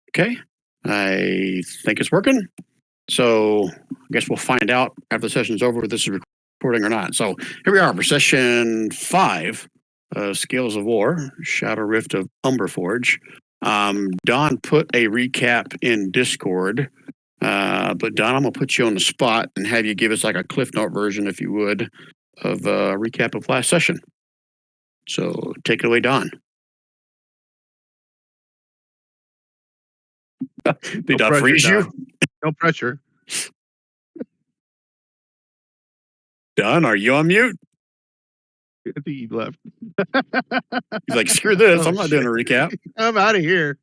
Okay, I think it's working. So I guess we'll find out after the session's over if this is recording or not. So here we are for session 5 of Scales of War, Shadow Rift of Umbraforge. Don put a recap in Discord, but Don, I'm going to put you on the spot and have you give us like a Cliff Note version, if you would, of a recap of last session. So take it away, Don. Did I freeze you? No pressure. Don, are you on mute? I think he left. He's like, screw this. Oh, I'm not doing a recap. I'm out of here.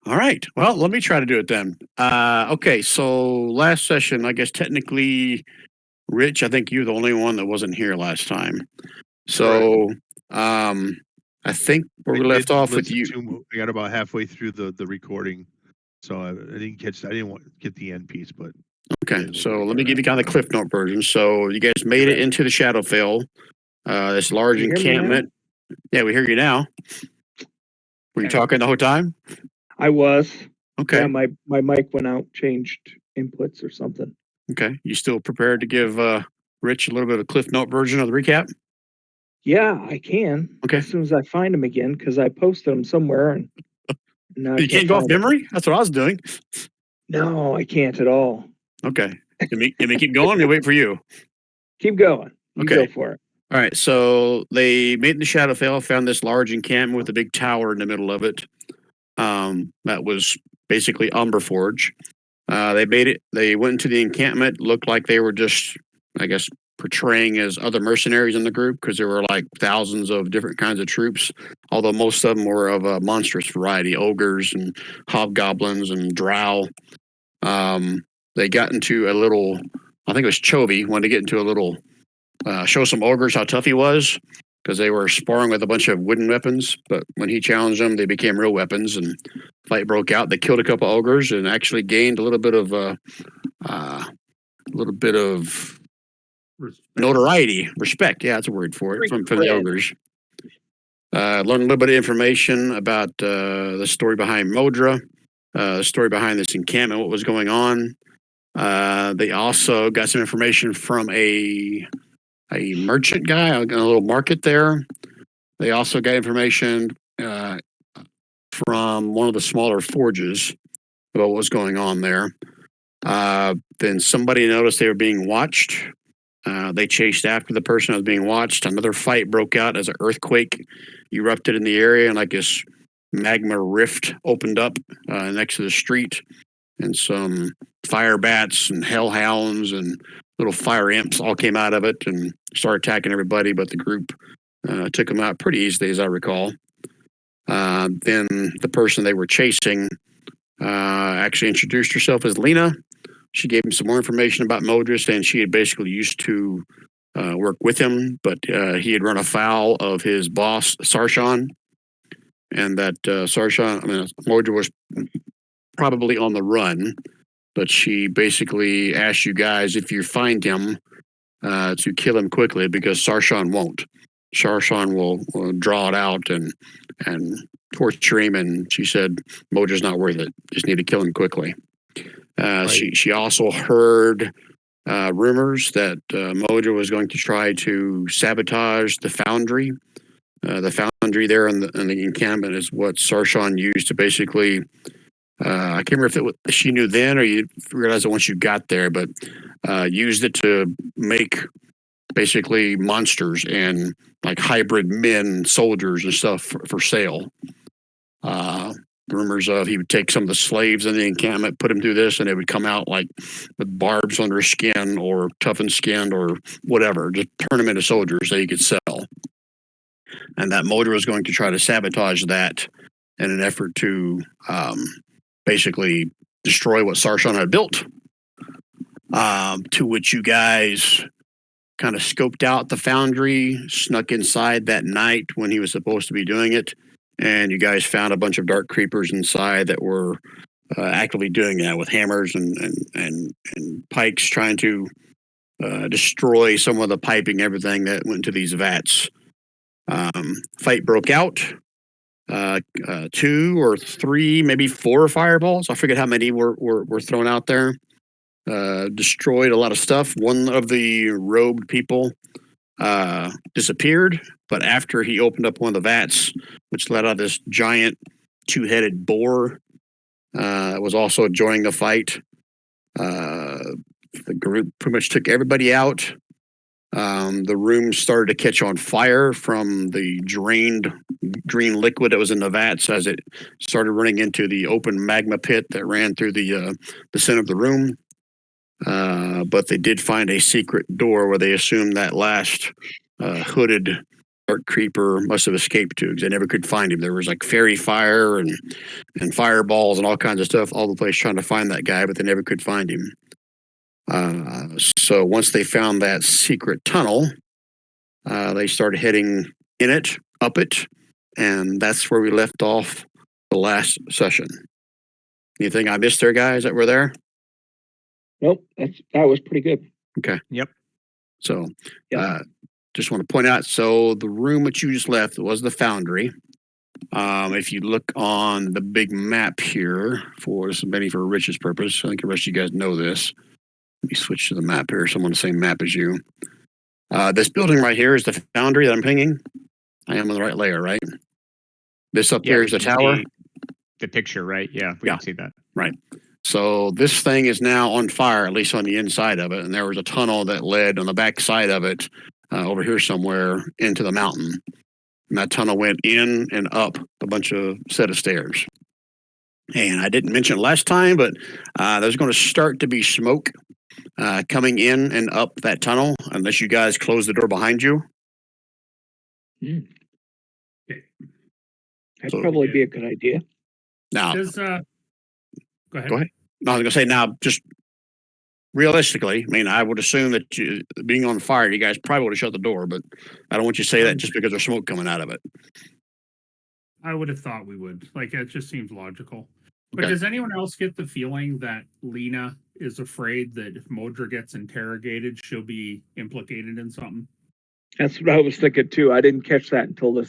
All right. Well, let me try to do it then. Okay. So last session, I guess technically, Rich, I think you're the only one that wasn't here last time. So I think where we left off with you. I got about halfway through the recording, so I didn't get the end piece, but. Okay. So let me give you kind of the Cliff Note version. So you guys made it into the Shadowfell, this large encampment. Yeah, we hear you now. Were you talking the whole time? I was. Okay. Yeah, my mic went out, changed inputs or something. Okay. You still prepared to give Rich a little bit of a Cliff Note version of the recap? Yeah, I can. Okay. As soon as I find them again, because I posted them somewhere. And now you can't go off memory? That's what I was doing. No, I can't at all. Okay. Can we keep going? We'll wait for you. Keep going. You Okay. go for it. All right. So they made the Shadowfell, found this large encampment with a big tower in the middle of it. That was basically Umbraforge. They made it. They went into the encampment. Looked like they were just, I guess, portraying as other mercenaries in the group because there were like thousands of different kinds of troops. Although most of them were of a monstrous variety: ogres and hobgoblins and drow. They got into a little. I think it was Chovy wanted to get into a little. Show some ogres how tough he was because they were sparring with a bunch of wooden weapons. But when he challenged them, they became real weapons and fight broke out. They killed a couple ogres and actually gained a little bit of notoriety, respect. Yeah, that's a word for it from the ogres. Learned a little bit of information about the story behind Modra, the story behind this encampment, what was going on. They also got some information from a merchant guy on a little market there. They also got information from one of the smaller forges about what was going on there. Then somebody noticed they were being watched. They chased after the person that was being watched. Another fight broke out as an earthquake erupted in the area, and like this magma rift opened up next to the street, and some fire bats and hellhounds and little fire imps all came out of it and started attacking everybody, but the group took them out pretty easily, as I recall. Then the person they were chasing actually introduced herself as Lena. She gave him some more information about Modris, and she had basically used to work with him, but he had run afoul of his boss, Sarshan, and that Modris was probably on the run, but she basically asked you guys if you find him to kill him quickly because Sarshan won't. Sarshan will draw it out and torture him, and she said Modra's not worth it. Just need to kill him quickly. Right. She also heard rumors that Modra was going to try to sabotage the foundry. The foundry there in the encampment is what Sarshan used to basically. I can't remember if she knew then or you realized it once you got there, but used it to make basically monsters and like hybrid men, soldiers and stuff for sale. Rumors of he would take some of the slaves in the encampment, put them through this, and they would come out like with barbs under skin or toughened skin or whatever, just turn them into soldiers that he could sell. And that Modra was going to try to sabotage that in an effort to basically destroy what Sarshan had built. To which you guys kind of scoped out the foundry, snuck inside that night when he was supposed to be doing it, and you guys found a bunch of dark creepers inside that were actively doing that with hammers and pikes, trying to destroy some of the piping, everything that went into these vats. Fight broke out. 2 or 3, maybe 4 fireballs. I forget how many were thrown out there. Destroyed a lot of stuff. One of the robed people disappeared, but after he opened up one of the vats, which let out this giant 2-headed boar, was also joining the fight. The group pretty much took everybody out. The room started to catch on fire from the drained green liquid that was in the vats as it started running into the open magma pit that ran through the center of the room. But they did find a secret door where they assumed that last hooded dark creeper must have escaped to, because they never could find him. There was like fairy fire and fireballs and all kinds of stuff all the place trying to find that guy, but they never could find him. So once they found that secret tunnel, they started heading in it, up it, and that's where we left off the last session. Anything I missed there, guys, that were there? Nope, that was pretty good. Okay. Yep. So, Yeah. just want to point out, so the room which you just left was the foundry. If you look on the big map here, for this is maybe for Rich's purpose, I think the rest of you guys know this. Let me switch to the map here, so I'm on the same map as you. This building right here is the foundry that I'm pinging. I am on the right layer, right? This up here we is the can tower. see the picture, right? Yeah, we Yeah. can see that. Right. So this thing is now on fire, at least on the inside of it. And there was a tunnel that led on the back side of it, over here somewhere, into the mountain. And that tunnel went in and up a bunch of set of stairs. And I didn't mention it last time, but there's going to start to be smoke coming in and up that tunnel unless you guys close the door behind you. That'd probably be a good idea. Now, Does go ahead. Go ahead. No, I was going to say now, just realistically, I mean, I would assume that being on fire, you guys probably would have shut the door, but I don't want you to say that just because there's smoke coming out of it. I would have thought we would. Like, it just seems logical. But Okay. does anyone else get the feeling that Lena is afraid that if Modra gets interrogated, she'll be implicated in something? That's what I was thinking too. I didn't catch that until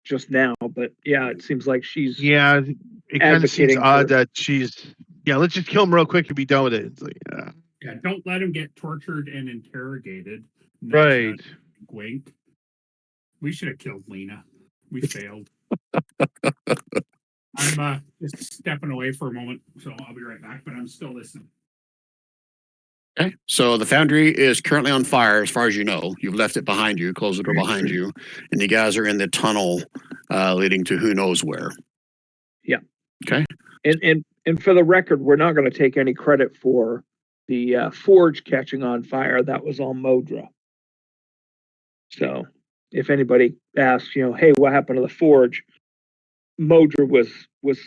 just now, but yeah, it seems like she's Yeah, it kind of seems advocating odd for- that she's. Yeah, let's just kill him real quick and be done with it. It's like, yeah. Yeah, don't let him get tortured and interrogated. Nudge, Right. nudge, wink. We should have killed Lena. We failed. I'm just stepping away for a moment, so I'll be right back, but I'm still listening. Okay. So the foundry is currently on fire, as far as you know. You've left it behind you, closed the door behind you, and you guys are in the tunnel leading to who knows where. Yeah. Okay. And for the record, we're not going to take any credit for the forge catching on fire. That was all Modra. So if anybody asks, hey, what happened to the forge? Modra was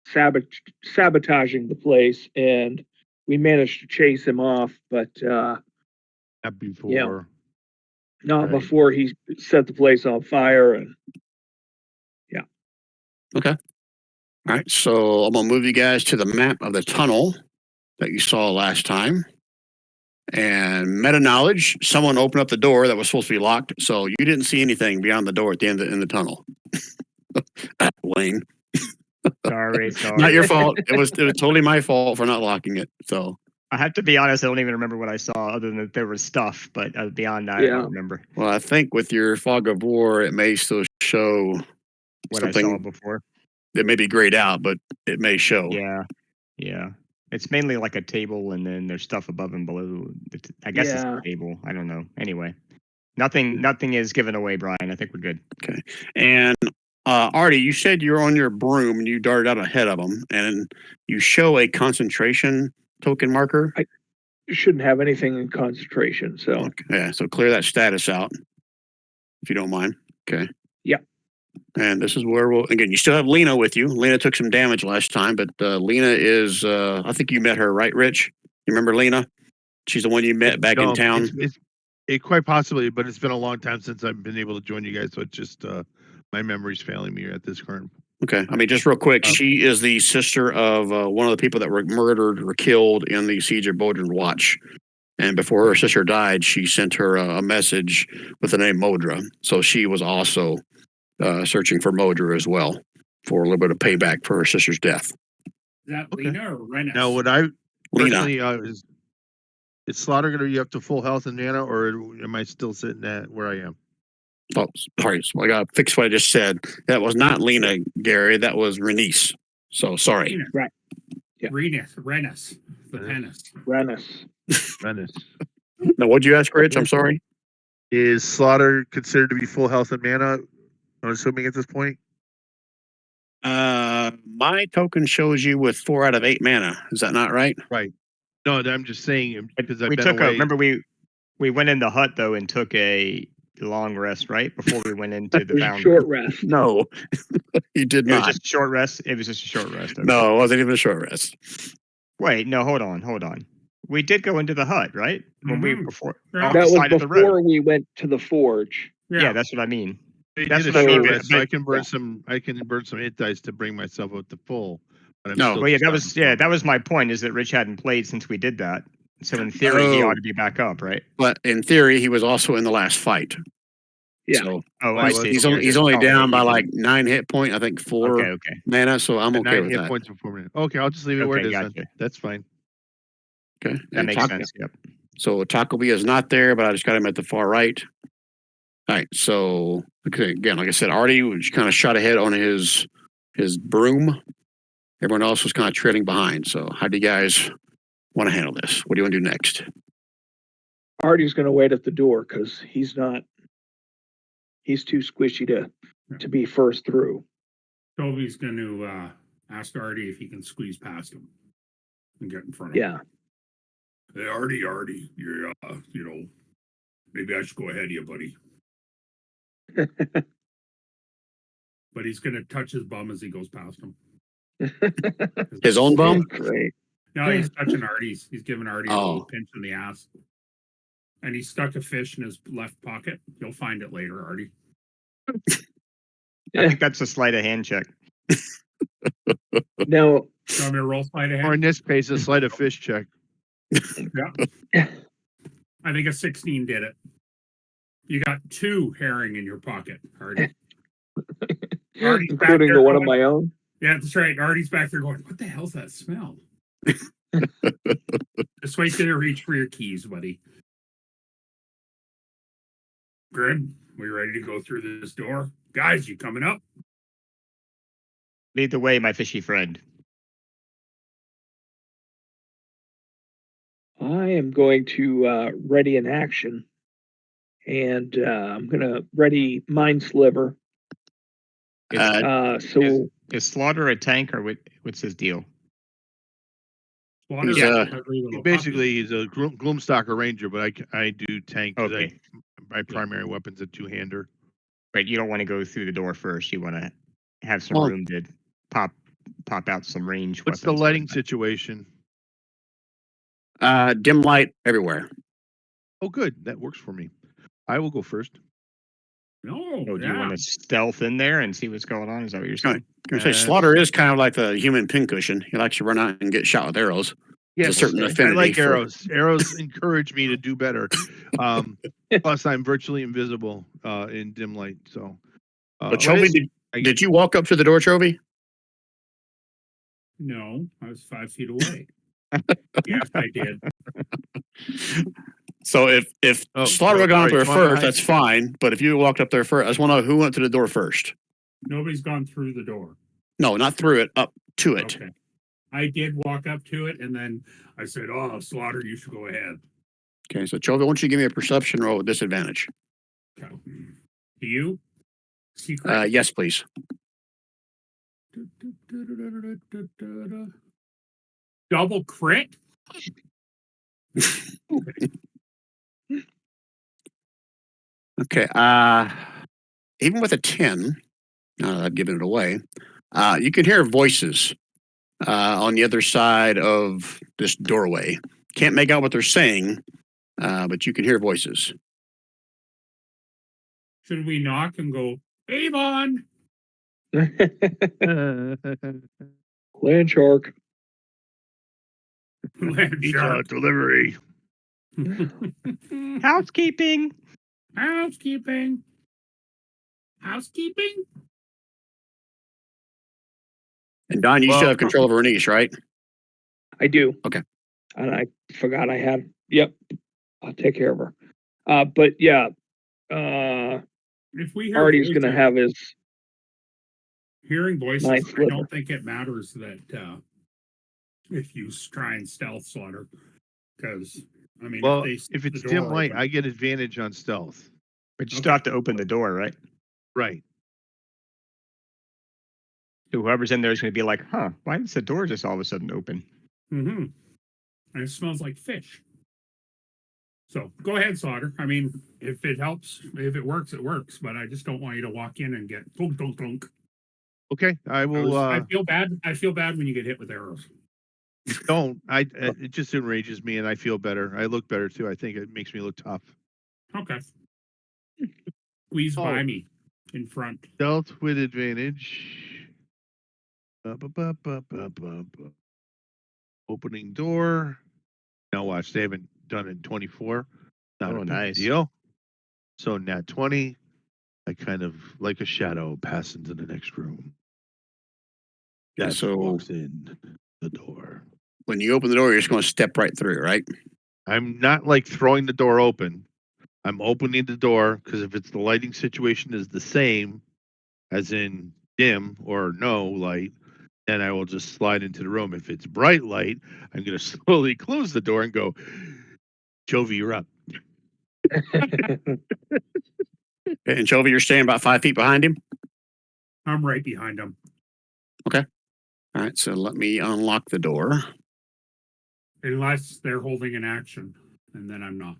sabotaging the place, and we managed to chase him off, but Not before. not Right. before he set the place on fire. And All right. So I'm going to move you guys to the map of the tunnel that you saw last time. And meta knowledge, someone opened up the door that was supposed to be locked, so you didn't see anything beyond the door at the end in the tunnel. Wayne, Sorry. not your fault. It was totally my fault for not locking it. So I have to be honest, I don't even remember what I saw other than that there was stuff, but beyond that, I Yeah. don't remember well, I think with your fog of war, it may still show what I saw something before. that may be grayed out, but it may show. Yeah. Yeah. It's mainly like a table and then there's stuff above and below. I guess it's Yeah. a table. I don't know. Anyway. Nothing is given away, Brian. I think we're good. And Artie, you said you're on your broom and you darted out ahead of them, and you show a concentration token marker. you shouldn't have anything in concentration. So Okay. Yeah, so clear that status out, if you don't mind. Okay. Yep. And this is where again, you still have Lena with you. Lena took some damage last time, but Lena is, I think you met her, right, Rich? You remember Lena? She's the one you met back in town. It quite possibly, but it's been a long time since I've been able to join you guys, so it's just my memory's failing me at this current. Okay. I mean, just real quick, she is the sister of one of the people that were murdered or killed in the Siege of Bodrin Watch. And before her sister died, she sent her a message with the name Modra. So she was also searching for Modra as well for a little bit of payback for her sister's death. Is that Okay. Lena or Renus? Now, what I Lena, personally is Slaughter going to be up to full health and mana, or am I still sitting at where I am? oh, sorry, so I got to fix what I just said. That was not Lena, Gary. That was Renice. So sorry. Lena. Right. Yeah. Renus, the Renus. penis. Renus. Menace. Now, what'd you ask, Rich? I'm sorry. Is Slaughter considered to be full health and mana? I'm assuming at this point. My token shows you with 4 out of 8 mana. Is that not right? Right. No, I'm just saying because I've We been took away. remember we went in the hut though and took a long rest, right? Before we went into It the was a boundary. short rest. No, you did It was not. just a short rest. It was just a short rest. Okay. No, it wasn't even a short rest. Wait, no, hold on. We did go into the hut, right? When we Mhm. before Yeah. off That the was side of the road. before we went to the forge. Yeah, that's what I mean. I That's did what a I short mean, rest, so but- I can burn some. I can burn some hit dice to bring myself up to full. But I'm No. still Well, yeah, just that on was full. that was my point. Is that Rich hadn't played since we did that. So in theory, he Oh. ought to be back up, right? But in theory, he was also in the last fight. Yeah. So Oh, I I was- see. he's okay, only okay. down by okay. like 9 hit point. I think 4 Okay. mana. So I'm At okay 9 with hit that. points before minute. Okay, I'll just leave it where it Okay, is then. gotcha. That's fine. Okay. That And makes Taco- sense. Yep. So Tacoby is not there, but I just got him at the far right. All right. So okay, again, like I said, Artie was kind of shot ahead on his broom. Everyone else was kind of trailing behind. So how do you guys want to handle this? What do you want to do next? Artie's going to wait at the door because he's too squishy to be first through. Toby's going to ask Artie if he can squeeze past him and get in front of him. Yeah. Hey, Artie, you're, maybe I should go ahead of you, buddy. But he's going to touch his bum as he goes past him. His own bum? Great. No, he's touching Artie's. He's giving Artie a Oh. little pinch in the ass. And he stuck a fish in his left pocket. You'll find it later, Artie. I think that's a sleight of hand check. Now, You want me to roll sleight of Or in hand? this case, a sleight of fish check. Yeah. I think a 16 did it. You got 2 herring in your pocket, Artie. Artie's back including there the one of going- my own. Yeah, that's right. Artie's back there going, what the hell's that smell? Just wait till you reach for your keys, buddy. Grim, we ready to go through this door? Guys, you coming up? Lead the way, my fishy friend. I am going to ready an action, and I'm going to ready Mind Sliver. So Is Slaughter a tank or what's his deal? Slaughter's He's, ugly little Basically, he's a Gloomstalker Ranger, but I do tank. 'Cause Okay. my primary weapon's a 2-hander. Right, you don't want to go through the door first. You want to have some Well- room to pop out some range. What's the weapons. lighting situation? Dim light everywhere. Oh, good. That works for me. I will go first. No, Oh, do you want to stealth in there and see what's going on? Is that what you're saying? Can I say Slaughter is kind of like the human pincushion. He likes to run out and get shot with arrows. Yes, a certain I affinity like for- arrows. Arrows encourage me to do better. Plus, I'm virtually invisible in dim light. So, But Chovy, did you walk up to the door, Chovy? No, I was 5 feet away. Yes, I did. So if Oh, Slaughter had no, gone up sorry, there come on first, behind. that's fine. But if you walked up there first, I just want to know who went to the door first. Nobody's gone through the door. No, not through it, up to it. Okay. I did walk up to it, and then I said, "Oh, Slaughter, you should go ahead." Okay, so Chovy, why don't you give me a perception roll with disadvantage? Okay. Do you? Secret. Yes, please. Double crit. Okay. Even with a 10, now that I've given it away, you can hear voices on the other side of this doorway. Can't make out what they're saying, but you can hear voices. Should we knock and go, Avon? Land Shark. Land shark. delivery. Housekeeping. Housekeeping. housekeeping? And Don, you Well, still have control over Bernice, right? I do. Okay. And I forgot I had, yep, I'll take care of her. But yeah, If we hear Artie's gonna voices, have his, hearing voices, Nice I sliver. don't think it matters that if you try and stealth slaughter, because I mean, well, if if the it's door dim light, open- I get advantage on stealth. But you still have to open the door, right? Right. So whoever's in there is going to be like, huh, why is the door just all of a sudden open? and it smells like fish. So go ahead, Slaughter. I mean, if it helps, if it works, it works. But I just don't want you to walk in and get thunk, thunk, thunk. Okay, I will. I feel bad. I feel bad when you get hit with arrows. Don't. It just enrages me, and I feel better. I look better too. I think it makes me look tough. Okay. Squeeze Oh. by me in front. Stealth with advantage. Ba-ba-ba-ba-ba-ba. Opening door. Now watch, they haven't done it in 24. Not Oh, a big nice. deal. So nat 20. I kind of like a shadow pass into the next room. Yeah, That so walks in the door. when you open the door, you're just going to step right through, right? I'm not like throwing the door open. I'm opening the door because if it's the lighting situation is the same, as in dim or no light, then I will just slide into the room. If it's bright light, I'm going to slowly close the door and go, Jovi, you're up. And Chovy, you're staying about 5 feet behind him. I'm right behind him. All right, so let me unlock the door. Unless they're holding an action, and then I'm not.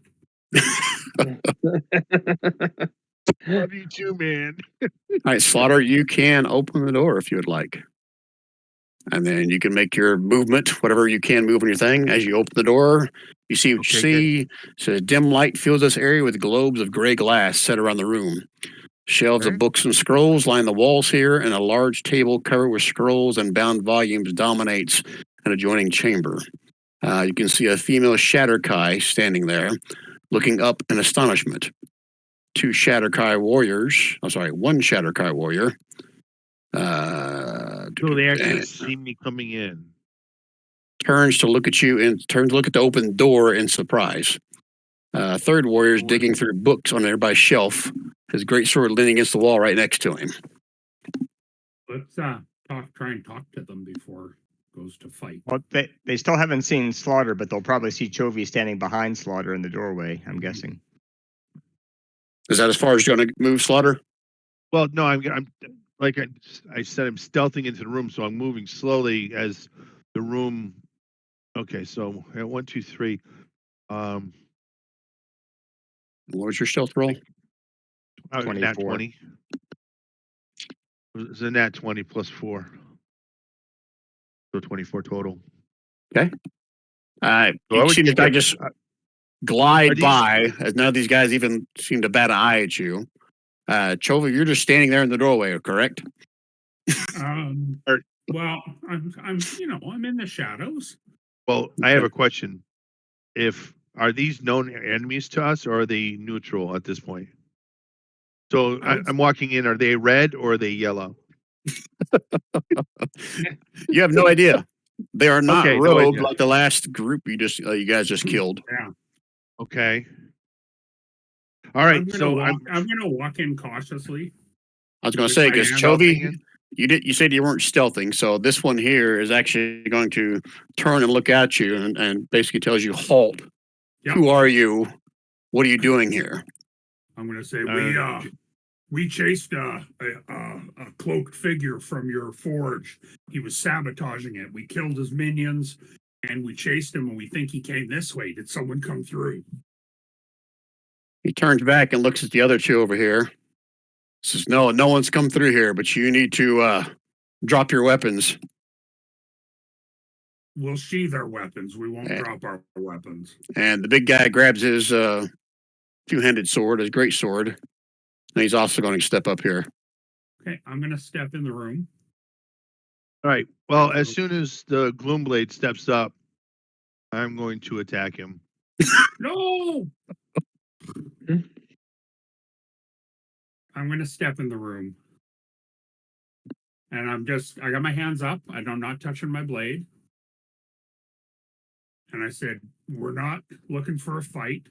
Love you too, man. All right, Slaughter, you can open the door if you would like. And then you can make your movement, whatever you can move on your thing. As you open the door, you see what you Okay, see. So dim light fills this area with globes of gray glass set around the room. Shelves Okay. of books and scrolls line the walls here, and a large table covered with scrolls and bound volumes dominates an adjoining chamber. You can see a female Shatterkai standing there, looking up in astonishment. One Shatterkai warrior. So they actually and see me coming in. turns to look at you and turns to look at the open door in surprise. Third warrior is digging through books on a nearby shelf, his great sword leaning against the wall right next to him. Let's try and talk to them before it goes to fight. Well, they still haven't seen Slaughter, but they'll probably see Chovy standing behind Slaughter in the doorway, I'm guessing. Is that as far as you're going to move, Slaughter? Well, no, I'm like I said, I'm stealthing into the room, so I'm moving slowly as the room. Okay, so 1, 2, 3. What was your stealth roll? Nat 24. 20. It was a nat 20 plus 4. So 24 total. So I You would see this think guy just glide Are these- by, as none of these guys even seem to bat an eye at you. Chova, you're just standing there in the doorway, correct? Are- Well, I'm in the shadows. Well, I have a question. Are these known enemies to us, or are they neutral at this point? So I'm walking in. Are they red or are they yellow? You have no idea. They are not Okay, no robed idea. like the last group you guys just killed. Yeah. Okay. All right. I'm gonna walk in cautiously. I was going to With say my because hand Chovy, you said you weren't stealthing, so this one here is actually going to turn and look at you and basically tells you, "Halt! Yep. Who are you? What are you doing here?" I'm gonna say Uh, we chased a cloaked figure from your forge. He was sabotaging it. We killed his minions, and we chased him. And we think he came this way. Did someone come through? He turns back and looks at the other two over here. Says, "No, no one's come through here, but you need to drop your weapons." We'll sheathe our weapons. We won't Yeah. drop our weapons. And the big guy grabs his two-handed sword, his great sword, and he's also going to step up here. Okay, I'm gonna step in the room. All right. Well, as soon as the Gloomblade steps up, I'm going to attack him. No. I'm gonna step in the room. And I got my hands up. I'm not touching my blade. And I said, we're not looking for a fight.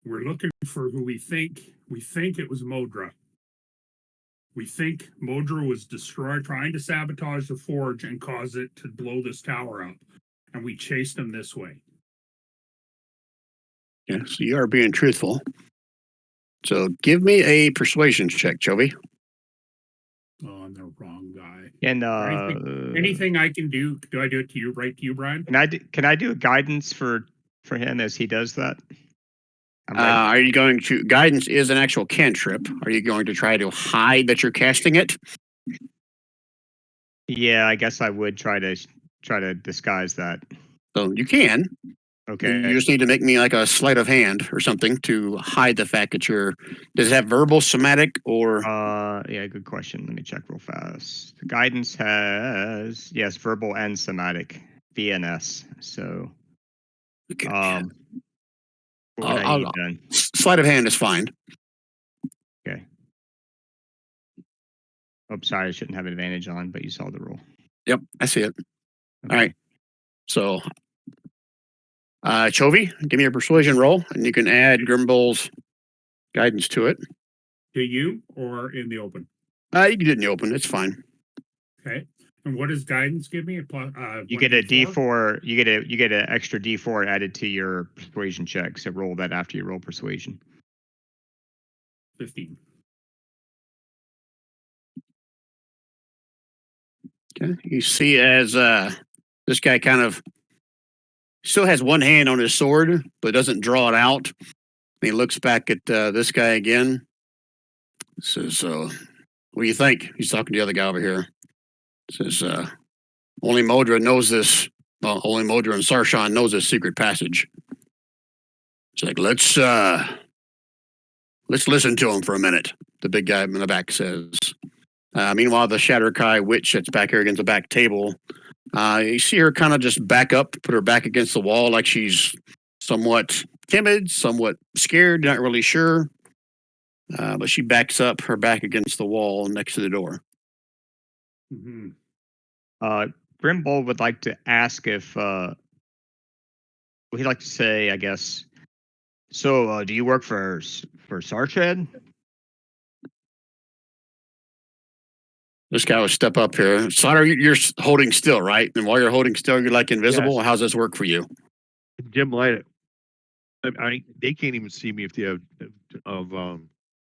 We're looking for who we think it was Modra. We think Modra was trying to sabotage the forge and cause it to blow this tower up. And we chased him this way. Yeah, so you are being truthful. So give me a persuasion check, Chovy. Oh, I'm the wrong guy. And Anything I can do I do it to you, right to you, Brian? Can I do a guidance for him as he does that? I'm ready. Are you going to guidance is an actual cantrip? Are you going to try to hide that you're casting it? Yeah, I guess I would try to disguise that. So you can. Okay. You just need to make me like a sleight of hand or something to hide the fact that you're. Does it have verbal, somatic, or? Yeah, good question. Let me check real fast. The guidance has yes, verbal and somatic, VNS. So, Okay. what would I need then? Sleight of hand is fine. Okay. Oh, sorry, I shouldn't have an advantage on, but you saw the rule. Yep, I see it. Okay. All right. So, Chovy, give me a persuasion roll, and you can add Grimble's guidance to it. To you or in the open? You can do it in the open. It's fine. Okay. And what does guidance give me? You get a D4. You get an extra D4 added to your persuasion check. So roll that after you roll persuasion. 15. Okay. You see as this guy kind of still has one hand on his sword, but doesn't draw it out. And he looks back at this guy again. Says, what do you think? He's talking to the other guy over here. Says, only Modra knows this. Well, only Modra and Sarshan knows this secret passage. It's like, let's listen to him for a minute. The big guy in the back says. Meanwhile, the Shatterkai witch that's back here against the back table, you see her kind of just back up, put her back against the wall like she's somewhat timid, somewhat scared, not really sure. But she backs up her back against the wall next to the door. Mm-hmm. Grimbold would like to ask if he'd like to say, I guess. So, do you work for Sarshan? This guy will step up here. Slaughter, you're holding still, right? And while you're holding still, you're like invisible. Yes. How's this work for you? Jim light it. They can't even see me if they have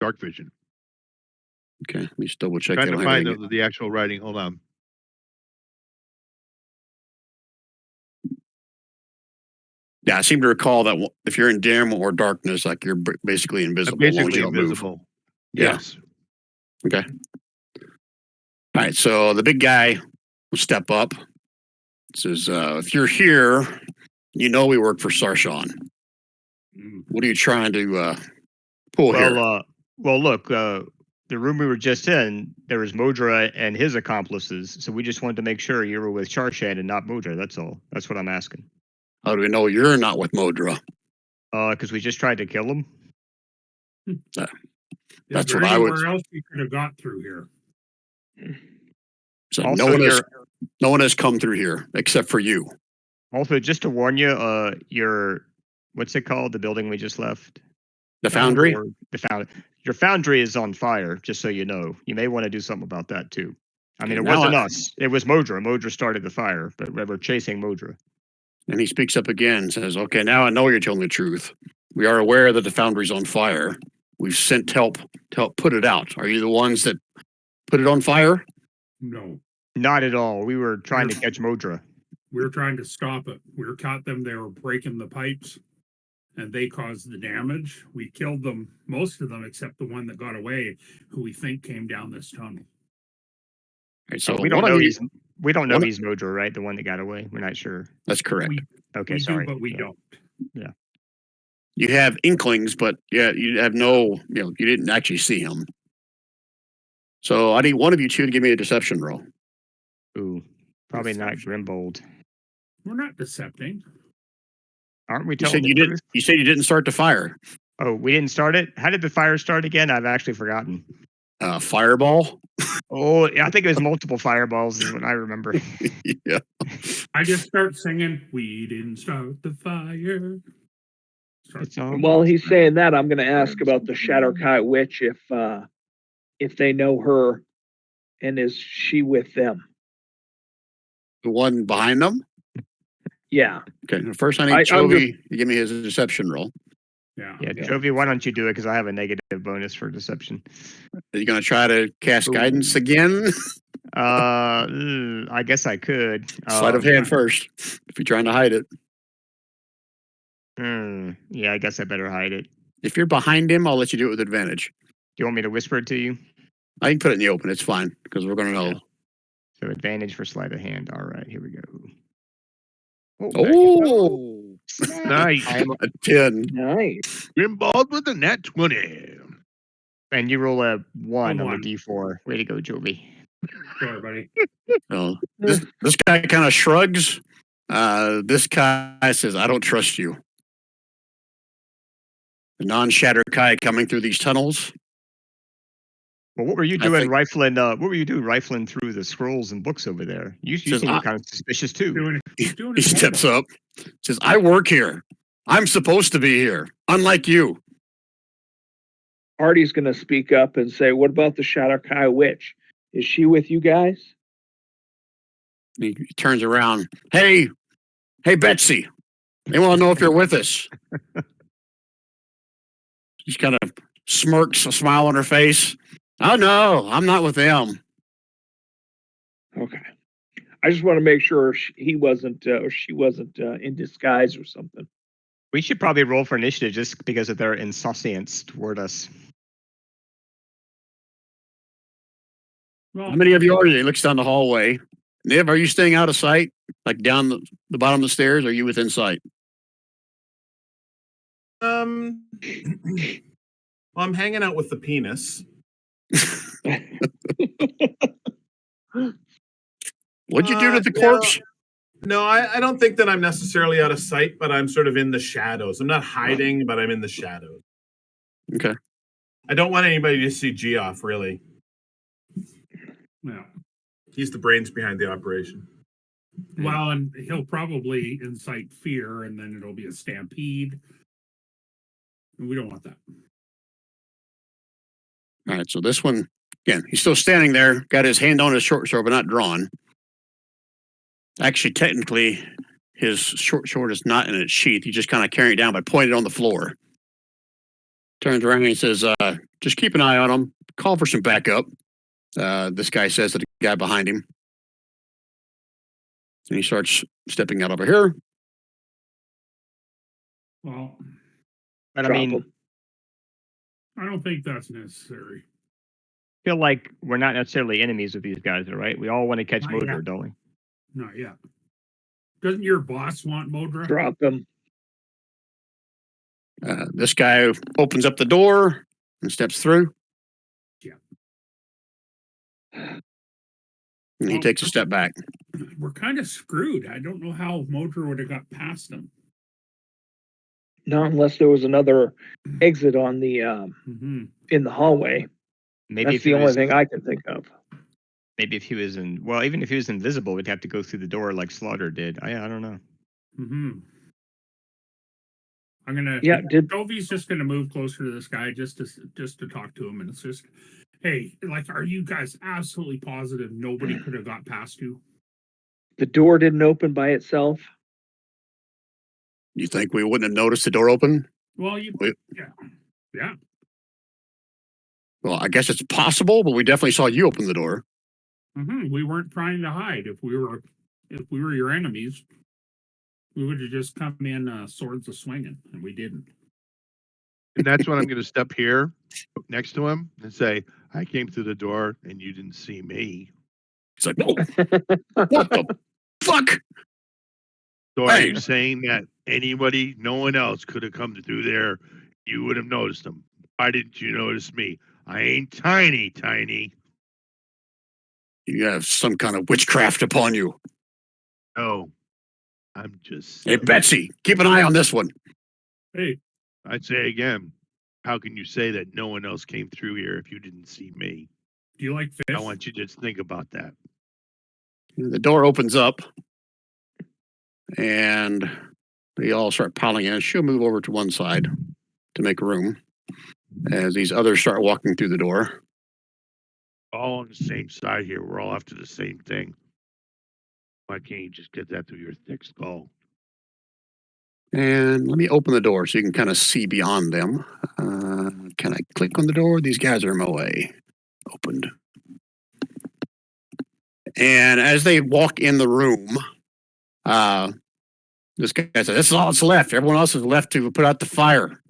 dark vision. Okay, let me just double check. Trying I to don't have find anything- the actual writing. Hold on. Yeah, I seem to recall that if you're in dim or darkness, like you're basically invisible. I'm as long as basically you don't move. invisible. Yeah. Yes. Okay. All right, so the big guy will step up. Says, if you're here, you know we work for Sarshan. What are you trying to pull here? Well, look, the room we were just in, there was Modra and his accomplices, so we just wanted to make sure you were with Sarshan and not Modra. That's all. That's what I'm asking. How do we know you're not with Modra? Because we just tried to kill him. That's what I would. Where else you could have got through here? So Also, no one has come through here except for you. Also, just to warn you, your what's it called? The building we just left. The foundry. Your foundry is on fire. Just so you know, you may want to do something about that too. I mean, it Now wasn't us. It was Modra. Modra started the fire, but we're chasing Modra. And he speaks up again and says, okay, now I know you're telling the truth. We are aware that the foundry's on fire. We've sent help to help put it out. Are you the ones that put it on fire? No. Not at all. We were trying to catch Modra. We were trying to stop it. We were caught them. They were breaking the pipes and they caused the damage. We killed them, most of them, except the one that got away, who we think came down this tunnel. Right, so we don't know he's Modra, right? The one that got away. We're not sure. That's correct. Okay, sorry. Do, but we don't. Yeah. You have inklings, but yeah, you have no, you didn't actually see him. So I need one of you two to give me a deception roll. Ooh, probably not Grimbold. We're not decepting. Aren't we You telling said the you truth? didn't. You said you didn't start the fire. Oh, we didn't start it? How did the fire start again? I've actually forgotten. Fireball. Oh, I think it was multiple fireballs is what I remember. Yeah. I just start singing, "We didn't start the fire." It's While he's saying that, I'm going to ask about the Shadowkai witch if they know her, and is she with them? The one behind them. Yeah. Okay. First, I need I'm Chovy to give me his deception roll. Yeah. Yeah, Yeah. Jovi, why don't you do it? Because I have a negative bonus for deception. Are you going to try to cast Ooh. guidance again? I guess I could. Sleight of hand first, if you're trying to hide it. Yeah, I guess I better hide it. If you're behind him, I'll let you do it with advantage. Do you want me to whisper it to you? I can put it in the open. It's fine because we're going to know. Yeah. So advantage for sleight of hand. All right, here we go. Oh, Nice. I'm- a 10. Nice. Grimbald with a nat 20. and you roll a 1 on one. the D4. Way to go, Jovi. Sure, buddy. So this guy kind of shrugs. This guy says, "I don't trust you." The non-shatter Kai coming through these tunnels. Well, what were you I doing think- rifling? What were you doing rifling through the scrolls and books over there? You Says, seem "I-" kind of suspicious too. He's doing He his steps homework. up, says, "I work here. I'm supposed to be here, unlike you." Artie's going to speak up and say, "What about the Shadowkai witch? Is she with you guys?" He turns around. Hey, Betsy. They want to know if you're with us. She kind of smirks, a smile on her face. "Oh no, I'm not with them." Okay. I just want to make sure he wasn't or she wasn't in disguise or something. We should probably roll for initiative just because of their insouciance toward us. Well, How many of you are you? He looks down the hallway. Niv, are you staying out of sight? Like down the bottom of the stairs? Or are you within sight? Well, I'm hanging out with the penis. What'd you do to the No. corpse? No, I don't think that I'm necessarily out of sight, but I'm sort of in the shadows. I'm not hiding, but I'm in the shadows. Okay. I don't want anybody to see Geoff, really. yeah. He's the brains behind the operation. Well, and he'll probably incite fear, and then it'll be a stampede. And we don't want that. All right, so this one, again, he's still standing there, got his hand on his short sword, but not drawn. Actually, technically, his short sword is not in its sheath. He just kind of carrying it down by pointing it on the floor. Turns around and he says, "Just keep an eye on him. Call for some backup." This guy says to the guy behind him. And he starts stepping out over here. Well, But I Drop mean, him. I don't think that's necessary. I feel like we're not necessarily enemies with these guys, right? We all want to catch Not Motor, yet. don't we? Not yet. Doesn't your boss want Modra? Drop him. This guy opens up the door and steps through. Yeah. And he Well, takes a step back. We're kind of screwed. I don't know how Modra would have got past him. Not unless there was another exit on the Mm-hmm. in the hallway. Maybe That's if he the only was, thing I can think of. maybe if he was in, well, even if he was invisible, we'd have to go through the door like Slaughter did. I don't know. Mm-hmm. I'm gonna. Yeah, Toby's just gonna move closer to this guy just to talk to him, and it's just, hey, like, are you guys absolutely positive nobody could have got past you? the door didn't open by itself. You think we wouldn't have noticed the door open? Well, Wait. yeah. Well, I guess it's possible, but we definitely saw you open the door. Mm-hmm. We weren't trying to hide. If we were your enemies, we would have just come in swords a swinging, and we didn't. And that's when I'm going to step here next to him and say, I came through the door and you didn't see me. It's like, whoa, what the fuck? So are Hey. you saying that anybody, no one else could have come through there? You would have noticed them. Why didn't you notice me? I ain't tiny. You have some kind of witchcraft upon you. No, I'm just. Hey, Betsy, keep an eye on this one. Hey, I'd say again, how can you say that no one else came through here if you didn't see me? Do you like fish? I want you to just think about that. The door opens up, and they all start piling in. She'll move over to one side to make room as these others start walking through the door. All on the same side here. We're all after the same thing. Why can't you just get that through your thick skull? And let me open the door so you can kind of see beyond them. Can I click on the door? These guys are in my way. Opened. And as they walk in the room, this guy says, "This is all that's left. Everyone else is left to put out the fire."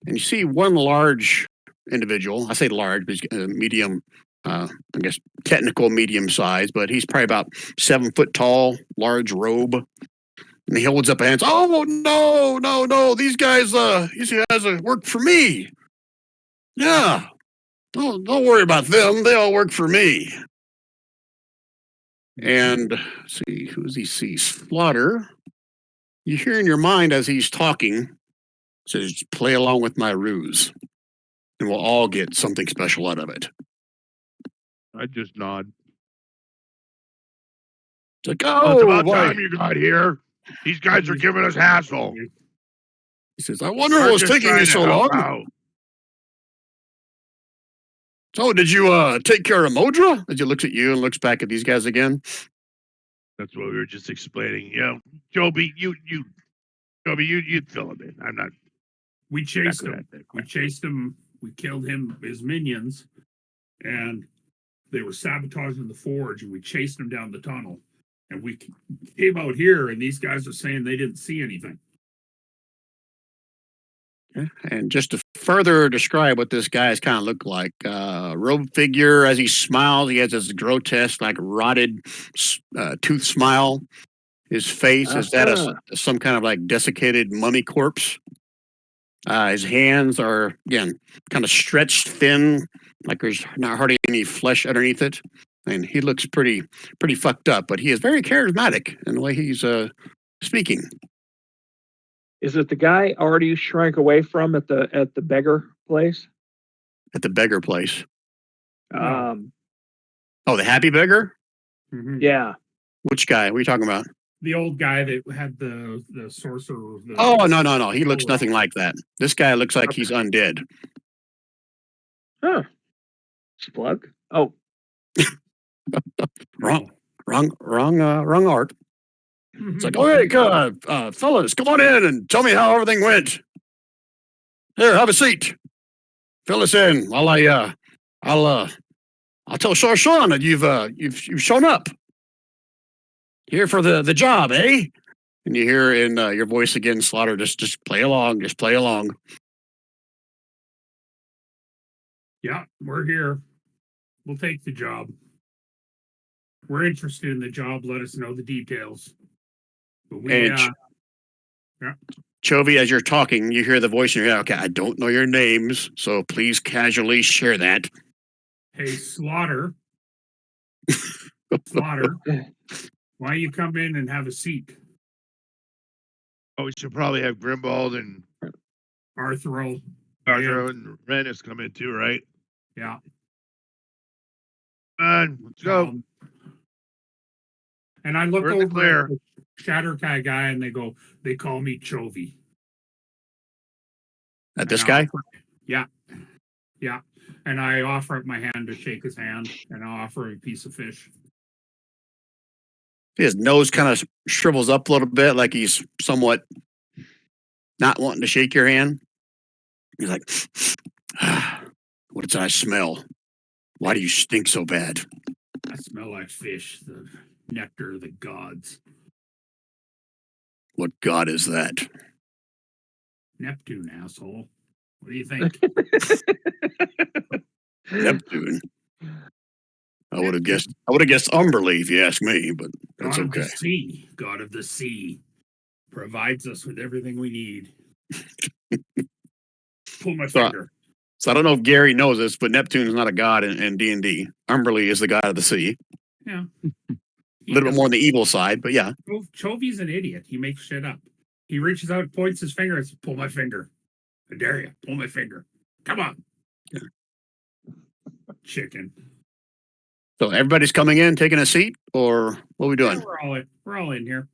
And you see one large individual. I say large, but he's medium, I guess technical medium size, but he's probably about 7 foot tall, large robe. And he holds up a hand. "Oh no! These guys work for me. Yeah, don't worry about them. They all work for me." And let's see, who does he see? Slaughter. You hear in your mind as he's talking, says, "Play along with my ruse, and we'll all get something special out of it." I just nod. It's like, Well, it's "Oh, about boy." time you got here. These guys are giving us hassle. He says, "I wonder We're what was just taking trying you to so help long. out. So, did you take care of Modra?" As he looks at you and looks back at these guys again. That's what we were just explaining. Yeah, Joby, you fill him in. I'm not. We chased good him. at that. We chased him. We killed him, his minions, and they were sabotaging the forge. And we chased them down the tunnel. And we came out here, and these guys are saying they didn't see anything. And just to further describe what this guy's kind of looked like, robe figure, as he smiles, he has this grotesque, like rotted tooth smile. His face is that of some kind of like desiccated mummy corpse. His hands are, again, kind of stretched thin, like there's not hardly any flesh underneath it. And he looks pretty fucked up, but he is very charismatic in the way he's speaking. Is it the guy already you shrank away from at the beggar place? At the beggar place. Um, Oh, the happy beggar? Mhm. yeah. Which guy? What are you talking about? The old guy that had the sorcerer. Oh, no. He looks nothing like that. This guy looks like he's undead. Huh. Splug? Oh, Wrong art. It's like, "Oh, hey, fellas, come on in and tell me how everything went. Here, have a seat. Fill us in while I'll tell Sarshan that you've shown up here for the job, eh?" And you hear in your voice again, Slaughter, just play along, just play along. Yeah, we're here. We'll take the job. We're interested in the job. Let us know the details. But we, And Chovy, as you're talking, you hear the voice in your head. "Okay, I don't know your names, so please casually share that." hey, Slaughter, why don't you come in and have a seat? Oh, we should probably have Grimbald and Arthro. Arthur and Rennis come in too, right? Yeah. Let's go. And I look We're in the over clear. at the Shatterkai guy and they call me Chovy. At this And guy? Yeah. And I offer up my hand to shake his hand and I offer him a piece of fish. His nose kind of shrivels up a little bit, like he's somewhat not wanting to shake your hand. He's like, "What did I smell? Why do you stink so bad?" I smell like fish, the nectar of the gods. "What god is that?" Neptune, asshole. What do you think? "Neptune." I would have guessed Umberly if you ask me, but that's God of okay. the sea. God of the sea. Provides us with everything we need. Pull my finger. So I don't know if Gary knows this, but Neptune is not a god in D&D. Umberly is the god of the sea. Yeah. A little bit more on the evil side, but yeah. Chovy's an idiot. He makes shit up. He reaches out, points his finger, and says, "Pull my finger. I dare you. Pull my finger." Come on. Chicken. So everybody's coming in, taking a seat, or what are we doing? Yeah, we're all in here.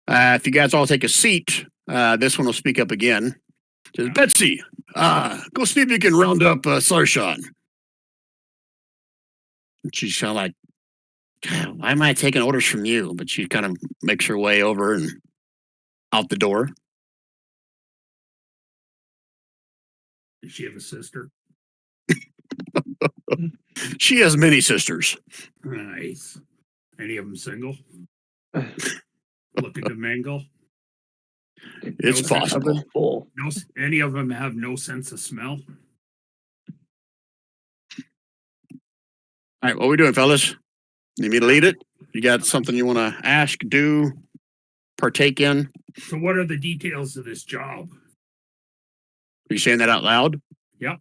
If you guys all take a seat, this one will speak up again. Says, Betsy, go see if you can round up Sarshan. And she's kind of like, "God, why am I taking orders from you?" But she kind of makes her way over and out the door. Does she have a sister? She has many sisters. Nice. Any of them single? Looking to mingle? It's No sense- possible. Oven full. No, any of them have no sense of smell? All right, what are we doing, fellas? Need me to lead it? You got something you want to ask, do, partake in? So what are the details of this job? Are you saying that out loud? Yep.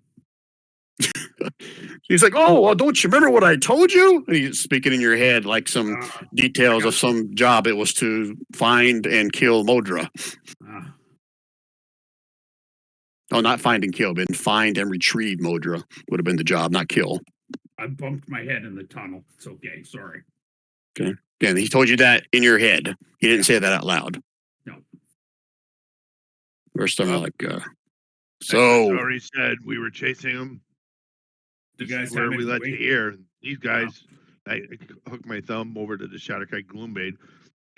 He's like, "Oh, well, don't you remember what I told you?" And he's speaking in your head like some Uh, details of some job. It was to find and kill Modra. uh, Oh, not find and kill, but find and retrieve Modra would have been the job, not kill. I bumped my head in the tunnel. It's okay. Sorry. Again, he told you that in your head. He didn't say that out loud. No. First time, I'm like, I so already said we were chasing him. You This guys is where have we any let way- you hear. These guys, I hooked my thumb over to the Shadowkite Gloomblade,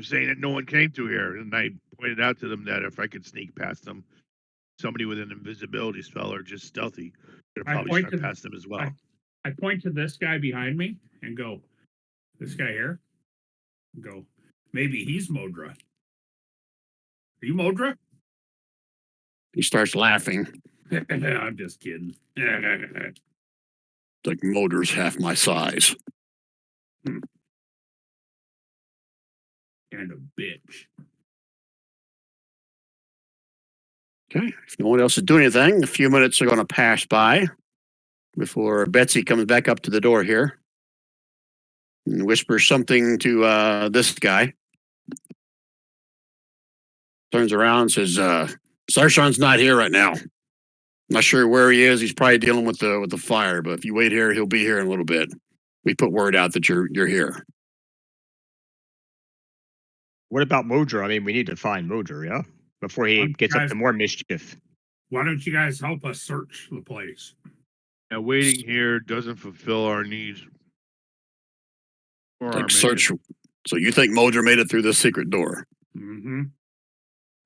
saying that no one came through here, and I pointed out to them that if I could sneak past them, somebody with an invisibility spell or just stealthy could I probably point shot to- past them as well. I point to this guy behind me and go, this guy here? And go, maybe he's Modra. Are you Modra? he starts laughing. I'm just kidding. Like, Modra's half my size. And a bitch. Okay. If no one else is doing anything, a few minutes are going to pass by before Betsy comes back up to the door here and whispers something to this guy. Turns around and says, Sarshan's not here right now. Not sure where he is. He's probably dealing with the fire, but if you wait here, he'll be here in a little bit. We put word out that you're here. What about Modra? I mean, we need to find Modra, yeah? Before he gets up Guys- to more mischief. Why don't you guys help us search the place? Now, waiting here doesn't fulfill our needs. Or our Like, search. mission. So you think Modra made it through this secret door? Mm-hmm.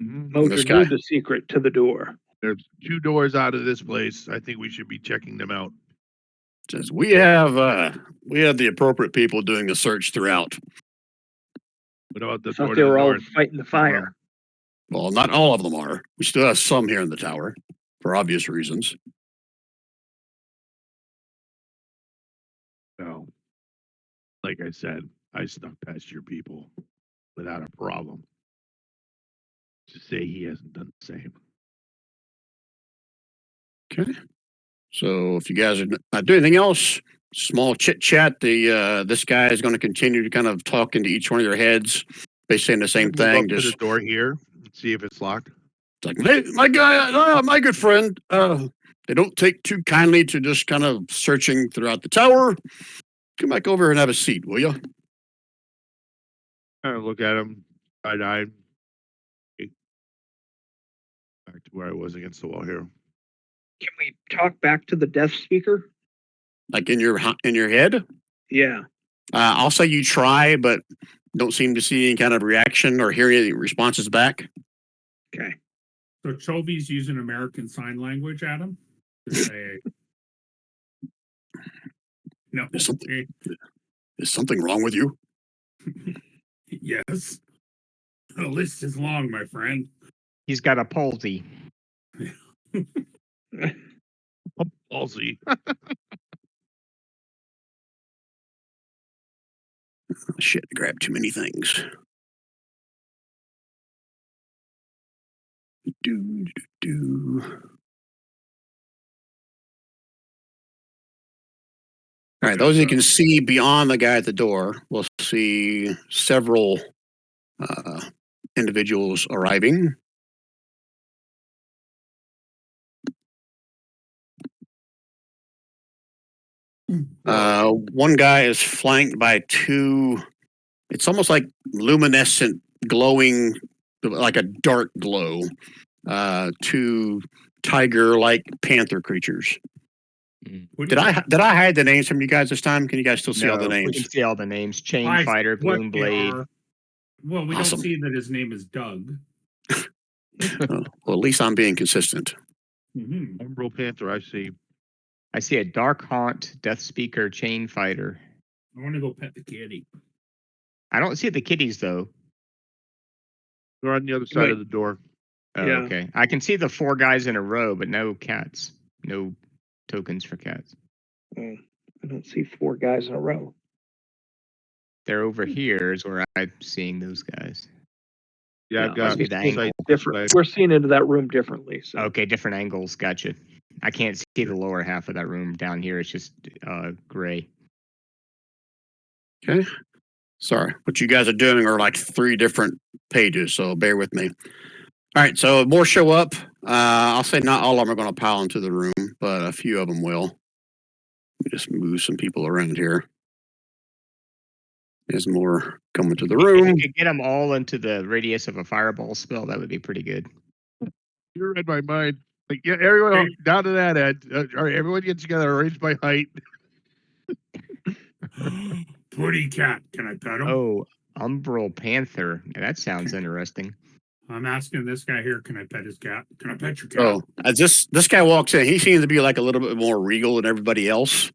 Modra This knew guy. the secret to the door. There's 2 doors out of this place. I think we should be checking them out. Says we have the appropriate people doing the search throughout. What about the I door thought to they the were all north? fighting the fire. Well, not all of them are. We still have some here in the tower for obvious reasons. No. Like I said, I snuck past your people without a problem. To say he hasn't done the same. Okay. So if you guys are not doing anything else, small chit chat. This guy is going to continue to kind of talk into each one of your heads, basically saying the same Move thing. up to Just the door here and see if it's locked. like, hey, my guy, my good friend. They don't take too kindly to just kind of searching throughout the tower. Come back over and have a seat, will you? Kind of look at him, side-eyed. Back to where I was against the wall here. Can we talk back to the death speaker? Like in your head? Yeah. I'll say you try, but don't seem to see any kind of reaction or hear any responses back. Okay. So Chovy's using American Sign Language, Adam, to say, no. Is something wrong with you? Yes. The list is long, my friend. He's got a palsy. Palsy. Shit, I grabbed too many things. Do, do, do. All right, those you can see beyond the guy at the door will see several individuals arriving. One guy is flanked by two. It's almost like luminescent, glowing, like a dark glow. Two tiger-like panther creatures. What Did do you- I hide the names from you guys this time? Can you guys still see all the We names? can see all the names. Chain I- Fighter, what Gloom they Blade. are. Well, we Awesome. don't see that his name is Doug. Well, at least I'm being consistent. Mhm. Umbral Panther, I see. I see a Dark Haunt, Death Speaker, Chain Fighter. I want to go pet the kitty. I don't see the kitties though. They're on the other side of the door. Oh, Yeah. okay. I can see the 4 guys in a row, but no cats. No tokens for cats. I don't see 4 guys in a row. They're over here is where I'm seeing those guys. Yeah, I've Must got be the angle. Different. We're seeing into that room differently. So Okay, different angles. Gotcha. I can't see the lower half of that room down here. It's just gray. Okay. Sorry. What you guys are doing are like 3 different pages, so bear with me. All right, so more show up. I'll say not all of them are going to pile into the room, but a few of them will. Let me just move some people around here. There's more coming to the If room. you could get them all into the radius of a fireball spell, that would be pretty good. You read my mind. Like, yeah, everyone down to that end. All right, everyone get together, arrange by height. Pretty cat. Can I pet him? Oh, Umbral Panther. That sounds interesting. I'm asking this guy here. Can I pet his cat? Can I pet your cat? Oh, as this guy walks in, he seems to be like a little bit more regal than everybody else,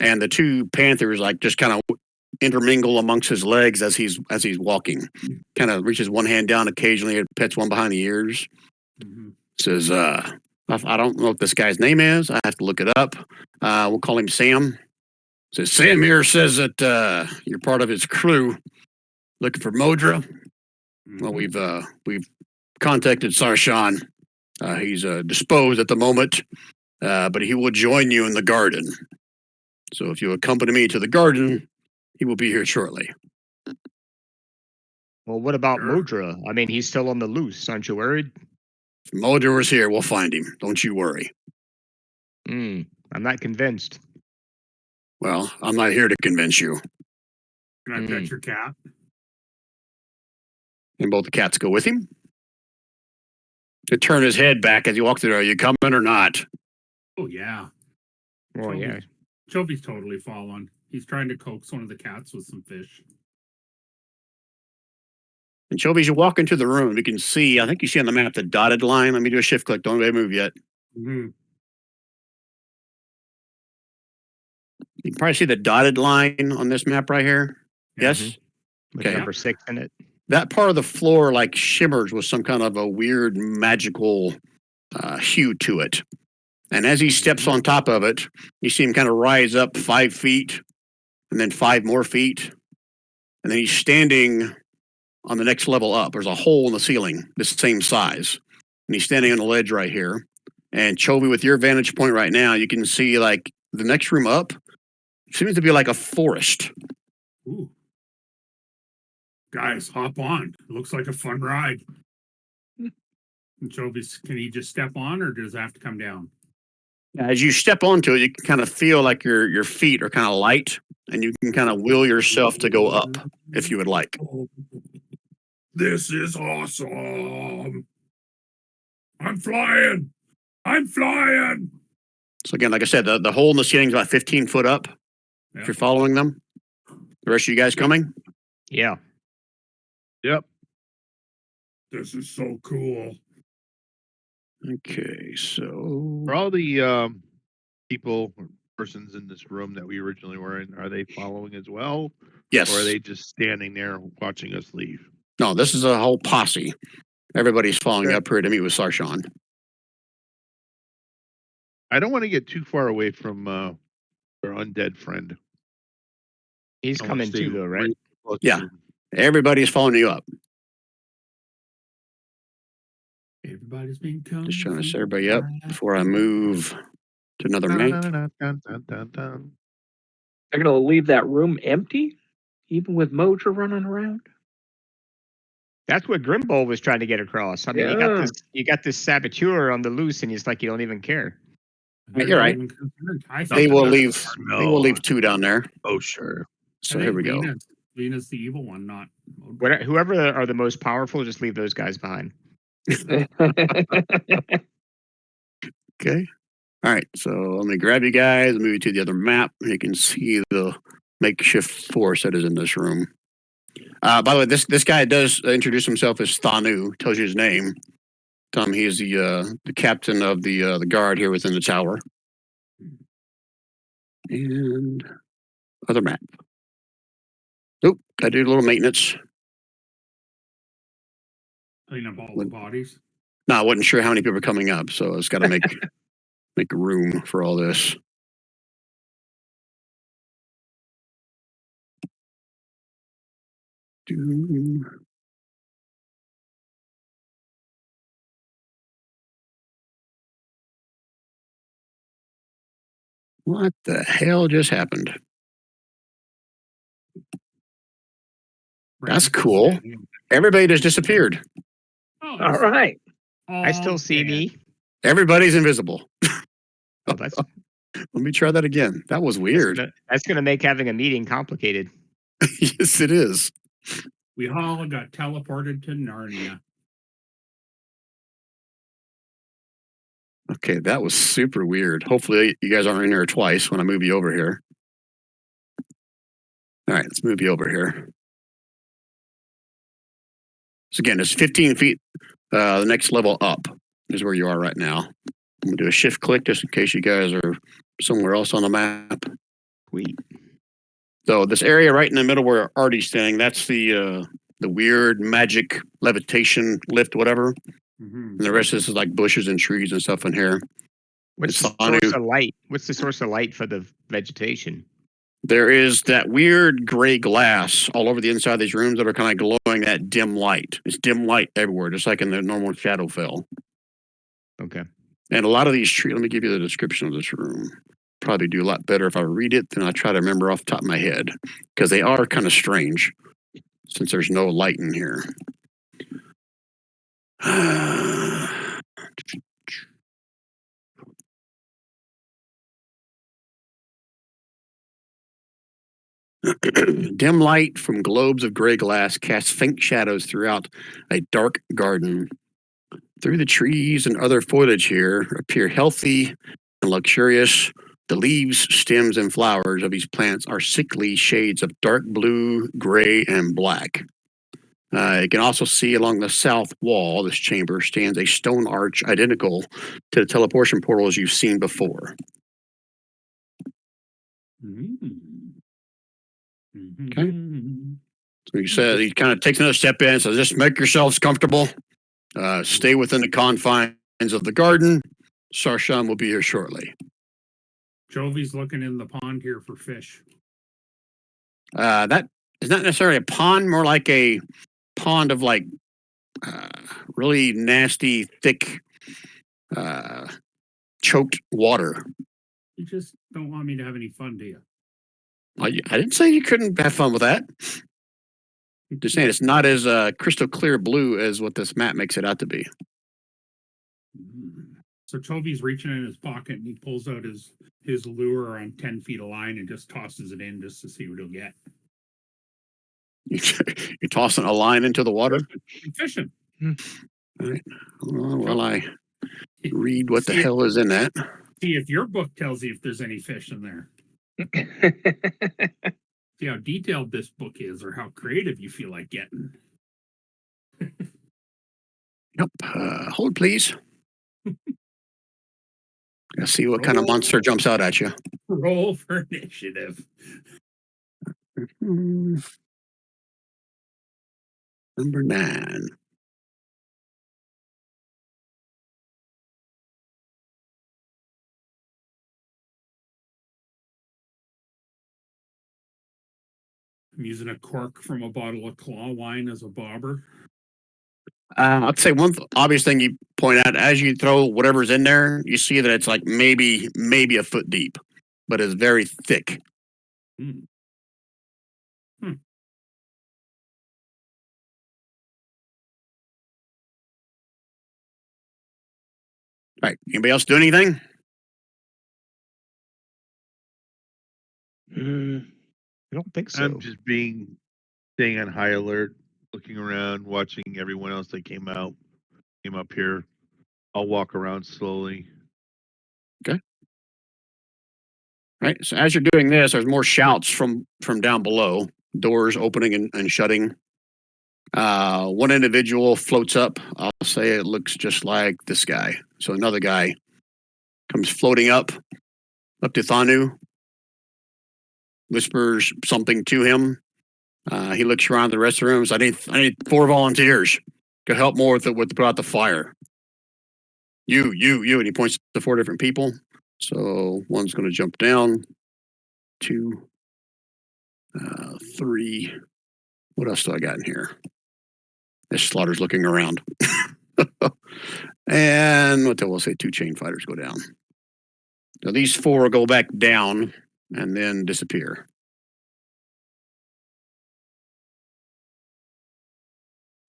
and the 2 panthers like just kind of intermingle amongst his legs as he's walking. Kind of reaches one hand down occasionally, and pets one behind the ears. Mhm. Says, I don't know what this guy's name is. I have to look it up. We'll call him Sam. Says Sam here says that you're part of his crew, looking for Modra. Well, we've contacted Sarshan. He's disposed at the moment, but he will join you in the garden. So if you accompany me to the garden, he will be here shortly. Well, what about Sure. Modra? I mean, he's still on the loose. Aren't you worried? If Modra is here, we'll find him. Don't you worry. I'm not convinced. Well, I'm not here to convince you. Can I pet your cat? And both the cats go with him. To turn his head back as he walks through. Are you coming or not? Oh yeah. Well, yeah. Jovi's totally fallen. He's trying to coax one of the cats with some fish. And Shelby, as you walk into the room, you can see, I think you see on the map the dotted line. Let me do a shift click. Don't move yet. Mm-hmm. You can probably see the dotted line on this map right here. Yes? With Okay. number 6 in it. That part of the floor like shimmers with some kind of a weird magical hue to it. And as he steps on top of it, you see him kind of rise up 5 feet and then 5 more feet. And then he's standing on the next level up. There's a hole in the ceiling, the same size. And he's standing on the ledge right here. And Chovy, with your vantage point right now, you can see like the next room up seems to be like a forest. Ooh. Guys, hop on. It looks like a fun ride. And Jovi's, can he just step on or does it have to come down? As you step onto it, you can kind of feel like your feet are kind of light, and you can kind of will yourself to go up if you would like. This is awesome. I'm flying. I'm flying. So again, like I said, the hole in the ceiling is about 15 foot up. Yeah. If you're following them, the rest of you guys coming? Yeah. Yep. This is so cool. Okay, so For all the people or persons in this room that we originally were in, are they following as well? yes, Or are they just standing there watching us leave? no, this is a whole posse. Everybody's following Okay. up here to meet with Sarshan. I don't want to get too far away from our undead friend. He's I wanna coming stay too, though, right? close Yeah. to him. Everybody's following you up. Everybody's been coming. Just trying to set everybody up before I move to another map. Dun, dun, dun, dun. they're gonna leave that room empty, even with Modra running around. That's what Grimble was trying to get across. I mean, Yeah. you got this saboteur on the loose, and he's like, you don't even care. You're right. Even concerned. I They think will that's- leave. They will leave 2 down there. Oh, sure. So I here think we go. Lena's the evil one, not. Whoever are the most powerful, just leave those guys behind. Okay. All right. So let me grab you guys, move you to the other map. You can see the makeshift force that is in this room. By the way, this guy does introduce himself as Thanu. Tells you his name. Tom, he is the captain of the guard here within the tower. And other map. Nope. I do a little maintenance. Clean up all the bodies. No, I wasn't sure how many people are coming up, so it's got to make room for all this. What the hell just happened? That's cool. Everybody just disappeared. Oh, All right. I still see me. Everybody's invisible. Oh, that's Let me try that again. That was weird. that's gonna make having a meeting complicated. Yes, it is. We all got teleported to Narnia. Okay, that was super weird. Hopefully, you guys aren't in here twice when I move you over here. All right, let's move you over here. So again, it's 15 feet. The next level up is where you are right now. I'm gonna do a shift click just in case you guys are somewhere else on the map. Sweet. So this area right in the middle where Artie's standing, that's the weird magic levitation lift, whatever. Mhm. And the rest of this is like bushes and trees and stuff in here. What's It's the source of light? What's the source of light for the vegetation? There is that weird gray glass all over the inside of these rooms that are kind of glowing that dim light. It's dim light everywhere, just like in the normal Shadowfell. Okay. And a lot of these trees, let me give you the description of this room. Probably do a lot better if I read it than I try to remember off the top of my head, because they are kind of strange since there's no light in here. Dim light from globes of gray glass casts faint shadows throughout a dark garden. Through the trees and other foliage here appear healthy and luxurious. The leaves, stems, and flowers of these plants are sickly shades of dark blue, gray, and black. You can also see along the south wall of this chamber stands a stone arch identical to the teleportation portals you've seen before. Okay. So he says he kind of takes another step in, says, just make yourselves comfortable. Stay within the confines of the garden. Sarshan will be here shortly. Jovi's looking in the pond here for fish. That is not necessarily a pond, more like a pond of like really nasty, thick, choked water. You just don't want me to have any fun, do you? I didn't say you couldn't have fun with that. Just saying it's not as crystal clear blue as what this map makes it out to be. So Toby's reaching in his pocket and he pulls out his lure on 10 feet of line and just tosses it in just to see what he'll get. You're tossing a line into the water? I'm fishing. All right. Well, I read what the hell is in that. See if your book tells you if there's any fish in there. See how detailed this book is or how creative you feel like getting. Yep. Hold, please. Let's see what kind of monster jumps out at you. Roll for initiative. Number 9. I'm using a cork from a bottle of claw wine as a bobber. I'd say one obvious thing you point out as you throw whatever's in there, you see that it's like maybe a foot deep, but it's very thick. All right. Anybody else do anything? Mm, I don't think so. I'm just staying on high alert, looking around, watching everyone else that came up here. I'll walk around slowly. Right. So as you're doing this, there's more shouts from down below. Doors opening and shutting. One individual floats up. I'll say it looks just like this guy. So another guy comes floating up to Thanu, whispers something to him. He looks around the rest of the rooms. I need 4 volunteers. Could help more with put out the fire. You, and he points to 4 different people. So one's going to jump down. 2, 3. What else do I got in here? This Slaughter's looking around. And what we'll say 2 chain fighters go down. So these 4 go back down and then disappear.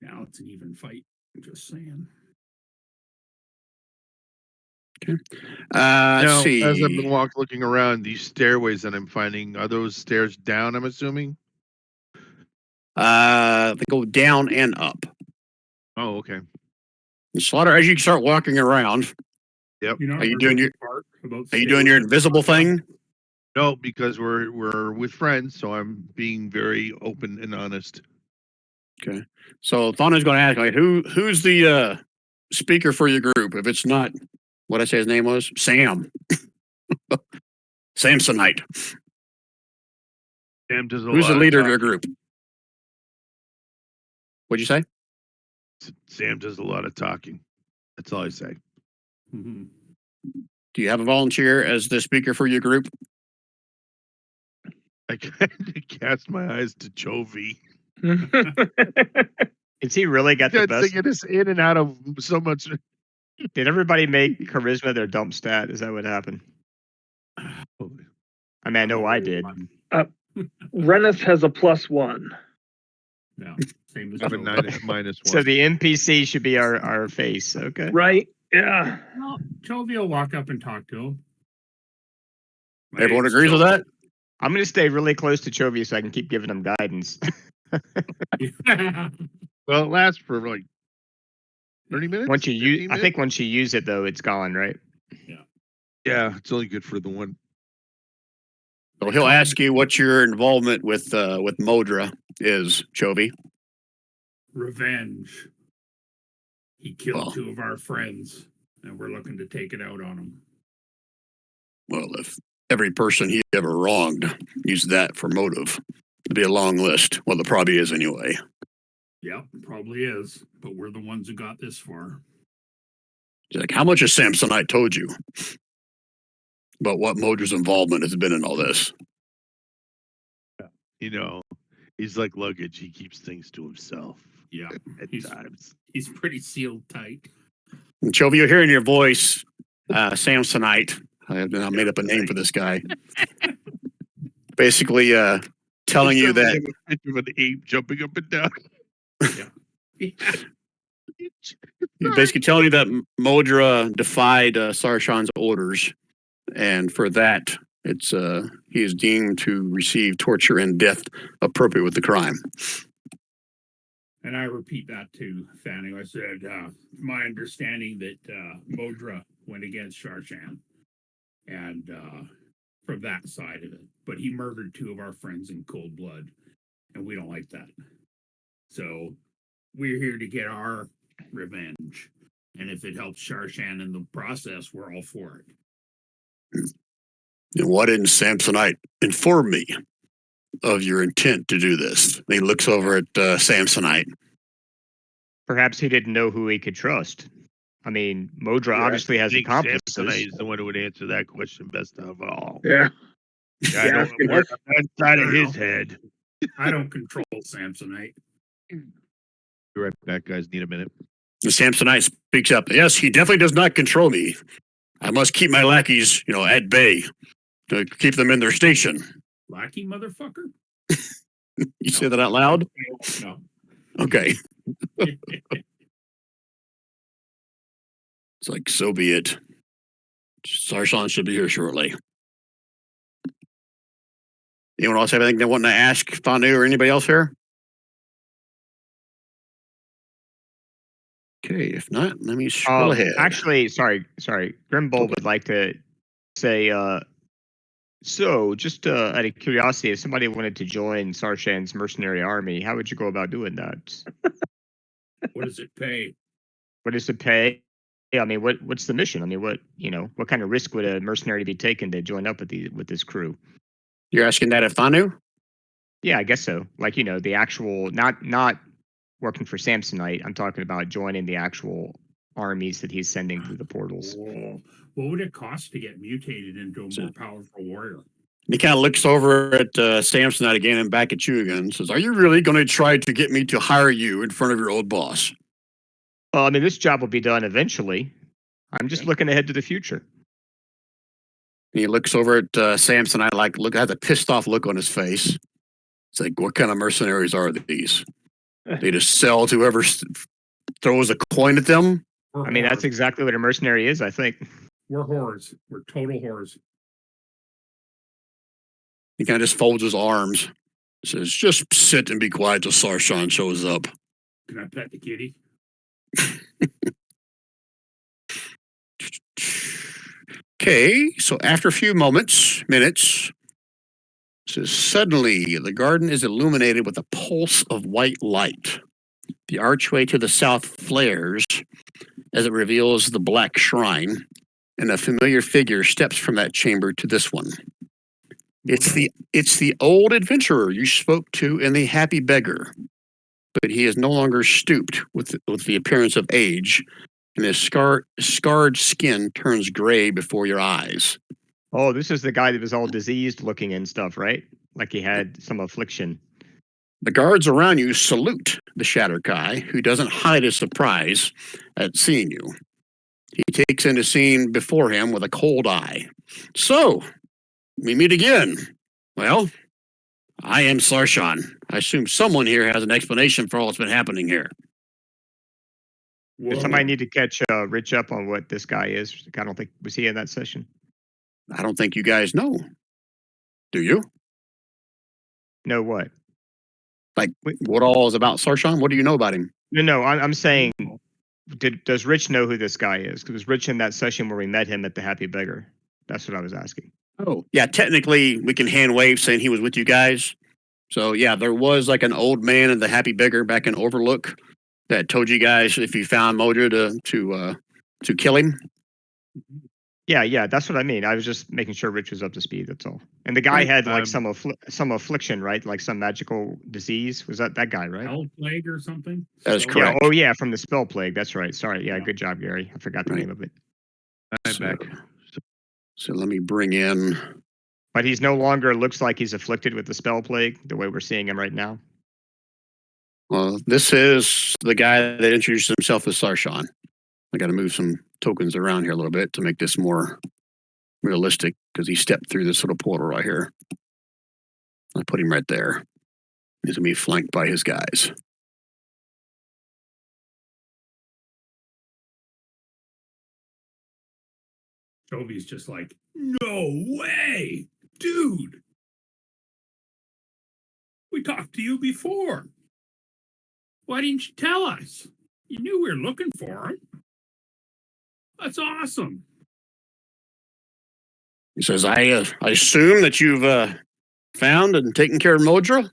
Now it's an even fight. I'm just saying. Now, Let's see. as I've been looking around, these stairways that I'm finding, are those stairs down, I'm assuming? They go down and up. Oh, okay. And Slaughter, as you start walking around, Yep. You know, Are you doing your stairs invisible thing? No, because we're with friends, so I'm being very open and honest. Okay. So Thana's going to ask, like, who's the speaker for your group? If it's not, what I say his name was? Sam. Samsonite. Sam does a Who's the lot leader of of your group? What'd you say? Sam does a lot of talking. That's all I say. Mm-hmm. Do you have a volunteer as the speaker for your group? I kind of cast my eyes to Chovy. Is he really got the That's best? thinking us in and out of so much. Did everybody make charisma their dump stat? Is that what happened? I mean, I know I did. Rennis has a +1. Yeah, same as I have a Joe. -1. So the NPC should be our face. Okay. Right? Yeah. Well, Chovy will walk up and talk to him. My Everyone name's agrees with that? I'm going to stay really close to Chovy so I can keep giving him guidance. Chovy. Well, it lasts for like 30 minutes. Once you 15 use, I minutes? think once you use it though, it's gone, right? Yeah, it's only good for the one. So he'll ask you what your involvement with Modra is, Chovy. Revenge. He killed Well. 2 of our friends, and we're looking to take it out on him. Well, if every person he ever wronged used that for motive, it'd be a long list. Well, there probably is anyway. Yep, probably is, but we're the ones who got this far. He's like, how much has Samsonite told you about what Modra's involvement has been in all this? You know, he's like luggage. He keeps things to himself Yeah, at he's times. he's pretty sealed tight. And Chovy, you're hearing your voice, Samsonite. I made up a name for this guy. Basically, telling you that A picture of an ape jumping up and down. he's basically telling you that Modra defied Sarshan's orders, and for that, it's he is deemed to receive torture and death appropriate with the crime. And I repeat that to Fanny. I said, my understanding that Modra went against Sarshan, and from that side of it, but he murdered 2 of our friends in cold blood, and we don't like that. So we're here to get our revenge, and if it helps Sarshan in the process, we're all for it. And why didn't Samsonite inform me of your intent to do this? And he looks over at Samsonite. Perhaps he didn't know who he could trust. I mean, Modra obviously has accomplices. Samsonite is the one who would answer that question best of all. Yeah. I don't asking know us- inside of his head. I don't control Samsonite. Be right back, guys. Need a minute. And Samsonite speaks up. Yes, he definitely does not control me. I must keep my lackeys, at bay to keep them in their station. Lackey motherfucker? You say that out loud? No. Okay. It's like, so be it. Sarshan should be here shortly. Anyone else have anything they want to ask Fanu or anybody else here? Okay, if not, let me scroll ahead. Actually, sorry. Grimbold would like to say, so just out of curiosity, if somebody wanted to join Sarshan's mercenary army, how would you go about doing that? What does it pay? What is the pay? Yeah, I mean, what's the mission? I mean, what kind of risk would a mercenary be taking to join up with this crew? You're asking that of Fanu? Yeah, I guess so. Like, the actual, not working for Samsonite. I'm talking about joining the actual armies that he's sending through the portals. Whoa. What would it cost to get mutated into a more powerful warrior? He kind of looks over at Samsonite again and back at you again and says, are you really going to try to get me to hire you in front of your old boss? Well, I mean, this job will be done eventually. I'm just looking ahead to the future. He looks over at Samsonite, has a pissed off look on his face. It's like, what kind of mercenaries are these? They just sell to whoever throws a coin at them? We're I mean, that's whores. exactly what a mercenary is, I think. We're whores. We're total whores. He kind of just folds his arms. Says, just sit and be quiet till Sarshan shows up. Can I pet the kitty? Okay, so after a few minutes, says suddenly the garden is illuminated with a pulse of white light. The archway to the south flares as it reveals the black shrine, and a familiar figure steps from that chamber to this one. It's the old adventurer you spoke to in the Happy Beggar, but he is no longer stooped with the appearance of age, and his scarred skin turns gray before your eyes. Oh, this is the guy that was all diseased looking and stuff, right? Like he had some affliction. The guards around you salute the Shatterkai, who doesn't hide his surprise at seeing you. He takes in the scene before him with a cold eye. So, we meet again. Well, I am Sarshan. I assume someone here has an explanation for all that's been happening here. Does somebody need to catch Rich up on what this guy is? I don't think, was he in that session? I don't think you guys know. Do you? Know what? Like, what all is about Sarshan? What do you know about him? No, I'm saying, does Rich know who this guy is? Because was Rich in that session where we met him at the Happy Beggar? That's what I was asking. Oh, yeah, technically we can hand wave saying he was with you guys. So yeah, there was like an old man in the Happy Beggar back in Overlook that told you guys if you found Modra to kill him. Yeah, that's what I mean. I was just making sure Rich was up to speed. That's all. And the guy had like some affliction, right? Like some magical disease. Was that guy, right? Hell plague or something? That is So- correct. Yeah. Oh yeah, from the spell plague. That's right. Sorry. Yeah, good job, Gary. I forgot the Right. name of it. I'm So- back. So let me bring in. But he's no longer looks like he's afflicted with the spell plague the way we're seeing him right now. Well, this is the guy that introduced himself as Sarshan. I got to move some tokens around here a little bit to make this more realistic because he stepped through this little portal right here. I put him right there. He's gonna be flanked by his guys. Toby's just like, no way, dude. We talked to you before. Why didn't you tell us? You knew we were looking for him. That's awesome. He says, I assume that you've found and taken care of Modra?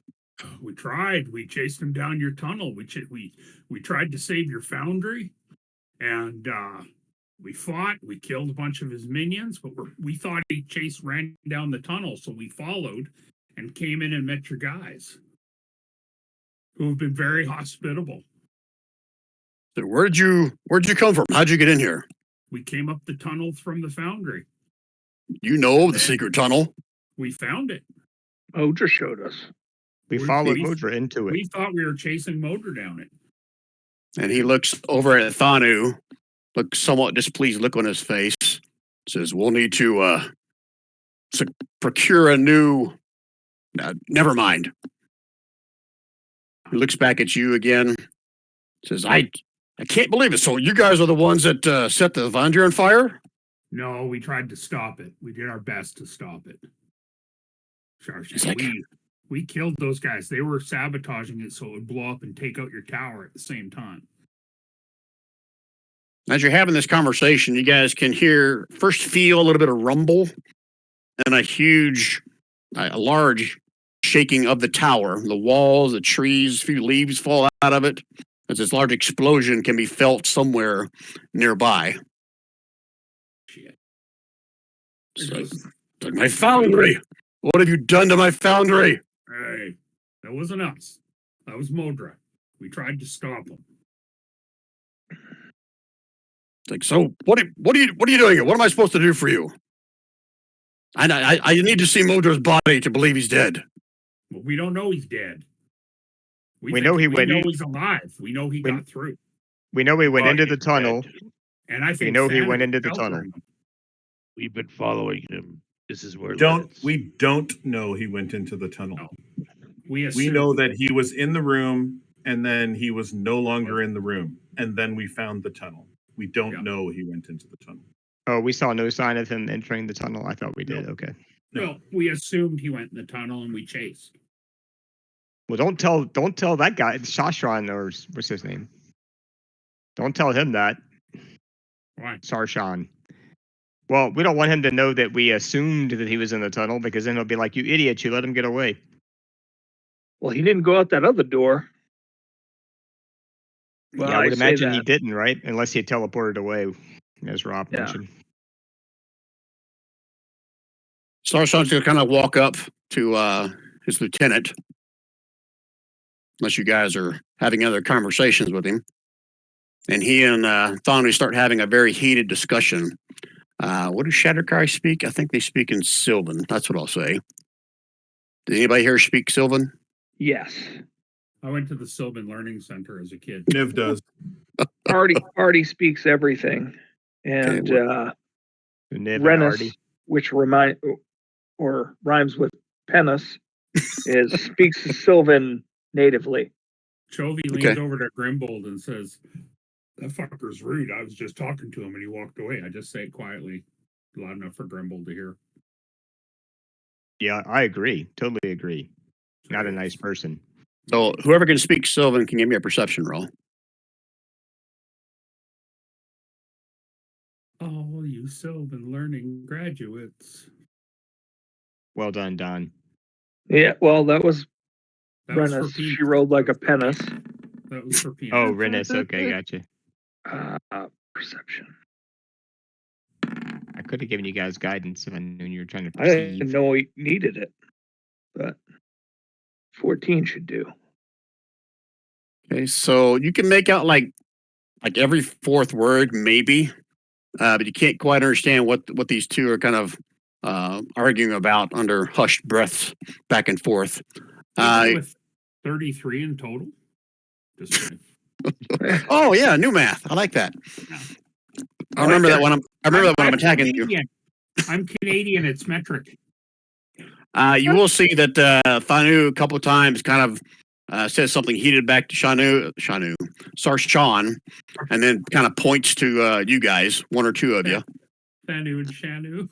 We tried. We chased him down your tunnel. We tried to save your foundry, and we fought. We killed a bunch of his minions, but we thought he ran down the tunnel, so we followed and came in and met your guys, who have been very hospitable. So where'd you come from? How'd you get in here? We came up the tunnel from the foundry. You know the secret tunnel. We found it. Modra showed us. We We- followed we- Modra into it. We thought we were chasing Modra down it. And he looks over at Thanu, looks somewhat displeased look on his face. Says, we'll need to procure a new. Never mind. He looks back at you again. Says, I can't believe it. So you guys are the ones that set the Vandria on fire? No, we tried to stop it. We did our best to stop it. He's Sarshan, like, we killed those guys. They were sabotaging it so it would blow up and take out your tower at the same time. as you're having this conversation, you guys can feel a little bit of rumble and a large shaking of the tower. The walls, the trees, a few leaves fall out of it as this large explosion can be felt somewhere nearby. Shit. It's like, my foundry! What have you done to my foundry? Hey, that wasn't us. That was Modra. We tried to stop him. It's like, so what are you doing here? What am I supposed to do for you? I need to see Modra's body to believe he's dead. But we don't know he's dead. We know he went- he's alive. We know he got through. We know he went Oh, into he's the tunnel. dead. And I think know he Thanatos went into the sheltering tunnel. him. We've been following him. This is where We don't know he went into the tunnel. No. We We know that he was in the room and then he was no longer in the room. And then we found the tunnel. We don't know he went into the tunnel. Oh, we saw no sign of him entering the tunnel. I thought we did. No. Okay. No, we assumed he went in the tunnel and we chased. Well, don't tell that guy, Sarshan, or what's his name? Don't tell him that, Why? Sarshan. Well, we don't want him to know that we assumed that he was in the tunnel, because then he'll be like, "You idiot! You let him get away." Well, he didn't go out that other door. Well, Yeah, I would say imagine he that. didn't, right? Unless he teleported away, as Rob Yeah. mentioned. Sarshan's going to kind of walk up to his lieutenant, unless you guys are having other conversations with him. And he and Thanu start having a very heated discussion. What do Shatterkai speak? I think they speak in Sylvan. That's what I'll say. Does anybody here speak Sylvan? Yes. I went to the Sylvan Learning Center as a kid. Niv does. Artie speaks everything. And Niv and Renus, Artie. which rhymes with Penis, speaks Sylvan natively. Chovy leans Okay. over to Grimbold and says, "That fucker's rude. I was just talking to him and he walked away." I just say it quietly, loud enough for Grimbold to hear. Yeah, I agree. Totally agree. Not a nice person. So whoever can speak Sylvan can give me a perception roll. Oh, you Sylvan Learning graduates. Well done, Don. Yeah, well, that was That was for Renus. peanuts. She rolled like a Penis. That was for peanuts. Oh, Renus. Okay, gotcha. Perception. I could have given you guys guidance if I knew you were trying to I didn't perceive. know he needed it, but 14 should do. Okay, so you can make out like every fourth word, maybe, but you can't quite understand what these two are kind of arguing about under hushed breaths back and forth. With 33 in total. Just kidding. Oh yeah, new math. I like that. I remember that when I'm attacking you. Canadian. I'm Canadian. It's metric. You will see that Thanu a couple of times kind of says something heated back to Sarshan, and then kind of points to you guys, one or two of you. Thanu and Shanu.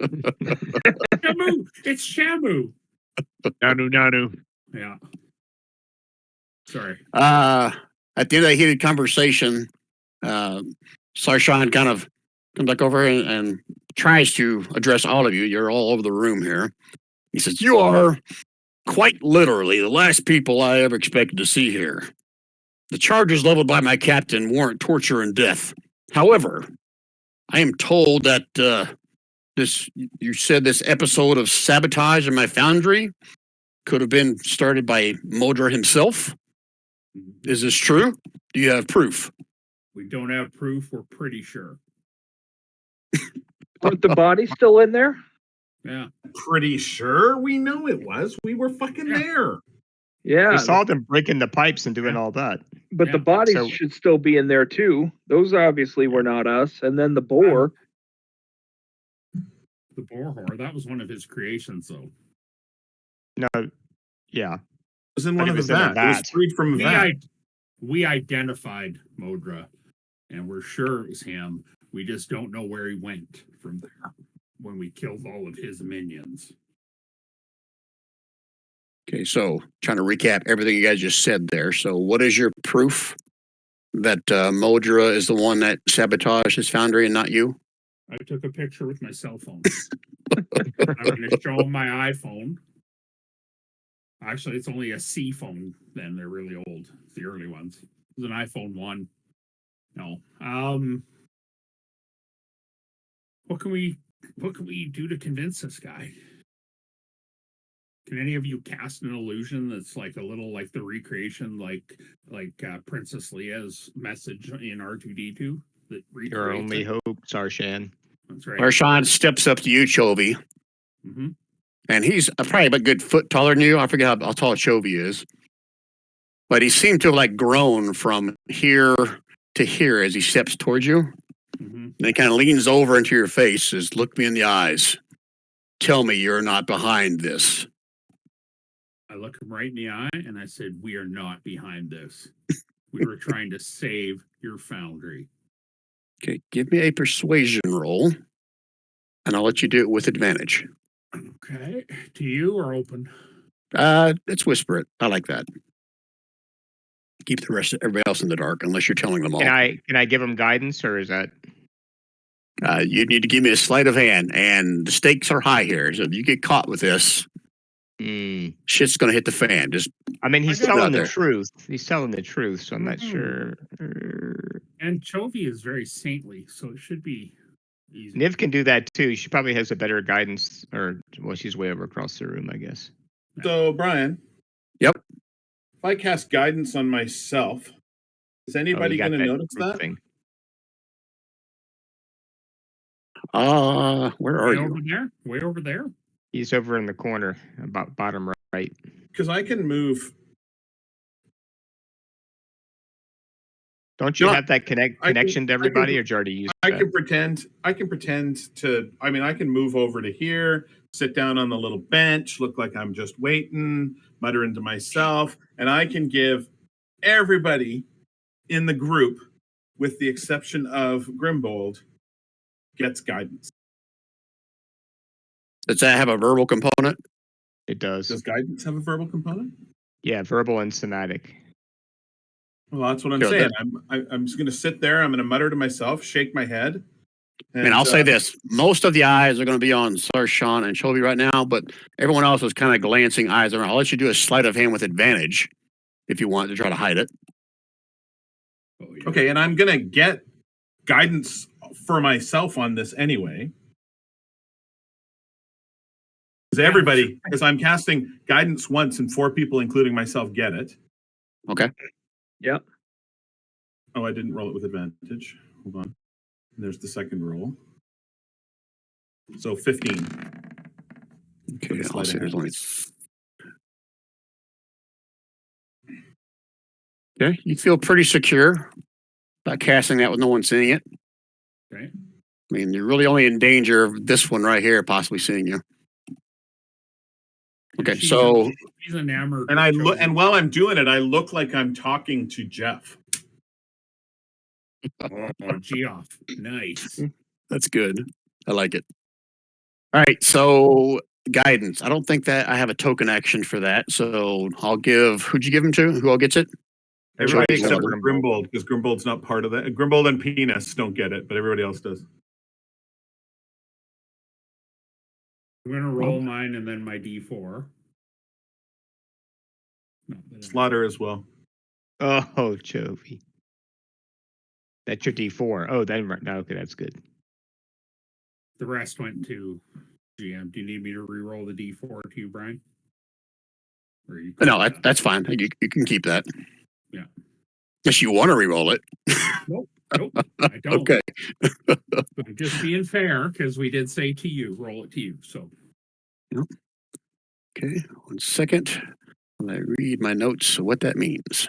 Shamu! It's Shamu! Nanu. Yeah. Sorry. At the end of the heated conversation, Sarshan kind of comes back over and tries to address all of you. You're all over the room here. He says, "You are quite literally the last people I ever expected to see here. The charges leveled by my captain warrant torture and death. However, I am told that you said this episode of sabotage in my foundry could have been started by Modra himself. Is this true? Do you have proof?" We don't have proof. We're pretty sure. Aren't the bodies still in there? Yeah. Pretty sure we know it was. We were fucking Yeah. there. Yeah, We saw them breaking the pipes and doing all that. but Yeah. the bodies So- should still be in there too. Those obviously were not us. And then the boar. The Borhor. That was one of his creations, though. No, yeah. It was in But one it of was the in a vats. It was vat. freed from a vat. We identified Modra, and we're sure it was him. We just don't know where he went from there when we killed all of his minions. Okay, so trying to recap everything you guys just said there. So, what is your proof that Modra is the one that sabotaged his foundry and not you? I took a picture with my cell phone. I'm going to show him my iPhone. Actually, it's only a C phone. Then they're really old. It's the early ones. It's an iPhone 1. No. What can we do to convince this guy? Can any of you cast an illusion that's like a little like the recreation, like Princess Leia's message in R2D2? That Your recreates only it? hope, Sarshan. That's right. Sarshan steps up to you, Chovy, Mm-hmm. and he's probably a good foot taller than you. I forget how tall Chovy is, but he seemed to have like grown from here to here as he steps towards you. Mm-hmm. And he kind of leans over into your face, says, "Look me in the eyes. Tell me you're not behind this." I looked him right in the eye and I said, "We are not behind this. We were trying to save your foundry." Okay, give me a persuasion roll, and I'll let you do it with advantage. Okay. To you or open? Let's whisper it. I like that. Keep the rest of everybody else in the dark, unless you're telling them all. Can I give him guidance, or is that? You need to give me a sleight of hand, and the stakes are high here. So if you get caught with this, shit's gonna hit the fan. Just I mean, he's I got it telling out the there. truth. He's telling the truth, so I'm not Mhm. sure. And Chovy is very saintly, so it should be easy. Niv can do that too. She probably has a better guidance, or well, she's way over across the room, I guess. So, Brian. Yep. If I cast guidance on myself, is anybody got going to that notice group that? thing. Where are Way you? over there? Way over there? He's over in the corner, about bottom right. Because I can move. Don't you No, have that connection to everybody, or did you already use I that? can pretend. I can pretend to. I mean, I can move over to here, sit down on the little bench, look like I'm just waiting, muttering to myself, and I can give everybody in the group, with the exception of Grimbold, gets guidance. Does that have a verbal component? It does. Does guidance have a verbal component? Yeah, verbal and somatic. Well, that's what I'm Sure, saying. I'm just going to sit there. I'm going to mutter to myself, shake my head. I mean, I'll say this: most of the eyes are going to be on Sarshan and Chovy right now, but everyone else is kind of glancing eyes around. I'll let you do a sleight of hand with advantage if you want to try to hide it. Oh, yeah. Okay, and I'm going to get guidance for myself on this anyway. Because I'm casting guidance once and 4 people, including myself, get it. Okay. Yep. Oh, I didn't roll it with advantage. Hold on. There's the second roll. So 15. Okay. Sleight I'll of say there's hand. only. Okay. You feel pretty secure about casting that with no one seeing it. Okay. I mean, you're really only in danger of this one right here possibly seeing you. Okay, She's so she's enamored. And with I look, Chovy. and while I'm doing it, I look like I'm talking to Jeff. Oh, Geoff. Nice. that's good. I like it. All right, so guidance. I don't think that I have a token action for that, so I'll give. Who'd you give him to? Who all gets it? Everybody Chovy, except for Grimbold. Grimbold, because Grimbold's not part of that. Grimbold and Penis don't get it, but everybody else does. I'm going to roll mine and then my D4. No, Slaughter as well. Oh, Chovy. That's your D4. Oh, then no, okay, that's good. the rest went to GM. Do you need me to re-roll the D4 to you, Brian? Or you No, that's fine. You can keep that. Yeah. Unless you want to re-roll it. Nope, I don't. Okay. I'm just being fair because we did say to you, roll it to you. So Okay, 1 second. When I read my notes of what that means.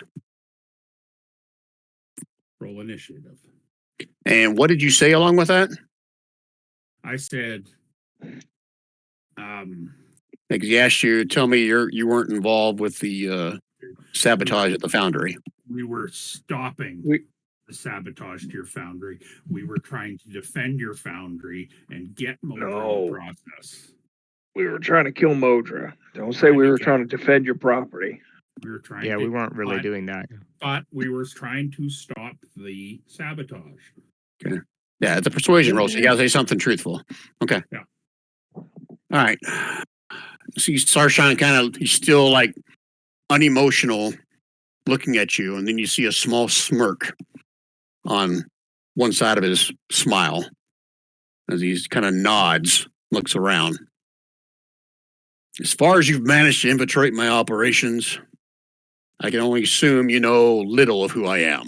roll initiative. And what did you say along with that? I said, Because he asked you, tell me you weren't involved with the sabotage at the foundry. we were stopping the sabotage to your foundry. We were trying to defend your foundry and get Modra in the process. We were trying to kill Modra. Don't say we were trying to defend your property. We were trying Yeah, to, we weren't really but- doing that. but we were trying to stop the sabotage. Yeah, it's a persuasion roll, so you gotta say something truthful. Okay. Yeah. All right. See Sarshan he's still like unemotional looking at you, and then you see a small smirk on one side of his smile as he kind of nods, looks around. As far as you've managed to infiltrate my operations, I can only assume you know little of who I am.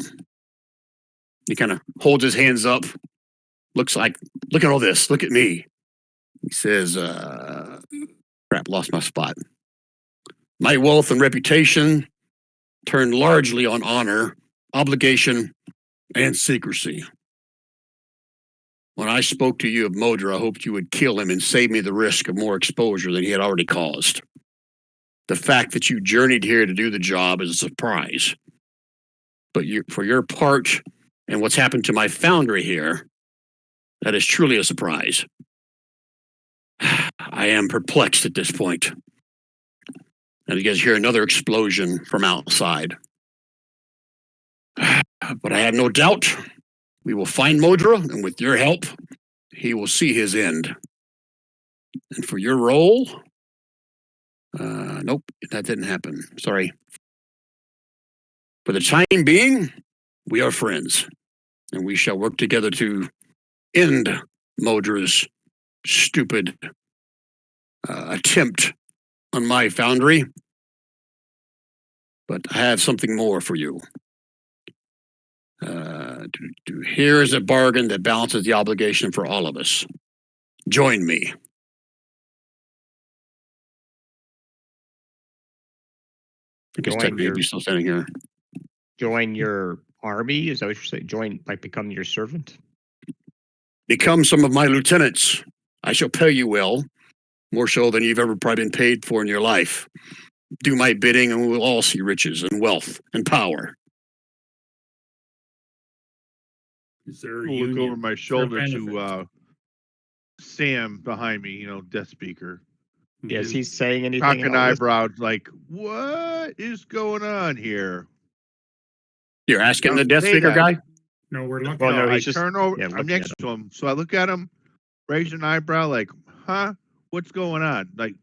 He kind of holds his hands up, looks like, look at all this, look at me. He says, crap, lost my spot. My wealth and reputation turn largely on honor, obligation, and secrecy. When I spoke to you of Modra, I hoped you would kill him and save me the risk of more exposure than he had already caused. The fact that you journeyed here to do the job is a surprise. But for your part and what's happened to my foundry here, that is truly a surprise. I am perplexed at this point. And you guys hear another explosion from outside. But I have no doubt we will find Modra, and with your help, he will see his end. And for your role, nope, that didn't happen. Sorry. For the time being, we are friends, and we shall work together to end Modra's stupid attempt on my foundry. But I have something more for you. Here is a bargain that balances the obligation for all of us. Join me. I guess technically you'd be still standing here. Join your army? Is that what you're saying? Join, like become your servant? Become some of my lieutenants. I shall pay you well, more so than you've ever probably been paid for in your life. Do my bidding and we will all see riches and wealth and power. Is there a I'll look union over my for shoulder benefits? to Sam behind me, death speaker. Yeah, is Just he saying anything? Cocking about this? eyebrows, like, what is going on here? You're asking the death Say speaker that. guy? No, we're looking. Well, no, I he's just turn over. yeah, I'm looking next at to him, so I look at him, raise an eyebrow, like, huh? What's going on? Like,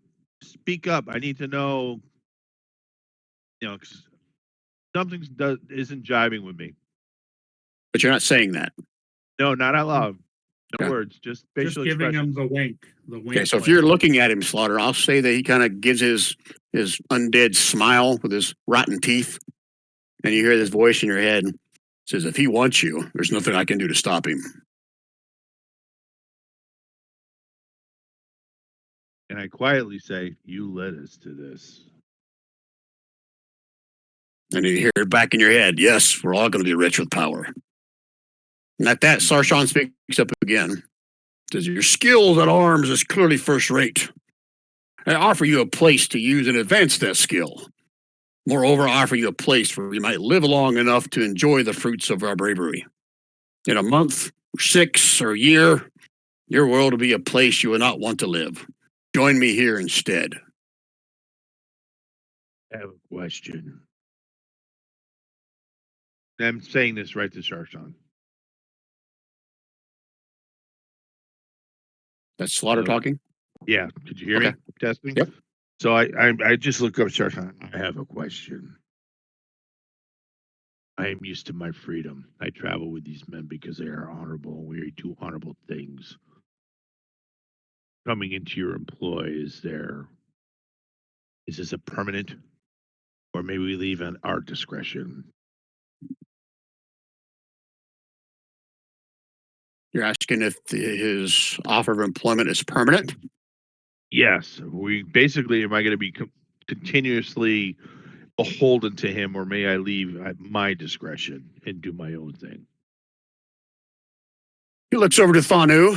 speak up. I need to know. 'Cause something isn't jiving with me. But you're not saying that. No, not out loud. No Okay. words, just Just facial giving expression. him the wink. The wink. Okay, so if like- you're looking at him, Slaughter, I'll say that he kind of gives his undead smile with his rotten teeth, and you hear this voice in your head says, "If he wants you, there's nothing I can do to stop him." And I quietly say, "You led us to this." And you hear it back in your head, "Yes, we're all going to be rich with power." And at that, Sarshan speaks up again. Says, "Your skills at arms is clearly first rate. I offer you a place to use and advance that skill. Moreover, I offer you a place where you might live long enough to enjoy the fruits of our bravery. In a month, 6 or a year, your world will be a place you will not want to live. Join me here instead." I have a question. And I'm saying this right to Sarshan. That's Slaughter Hello? talking. Yeah, could you hear Okay. me? Testing. Yep. So I just look up Sarshan. I have a question. I am used to my freedom. I travel with these men because they are honorable. We do honorable things. Coming into your employ, is this a permanent, or maybe we leave at our discretion? You're asking if his offer of employment is permanent? Yes. We basically, am I going to be continuously beholden to him, or may I leave at my discretion and do my own thing? He looks over to Thanu.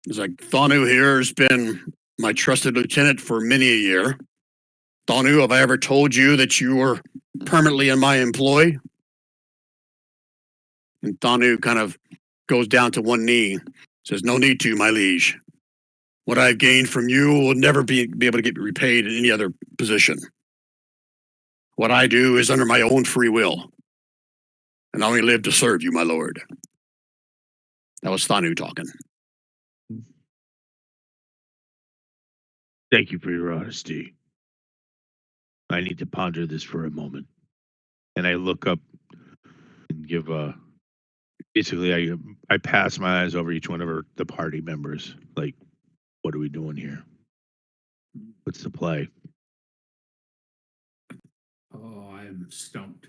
He's like, "Thanu here has been my trusted lieutenant for many a year. Thanu, have I ever told you that you were permanently in my employ?" And Thanu kind of goes down to one knee, says, "No need to, my liege. What I've gained from you will never be able to get repaid in any other position. What I do is under my own free will, and I only live to serve you, my lord. That was Thanu talking. Thank you for your honesty. I need to ponder this for a moment. And I look up and give basically I pass my eyes over each one of the party members. Like, what are we doing here? What's the play? Oh, I'm stumped.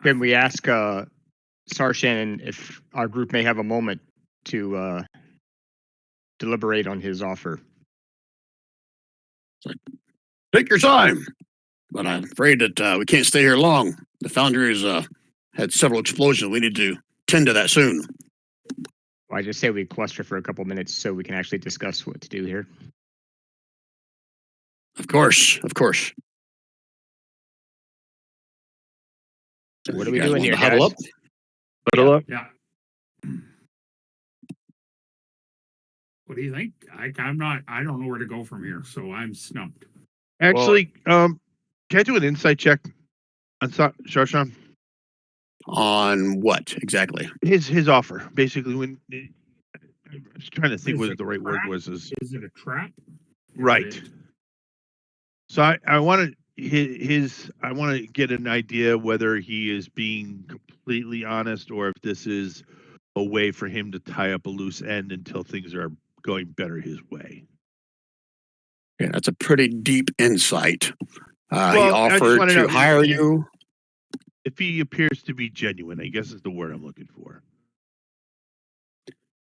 Can we ask Sarshan if our group may have a moment to deliberate on his offer? Take your time, but I'm afraid that we can't stay here long. The foundry has had several explosions. We need to tend to that soon. Well, I just say we cluster for a couple minutes so we can actually discuss what to do here. Of course, of course. What You are we guys doing want here, to huddle guys? up? Huddle up. Yeah. What do you think? I don't know where to go from here, so I'm stumped. Actually, can I do an insight check on Sarshan? On what exactly? His offer, basically. When I was trying to think Is what it the right word trap? was. Is it a trap? Right. Is it- So I want to I want to get an idea whether he is being completely honest or if this is a way for him to tie up a loose end until things are going better his way. Yeah, that's a pretty deep insight. He Well, I just offered wanna to know hire you. if he appears to be genuine, I guess is the word I'm looking for.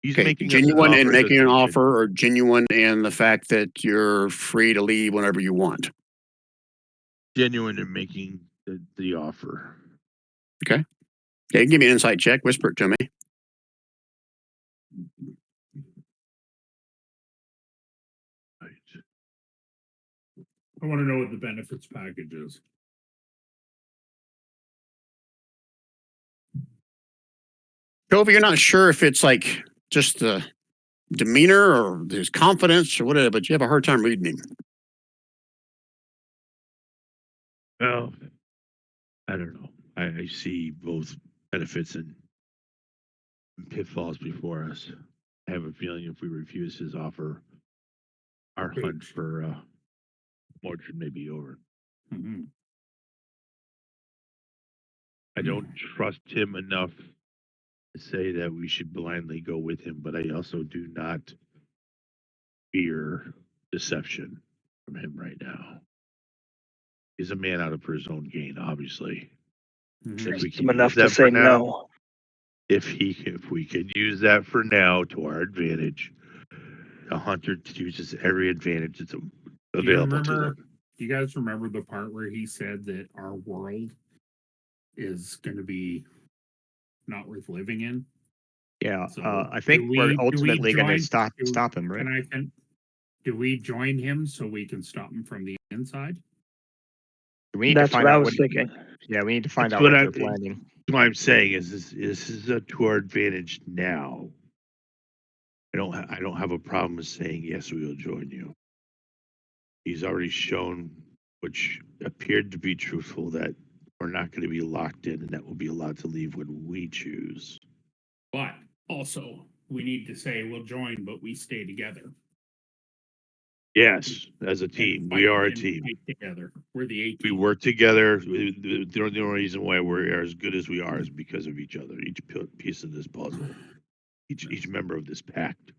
He's Okay, making us an genuine in offer making an that's legit. offer, or genuine in the fact that you're free to leave whenever you want. Genuine in making the offer. Okay, give me an insight check. Whisper it to me. Right. I want to know what the benefits package is. Toby, you're not sure if it's like just the demeanor or his confidence or whatever, but you have a hard time reading him. Well, I don't know. I see both benefits and pitfalls before us. I have a feeling if we refuse his offer, our hunt for Mordred may be over. Mm-hmm. I don't trust him enough to say that we should blindly go with him, but I also do not fear deception from him right now. He's a man out of for his own gain, obviously. Mm-hmm. If we Him can enough use to that say for now, no. if we can use that for now to our advantage, a hunter uses every advantage that's available to them. Do you guys remember the part where he said that our world is going to be not worth living in? Yeah, So I think we're ultimately going to join- stop him, right? Do we join him so we can stop him from the inside? We need to That's find what I out was thinking. Yeah, we need to find That's out what what I- they're planning. What I'm saying is this is to our advantage now. I don't have a problem with saying yes, we will join you. He's already shown, which appeared to be truthful, that we're not going to be locked in and that we'll be allowed to leave when we choose. But also, we need to say we'll join, but we stay together. Yes, as a team, And we fight- are a and team. fight together. We're the A We team. work together. The only reason why we're as good as we are is because of each other. Each piece of this puzzle, each member of this pact.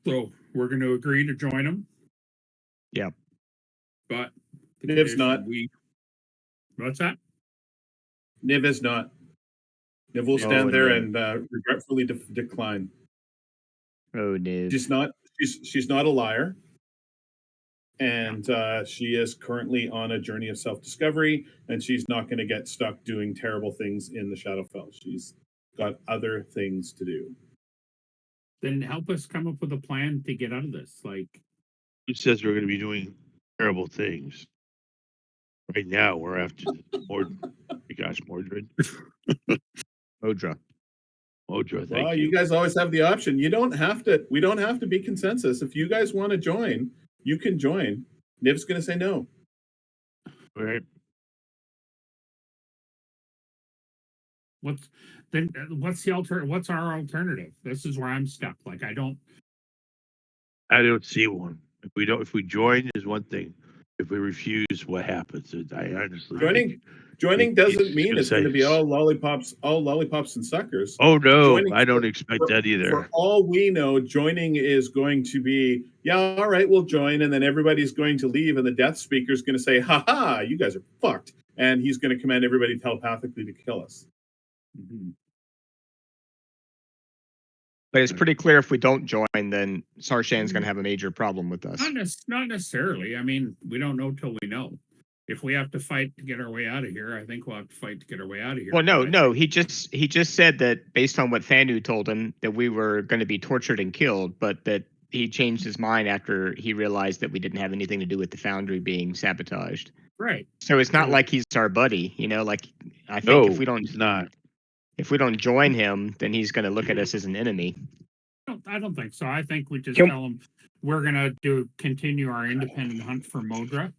So we're going to agree to join them. Yep. But the Niv's condition not. What's that? Niv is not. Niv will Oh, stand there Niv. and regretfully decline. Oh, no. She's not a liar, and she is currently on a journey of self-discovery, and she's not going to get stuck doing terrible things in the Shadowfell. She's got other things to do. Then help us come up with a plan to get out of this. Like, Who says we're going to be doing terrible things? Right now, we're after Mordred. Modra. Modra. Modra, thank Well, you. you guys always have the option. You don't have to. We don't have to be consensus. If you guys want to join, you can join. Niv's going to say no. Right. What's what's our alternative? This is where I'm stuck. Like I don't see one. If we join is one thing. If we refuse, what happens? I honestly Joining doesn't mean gonna it's going to say- be all lollipops and suckers. Oh no, Joining I don't expect that either. For all we know, joining is going to be, yeah, all right, we'll join, and then everybody's going to leave, and the death speaker is going to say, "Ha ha, you guys are fucked," and he's going to command everybody telepathically to kill us. Mhm. But it's pretty clear if we don't join, then Sarshan's going to have a major problem with us. Not necessarily. I mean, we don't know till we know. If we have to fight to get our way out of here, I think we'll have to fight to get our way out of here. Well, But I no. think- He just said that based on what Thanu told him that we were going to be tortured and killed, but that he changed his mind after he realized that we didn't have anything to do with the foundry being sabotaged. Right. So it's not So- like he's our buddy, you know. Like I think No, if we don't it's not. join him, then he's going to look at us as an enemy. I don't think so. I think we just Can- tell them we're gonna continue our independent hunt for Modra,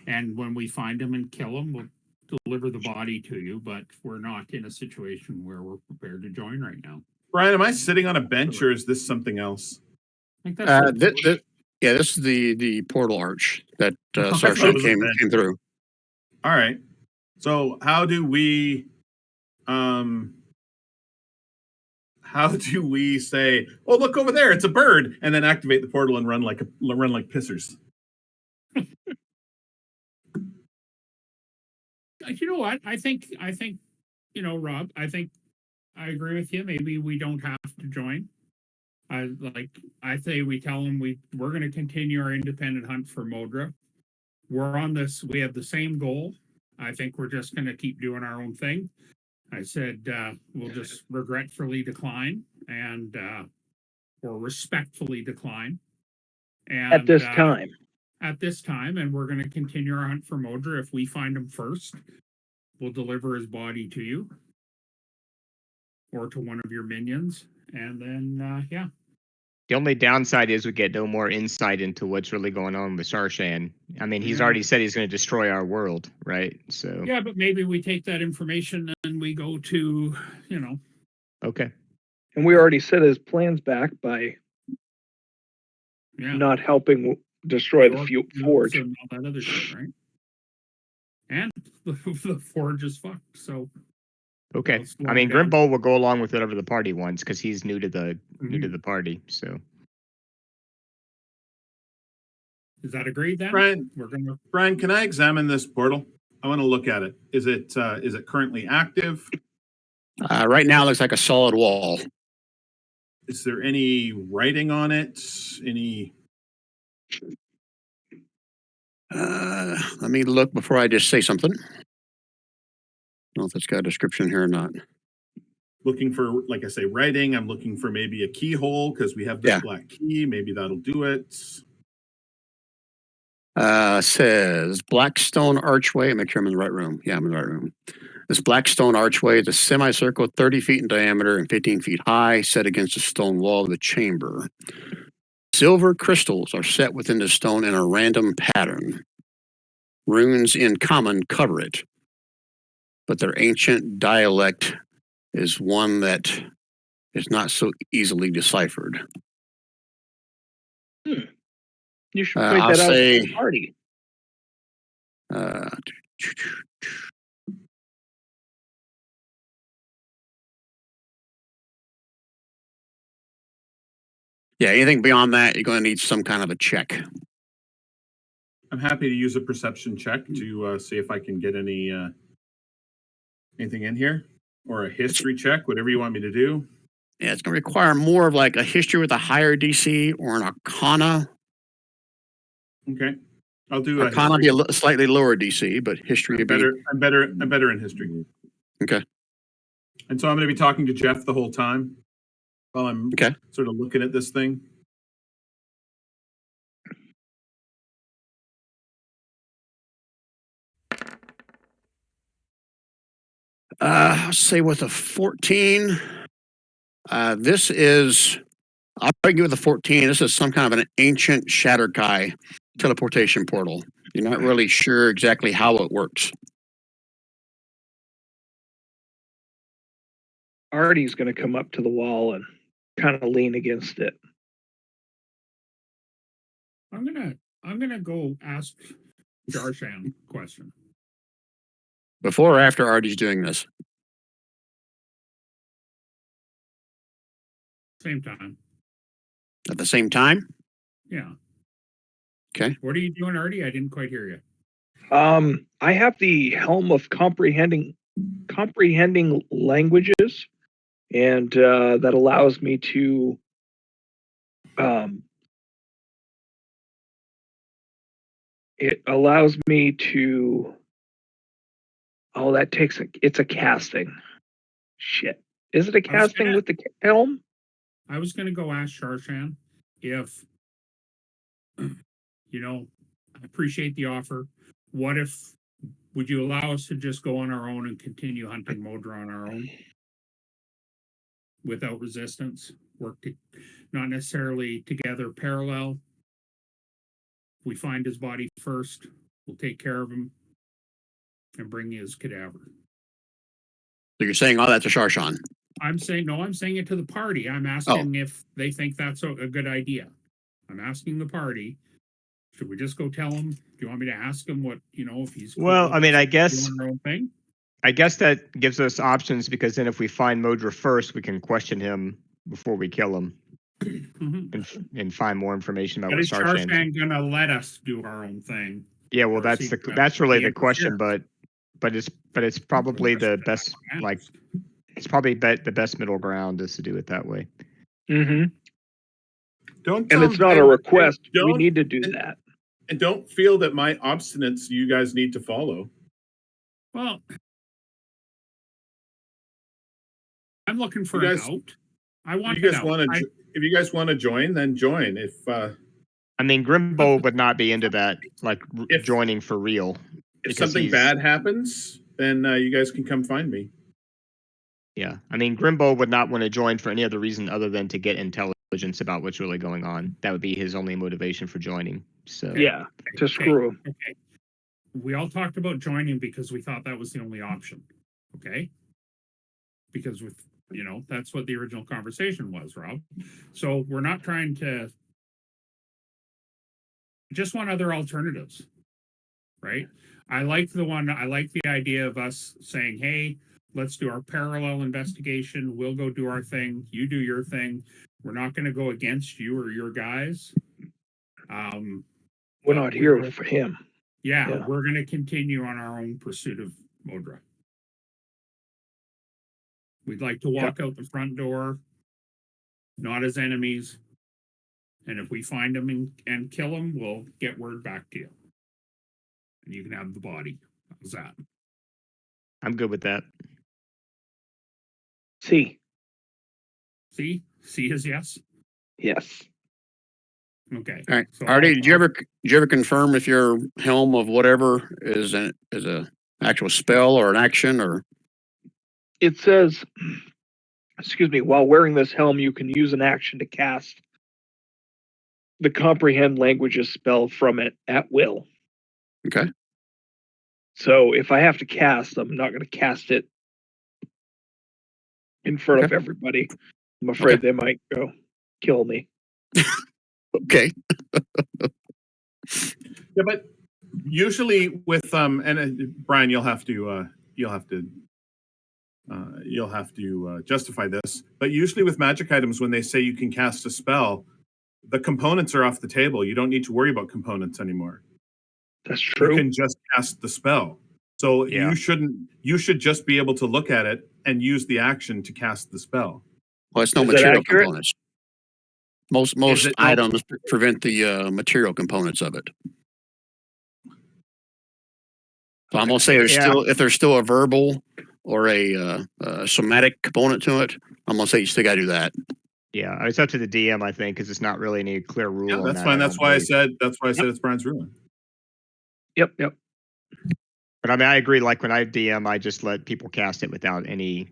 and when we find him and kill him, we'll deliver the body to you. But we're not in a situation where we're prepared to join right now. Brian, am I sitting on a bench or is this something else? I think that's This is the portal arch that I thought it Sarshan was a came bench. through. All right. So how do we say, "Oh, look over there, it's a bird," and then activate the portal and run like pissers? you know what? I think Rob, I think I agree with you. Maybe we don't have to join. I say we tell them we're going to continue our independent hunt for Modra. We're on this. We have the same goal. I think we're just going to keep doing our own thing. I said we'll just regretfully decline and or respectfully decline. And At this time. At this time, and we're going to continue our hunt for Modra. If we find him first, we'll deliver his body to you or to one of your minions, and then yeah. The only downside is we get no more insight into what's really going on with Sarshan. I mean, he's Yeah. already said he's going to destroy our world, right? So Yeah, but maybe we take that information and we go to, okay. And we already set his plans back by yeah, not helping destroy the forge. and all that other shit, right? And the forge is fucked. So Okay. Let's slow I mean, down. Grimbold will go along with whatever the party wants because he's new to the party. So is that agreed then? Brian, We're gonna. Brian, can I examine this portal? I want to look at it. Is it currently active? Right now, it looks like a solid wall. Is there any writing on it? Any? Let me look before I just say something. I don't know if it's got a description here or not. Looking for, like I say, writing. I'm looking for maybe a keyhole because we have this Yeah. black key. Maybe that'll do it. Says Blackstone Archway. Make sure I'm in the right room. Yeah, I'm in the right room. This Blackstone Archway is a semicircle 30 feet in diameter and 15 feet high, set against the stone wall of the chamber. Silver crystals are set within the stone in a random pattern. Runes in common cover it, but their ancient dialect is one that is not so easily deciphered. You should Uh, point I'll that out say- to the party. Uh, yeah, anything beyond that, you're going to need some kind of a check. I'm happy to use a perception check to see if I can get anything in here, or a history check, whatever you want me to do. Yeah, it's going to require more of like a history with a higher DC or an Arcana. Okay, I'll do a Arcana history. be a slightly lower DC, but history would be I'm better in history. okay. And so I'm going to be talking to Jeff the whole time while I'm Okay. sort of looking at this thing. I'll say with a 14, This is, I'll probably give it the 14. This is some kind of an ancient Shatterkai teleportation portal. You're not really sure exactly how it works. Artie's going to come up to the wall and kind of lean against it. I'm gonna go ask Sarshan a question. Before or after Artie's doing this? Same time. At the same time? Yeah. Okay. What are you doing, Artie? I didn't quite hear you. I have the helm of comprehending languages, and that allows me to it's a casting. Shit. Is it a casting with the helm? I was gonna go ask Sarshan if I appreciate the offer. What if would you allow us to just go on our own and continue hunting Modra on our own? Without resistance, not necessarily together parallel. We find his body first, we'll take care of him and bring his cadaver. So you're saying all that to Sarshan? I'm saying it to the party. I'm asking if they think that's a good idea. I'm asking the party. Should we just go tell him? Do you want me to ask him what, if he's cool Well, I mean, I guess doing their own thing? I guess that gives us options because then if we find Modra first, we can question him before we kill him and find more information about But what is Sarshan. Sarshan gonna let us do our own thing? Yeah, well, Or is he gonna that's really be the question, but it's probably the best. Like, it's probably the best middle ground is to do it that way. Mm-hmm. Don't And it's not a request. We need to do that. And don't feel that my obstinance you guys need to follow. Well, I'm looking for an out. I want if you an guys out. want to. If you guys want to join, then join. I mean, Grimbold would not be into that, like If- joining for real. If because something bad happens, then you guys can come find me. Yeah, I mean, Grimbold would not want to join for any other reason other than to get intelligence about what's really going on. That would be his only motivation for joining. So Yeah, to screw him. Okay. We all talked about joining because we thought that was the only option. Okay. Because that's what the original conversation was, Rob. So we're not trying to just want other alternatives. Right. I like the idea of us saying, hey, let's do our parallel investigation. We'll go do our thing. You do your thing. We're not going to go against you or your guys. We're not here for him. Yeah, we're going to continue on our own pursuit of Modra. We'd like to walk out the front door, not as enemies. And if we find them and kill them, we'll get word back to you. And you can have the body. How's that? I'm good with that. See yes. is yes? Yes. Okay. All right. So Artie, did you ever confirm if your helm of whatever is a actual spell or an action or? It says, excuse me, while wearing this helm, you can use an action to cast the comprehend languages spell from it at will. Okay. So if I have to cast, I'm not going to cast it in front of everybody. I'm afraid they might go kill me. Okay. Yeah, but usually with and Brian, you'll have to justify this. But usually with magic items, when they say you can cast a spell, the components are off the table. You don't need to worry about components anymore. That's true. You can just cast the spell. So you should just be able to look at it and use the action to cast the spell. Well, it's no material components. Most items prevent the material components of it. So I'm gonna say if there's still a verbal or a somatic component to it, I'm gonna say you still gotta do that. Yeah, it's up to the DM, I think, because it's not really any clear rule. Yeah, that's fine. That's why I said it's Brian's ruling. Yep. But I mean, I agree. Like when I DM, I just let people cast it without any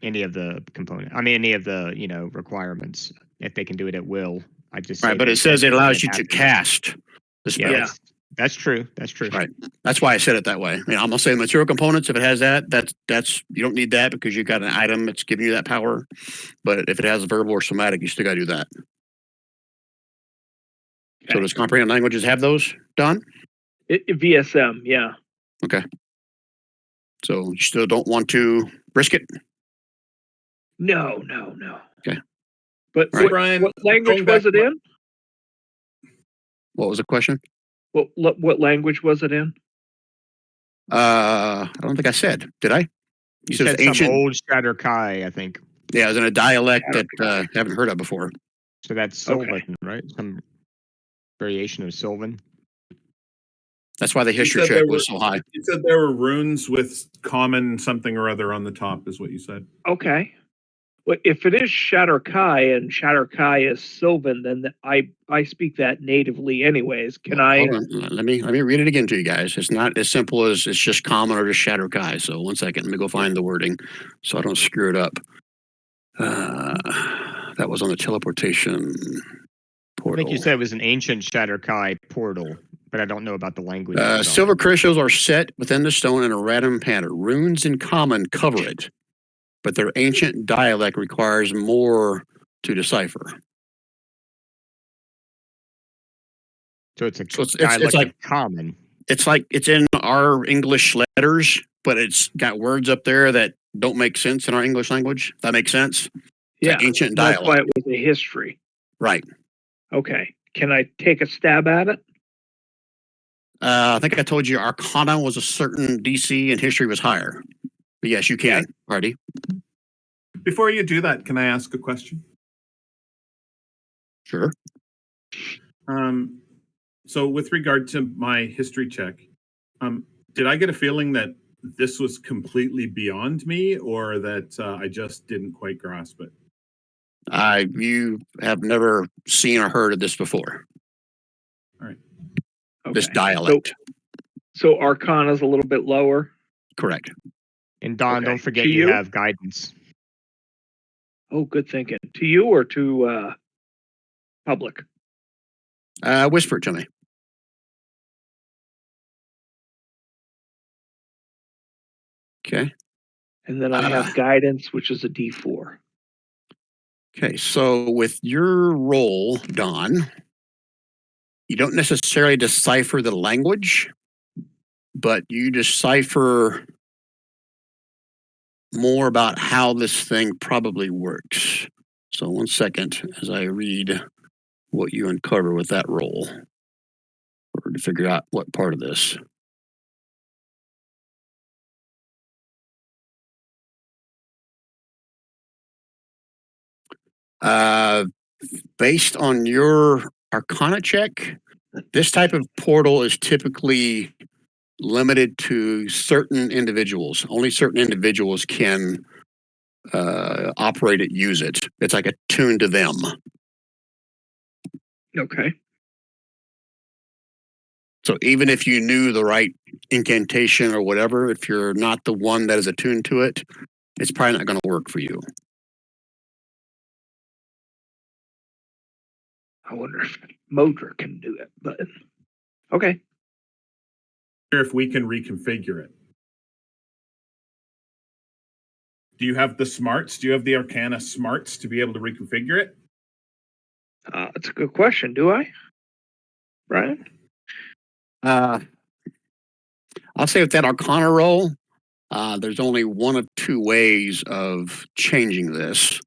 any of the component. I mean, any of the requirements. If they can do it at will, I just say Right, but that it says it when allows you to happens. cast the spell. Yeah, that's true. That's true. Right. That's why I said it that way. I mean, I'm gonna say material components. If it has that, that's you don't need that because you got an item that's giving you that power. But if it has verbal or somatic, you still got to do that. So Okay. does comprehend languages have those done? VSM, yeah. So you still don't want to risk it? No. Okay. But All right. Brian, what language going back was it to- in? What was the question? What language was it in? I don't think I said. Did I? You said said it's some ancient. old Shatter Kai, I think. Yeah, it was in a dialect that I haven't heard of before. So that's Sylvan, right? Some variation of Sylvan. That's why the history check was so high. You said there were runes with common something or other on the top, is what you said. Okay. Well, if it is Shatter Kai and Shatter Kai is Sylvan, then I speak that natively anyways. Can I? Hold on. Let me read it again to you guys. It's not as simple as it's just common or just Shadow Kai. So 1 second, let me go find the wording so I don't screw it up. That was on the teleportation I portal. think you said it was an ancient Shatter Kai portal, but I don't know about the language. itself. Silver crystals are set within the stone in a random pattern. Runes in common cover it, but their ancient dialect requires more to decipher. So it's a So it's dialect like of common. it's like it's in our English letters, but it's got words up there that don't make sense in our English language. That makes sense. It's Yeah, like ancient that's dialect. why it was a history. Right. Okay. Can I take a stab at it? I think I told you Arcana was a certain DC and history was higher. But yes, you can, Hardy. Before you do that, can I ask a question? Sure. So with regard to my history check, did I get a feeling that this was completely beyond me, or that I just didn't quite grasp it? You have never seen or heard of this before. Okay. This dialect. So Arcana's a little bit lower. Correct. And Don, Okay. don't forget To you you? have guidance. Oh, good thinking. To you or to public? Whisper it to me. Okay. And then I have guidance, which is a D4. Okay. So with your role, Don, you don't necessarily decipher the language, but you decipher more about how this thing probably works. So 1 second as I read what you uncover with that roll, or to figure out what part of this. Based on your Arcana check, this type of portal is typically limited to certain individuals. Only certain individuals can operate it, use it. It's like attuned to them. Okay. So even if you knew the right incantation or whatever, if you're not the one that is attuned to it, it's probably not going to work for you. I wonder if Modra can do it, but okay. If we can reconfigure it. Do you have the smarts? Do you have the Arcana smarts to be able to reconfigure it? That's a good question. Do I? Brian? I'll say with that Arcana roll, there's only one of two ways of changing this.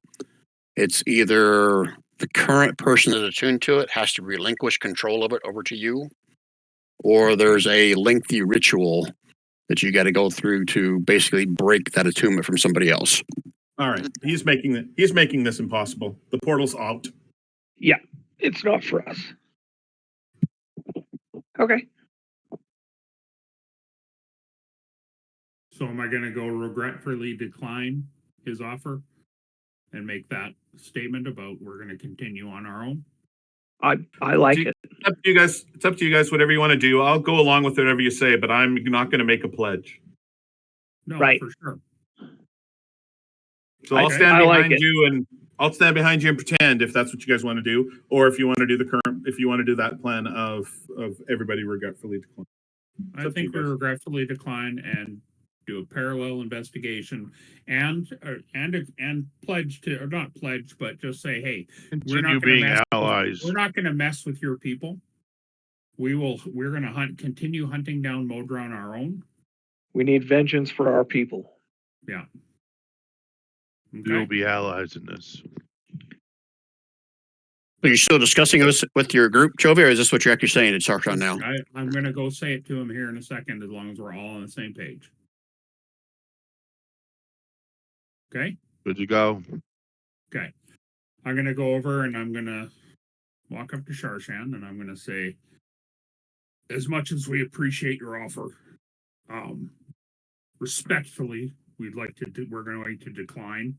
It's either the current person that's attuned to it has to relinquish control of it over to you, or there's a lengthy ritual that you got to go through to basically break that attunement from somebody else. All right. He's making this impossible. The portal's out. Yeah, it's not for us. Okay. So am I going to go regretfully decline his offer and make that statement about we're going to continue on our own? I like it. It's up to you guys. It's up to you guys. Whatever you want to do. I'll go along with whatever you say, but I'm not going to make a pledge. No, Right. for sure. So I'll I stand like behind it. you and I'll stand behind you and pretend if that's what you guys want to do, or if you want to do that plan of everybody regretfully decline. I think we regretfully decline and do a parallel investigation and pledge to, or not pledge, but just say, hey, we're Continue not going to being allies. we're not going to mess with your people. We're going to continue hunting down Modra on our own. We need vengeance for our people. Yeah. We will Okay. be allies in this. Are you still discussing this with your group, Chovy, or is this what you're actually saying to Sarshan now? I'm going to go say it to him here in a second, as long as we're all on the same page. Okay. Good to go. Okay. I'm going to go over and I'm going to walk up to Sarshan and I'm going to say, as much as we appreciate your offer, respectfully, we're going to decline.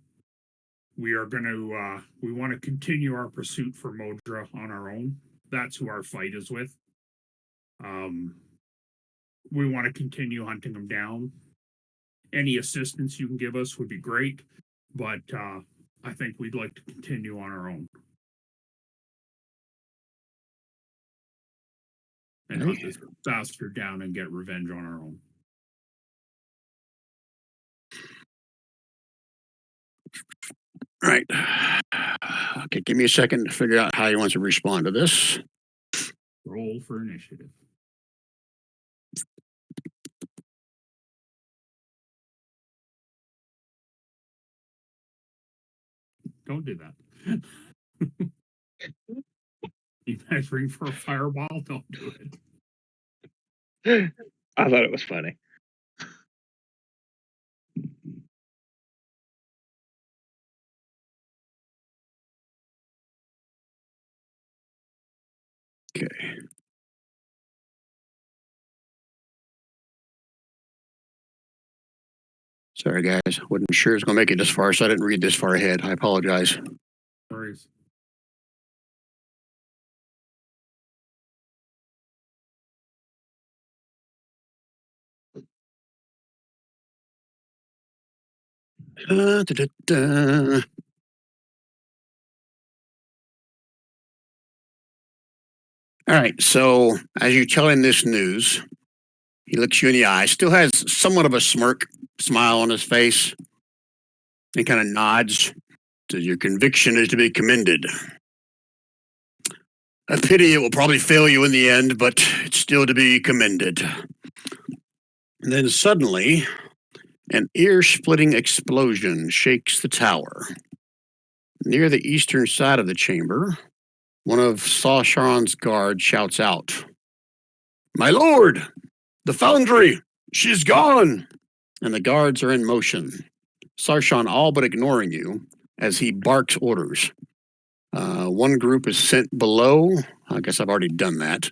We want to continue our pursuit for Modra on our own. That's who our fight is with. We want to continue hunting them down. Any assistance you can give us would be great, but I think we'd like to continue on our own. And hunt this bastard down and get revenge on our own. Right. Okay, give me a second to figure out how he wants to respond to this. Roll for initiative. Don't do that. You measuring for a fireball? Don't do it. I thought it was funny. Okay. Sorry, guys. Wasn't sure it's going to make it this far, so I didn't read this far ahead. I apologize. Worries. Da, da, da. All right. So as you tell him this news, he looks you in the eye, still has somewhat of a smile on his face, and kind of nods. So your conviction is to be commended. A pity it will probably fail you in the end, but it's still to be commended. And then suddenly, an ear-splitting explosion shakes the tower. Near the eastern side of the chamber, one of Sarshan's guards shouts out, "My lord, the foundry, she's gone!" And the guards are in motion, Sarshan all but ignoring you as he barks orders. One group is sent below. I guess I've already done that.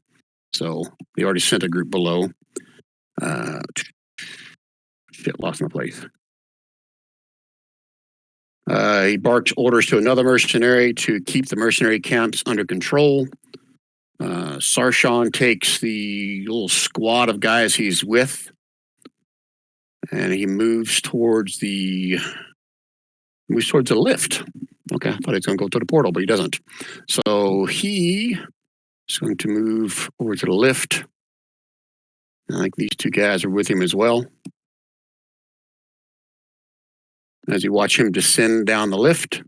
So they already sent a group below. Shit, lost my place. He barks orders to another mercenary to keep the mercenary camps under control. Sarshan takes the little squad of guys he's with, and he moves towards the lift. Okay, I thought he was going to go to the portal, but he doesn't. So he is going to move over to the lift. I think these two guys are with him as well. As you watch him descend down the lift,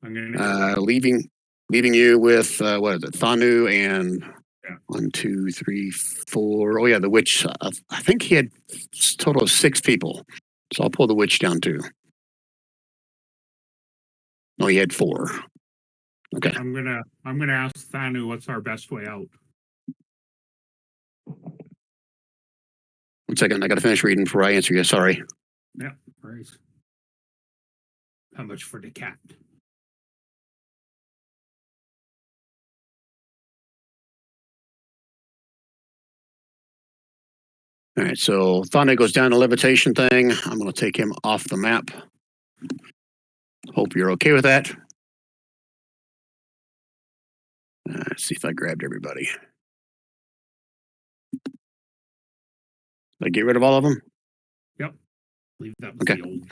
I'm gonna leaving you with what is it, Thanu and Yeah. 1, 2, 3, 4. Oh yeah, the witch. I think he had a total of 6 people. So I'll pull the witch down too. No, he had 4. Okay. I'm gonna ask Thanu what's our best way out. 1 second, I got to finish reading before I answer you. Sorry. Yeah, right. How much for the cat? All right, so Thanu goes down the levitation thing. I'm going to take him off the map. Hope you're okay with that. Let's see if I grabbed everybody. Did I get rid of all of them? Yep. believe that was Okay. the old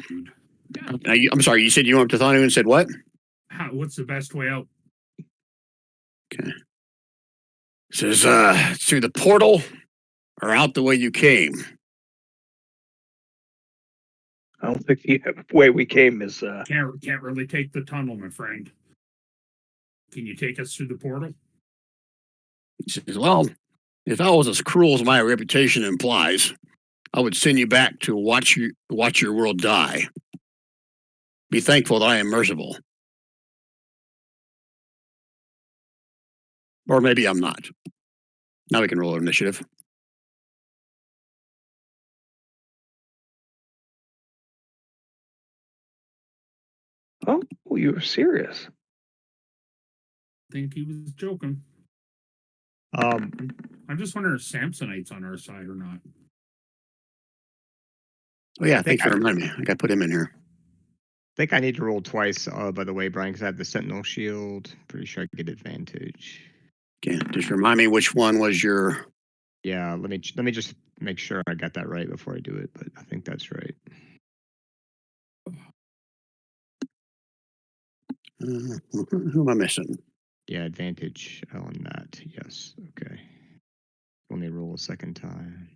dude. I'm sorry, you said you went up to Thanu and said what? What's the best way out? Okay. It says, through the portal or out the way you came. I don't think the way we came is. Can't really take the tunnel, my friend. Can you take us through the portal? He says, well, if I was as cruel as my reputation implies, I would send you back to watch your world die. Be thankful that I am merciful. Or maybe I'm not. Now we can roll initiative. Oh, you were serious. Think he was joking. Um, I'm just wondering if Samsonite's on our side or not. Oh yeah, thanks for reminding me. I got to put him in here. I think I need to roll twice, by the way, Brian, because I have the Sentinel Shield. Pretty sure I get advantage. Okay, just remind me which one was your. Yeah, let me just make sure I got that right before I do it, but I think that's right. Who am I missing? Yeah, advantage on that. Yes. Okay. Let me roll a second time.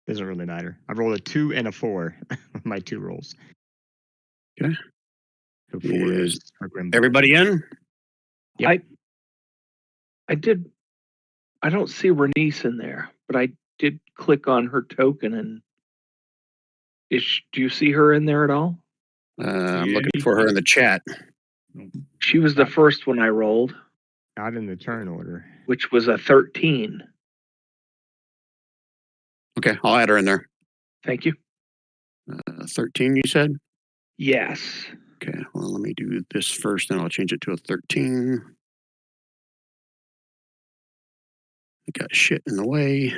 Doesn't really matter. I rolled a 2 and a 4. My 2 rolls. Okay. So 4 Is for Grimble. everybody in? Yep. I did. I don't see Renice in there, but I did click on her token, and do you see her in there at all? I'm looking for her in the chat. She was the first one I rolled, Not in the turn order. which was a 13. Okay, I'll add her in there. Thank you. 13, you said? Yes. Okay, well, let me do this first, then I'll change it to a 13. I got shit in the way.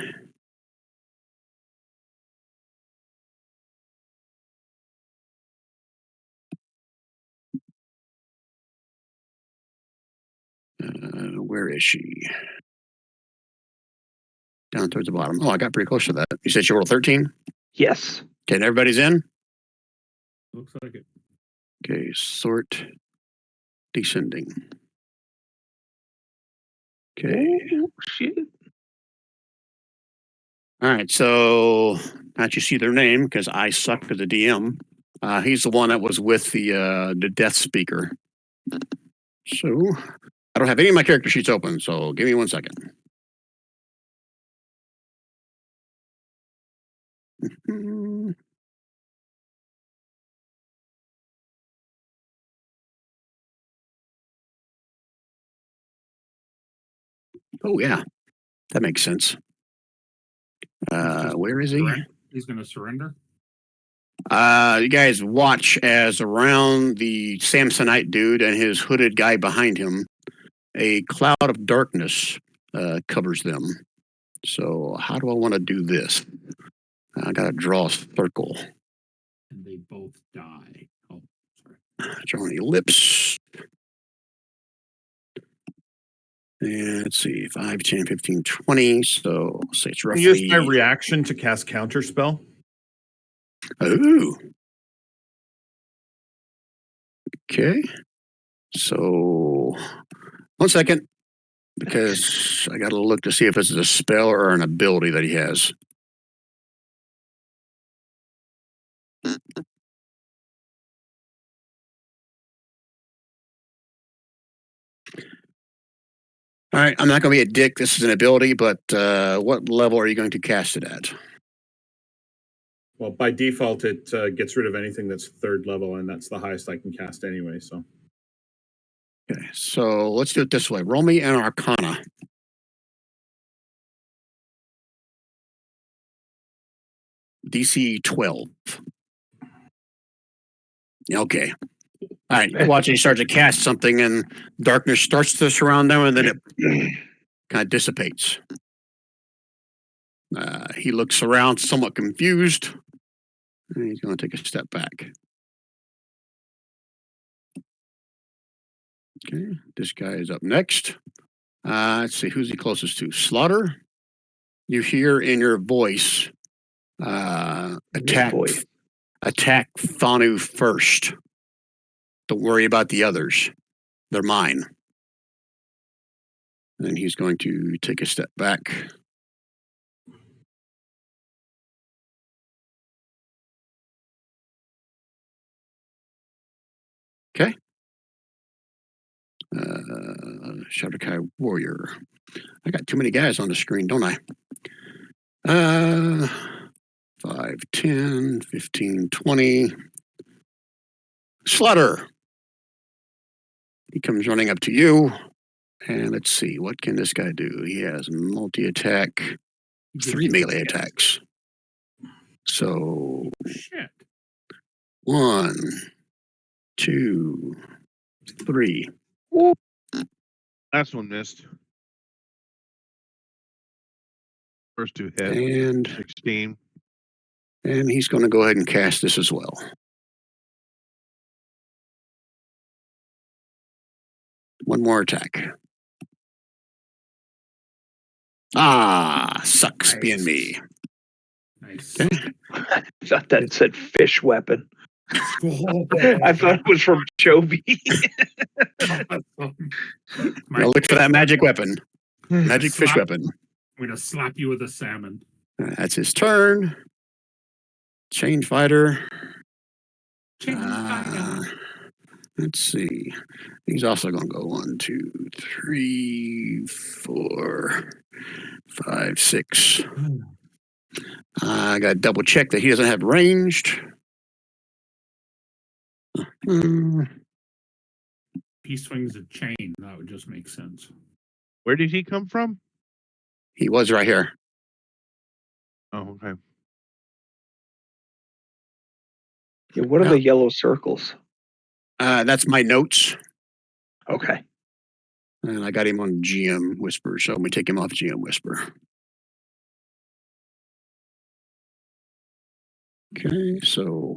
Where is she? Down towards the bottom. Oh, I got pretty close to that. You said she rolled 13? Yes. Okay, and everybody's in? Looks like it. Okay, sort descending. Okay. Oh, shit. All right, so now that you see their name, because I suck as a DM, he's the one that was with the death speaker. So I don't have any of my character sheets open, so give me 1 second. Oh yeah, that makes sense. Where is he? He's going to surrender. You guys watch as around the Samsonite dude and his hooded guy behind him, a cloud of darkness covers them. So how do I want to do this? I gotta draw a circle. And they both die. Oh, sorry. Drawing ellipse. And let's see, 5, 10, 15, 20. So say it's I roughly. use my reaction to cast counter spell. Ooh. Okay. So 1 second, because I got to look to see if this is a spell or an ability that he has. All right, I'm not going to be a dick. This is an ability, but what level are you going to cast it at? Well, by default, it gets rid of anything that's 3rd level, and that's the highest I can cast anyway. So, Okay, so let's do it this way. Roll me an Arcana. DC 12. Okay. All right, you watch, he starts to cast something, and darkness starts to surround them, and then it kind of dissipates. He looks around, somewhat confused, and he's going to take a step back. Okay, this guy is up next. Let's see, who's he closest to? Slaughter? you hear in your voice, attack voice. Thanu first. Don't worry about the others. They're mine. And he's going to take a step back. Okay. Shadokai Warrior. I got too many guys on the screen, don't I? 5, 10, 15, 20. Slaughter. He comes running up to you. And let's see, what can this guy do? He has multi-attack, 3 melee attacks. So Shit. 1, 2, 3. Last one missed. First 2 hit. And 16. he's going to go ahead and cast this as well. One more attack. Sucks Nice. being me. Nice. Okay. I thought that said fish weapon. Oh, I thought it was from Chovy. Now look for that magic weapon. Magic fish Slap- weapon. I'm gonna slap you with a salmon. That's his turn. Chain fighter. Let's see. He's also going to go 1, 2, 3, 4, 5, 6. I got to double check that he doesn't have ranged. He swings a chain. That would just make sense. Where did he come from? He was right here. Oh, okay. Yeah, what are Yeah. the yellow circles? That's my notes. Okay. And I got him on GM Whisper, so let me take him off GM Whisper. Okay, so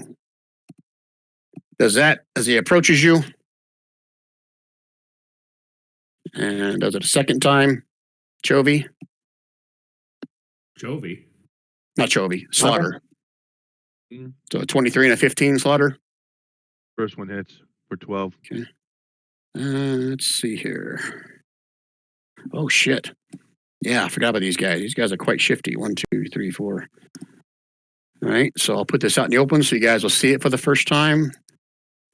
does that as he approaches you? And does it a second time? Chovy? Jovi. Not Chovy, Slaughter. Mm. So a 23 and a 15 Slaughter. First one hits for 12. Okay. Let's see here. Oh shit. Yeah, I forgot about these guys. These guys are quite shifty. 1, 2, 3, 4. All right, so I'll put this out in the open so you guys will see it for the first time.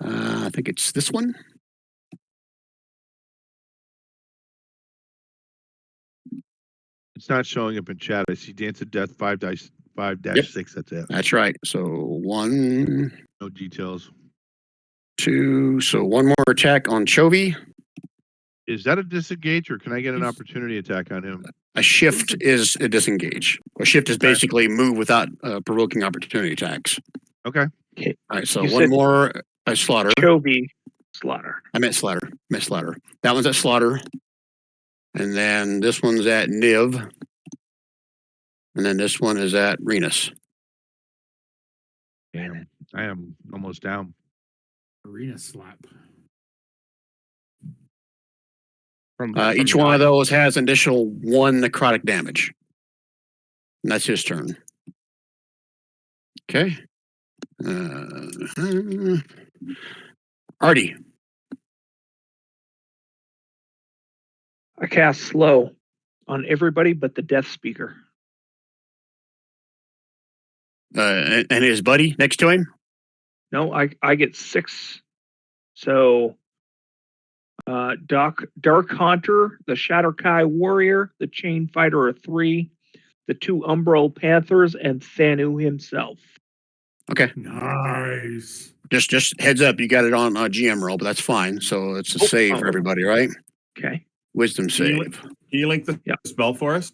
I think it's this one. It's not showing up in chat. I see Dance of Death 5-6. That's it. That's right. So 1, No details. 2. So one more attack on Chovy. Is that a disengage or can I get an opportunity attack on him? A shift is a disengage. A shift is Okay. basically move without provoking opportunity attacks. Okay. Okay. All right, so You one said- more Slaughter. Chovy Slaughter. I meant Slaughter. That one's at Slaughter. And then this one's at Niv. And then this one is at Renus. Damn. I am almost down. Arena slap. From Each one of those has an additional 1 necrotic damage. And that's his turn. Okay. Artie. I cast slow on everybody but the death speaker. And his buddy next to him. No, I get 6. So Dark Haunter, the Shadowkai Warrior, the Chain Fighter are 3, the 2 Umbral Panthers, and Thanu himself. Okay. Nice. Just heads up, you got it on GM roll, but that's fine. So it's a save for everybody, right? Okay. Wisdom save. Can you link the spell for us?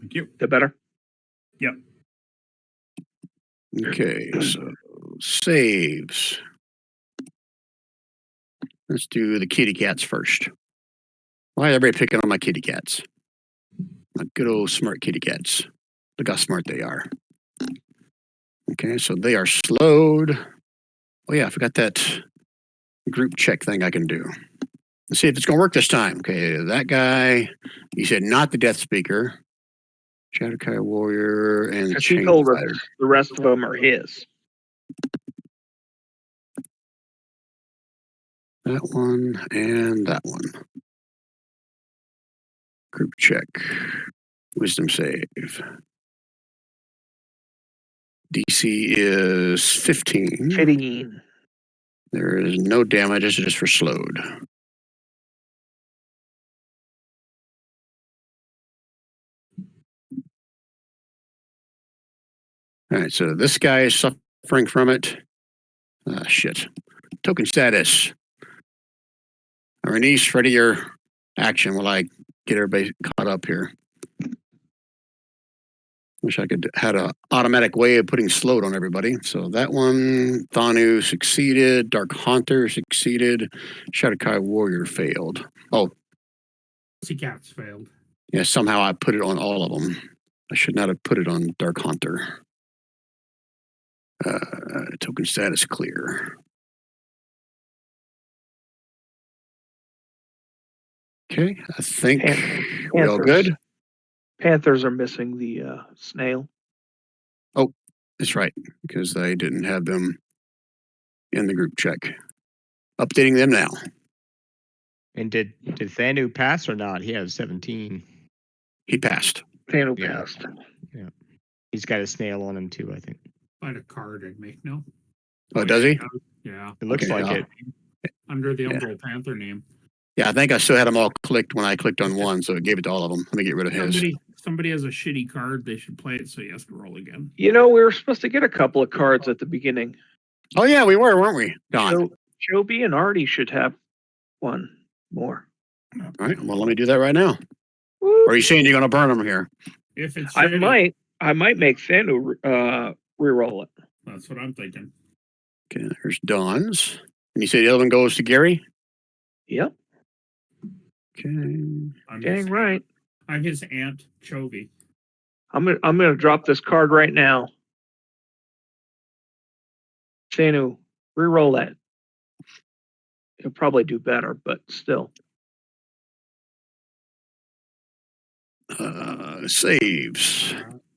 Thank you. The better? Yep. Okay, so saves. Let's do the kitty cats first. Why is everybody picking on my kitty cats? My good old smart kitty cats. Look how smart they are. Okay, so they are slowed. Oh yeah, I forgot that group check thing I can do. Let's see if it's going to work this time. Okay, that guy, he said not the Death Speaker. Shadowkai Warrior and Because he Chain told us Fighter. the rest of them are his. That one and that one. Group check. Wisdom save. DC is 15. Fitting. There is no damage, it's just for slowed. All right, so this guy is suffering from it. Shit. Token status. Renice, ready your action while I get everybody caught up here. Wish I could had an automatic way of putting slowed on everybody. So that one, Thanu succeeded, Dark Haunter succeeded, Shadowkai Warrior failed. Oh, Sea Cats failed. yeah, somehow I put it on all of them. I should not have put it on Dark Haunter. Token status clear. Okay, I think we're all good. Panthers are missing the snail. That's right, because they didn't have them in the group check. Updating them now. And did Thanu pass or not? He has 17. He passed. Thanu Yeah. passed. He's got a snail on him too, I think. Find a card I'd make. No. Oh, does he? Yeah. It looks Okay, like it. Under the Yeah. Umbral Panther name. Yeah, I think I still had them all clicked when I clicked on one, so it gave it to all of them. Let me get rid of his. Somebody has a shitty card. They should play it so he has to roll again. You know, we were supposed to get a couple of cards at the beginning. Oh yeah, we were, weren't we? Don. Joby and Artie should have one more. All right, well, let me do that right now. Woo. Or are you saying you're going to burn them here? If it's I shitty, might make Thanu re-roll it. that's what I'm thinking. Okay, there's Don's. And you say the other one goes to Gary? Yep, Okay. I'm dang his right. Aunt, I'm his aunt Chovy. I'm gonna drop this card right now. Thanu, re-roll that. He'll probably do better, but still. Saves.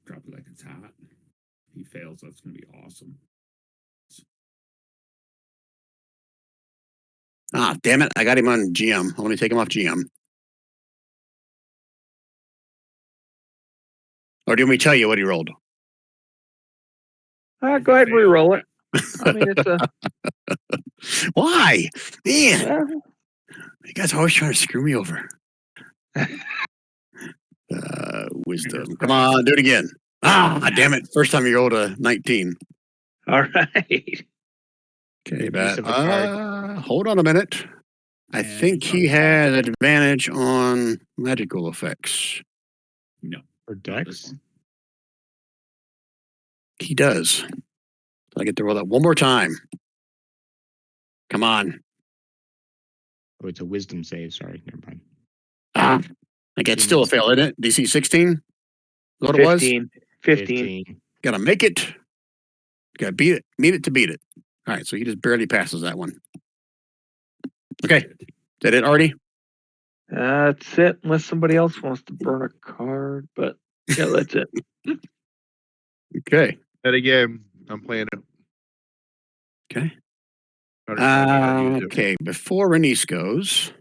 Drop it like it's hot. If he fails, that's gonna be awesome. Ah, damn it. I got him on GM. Let me take him off GM. Or do you want me to tell you what he rolled? Go ahead and re-roll it. I mean, it's a. Why? Man, Well, you guys are always trying to screw me over. Wisdom. Come on, do it again. Ah, damn it. First time you rolled a 19. all right. Okay, Good use but of a card. hold on a minute. I And think he had advantage on magical effects. No. Or not Dex? this one. He does. So I get to roll that one more time. Come on. Oh, it's a wisdom save. Sorry, never mind. Ah, I get still a fail, isn't it? DC 16? What it was? 15. Gotta make it. Gotta beat it. Meet it to beat it. All right, so he just barely passes that one. Okay. Is that it, Artie? That's it, unless somebody else wants to burn a card, but yeah, that's it. Okay. And again, I'm playing it. Okay. I don't know how to use it. Okay. Before Renice goes,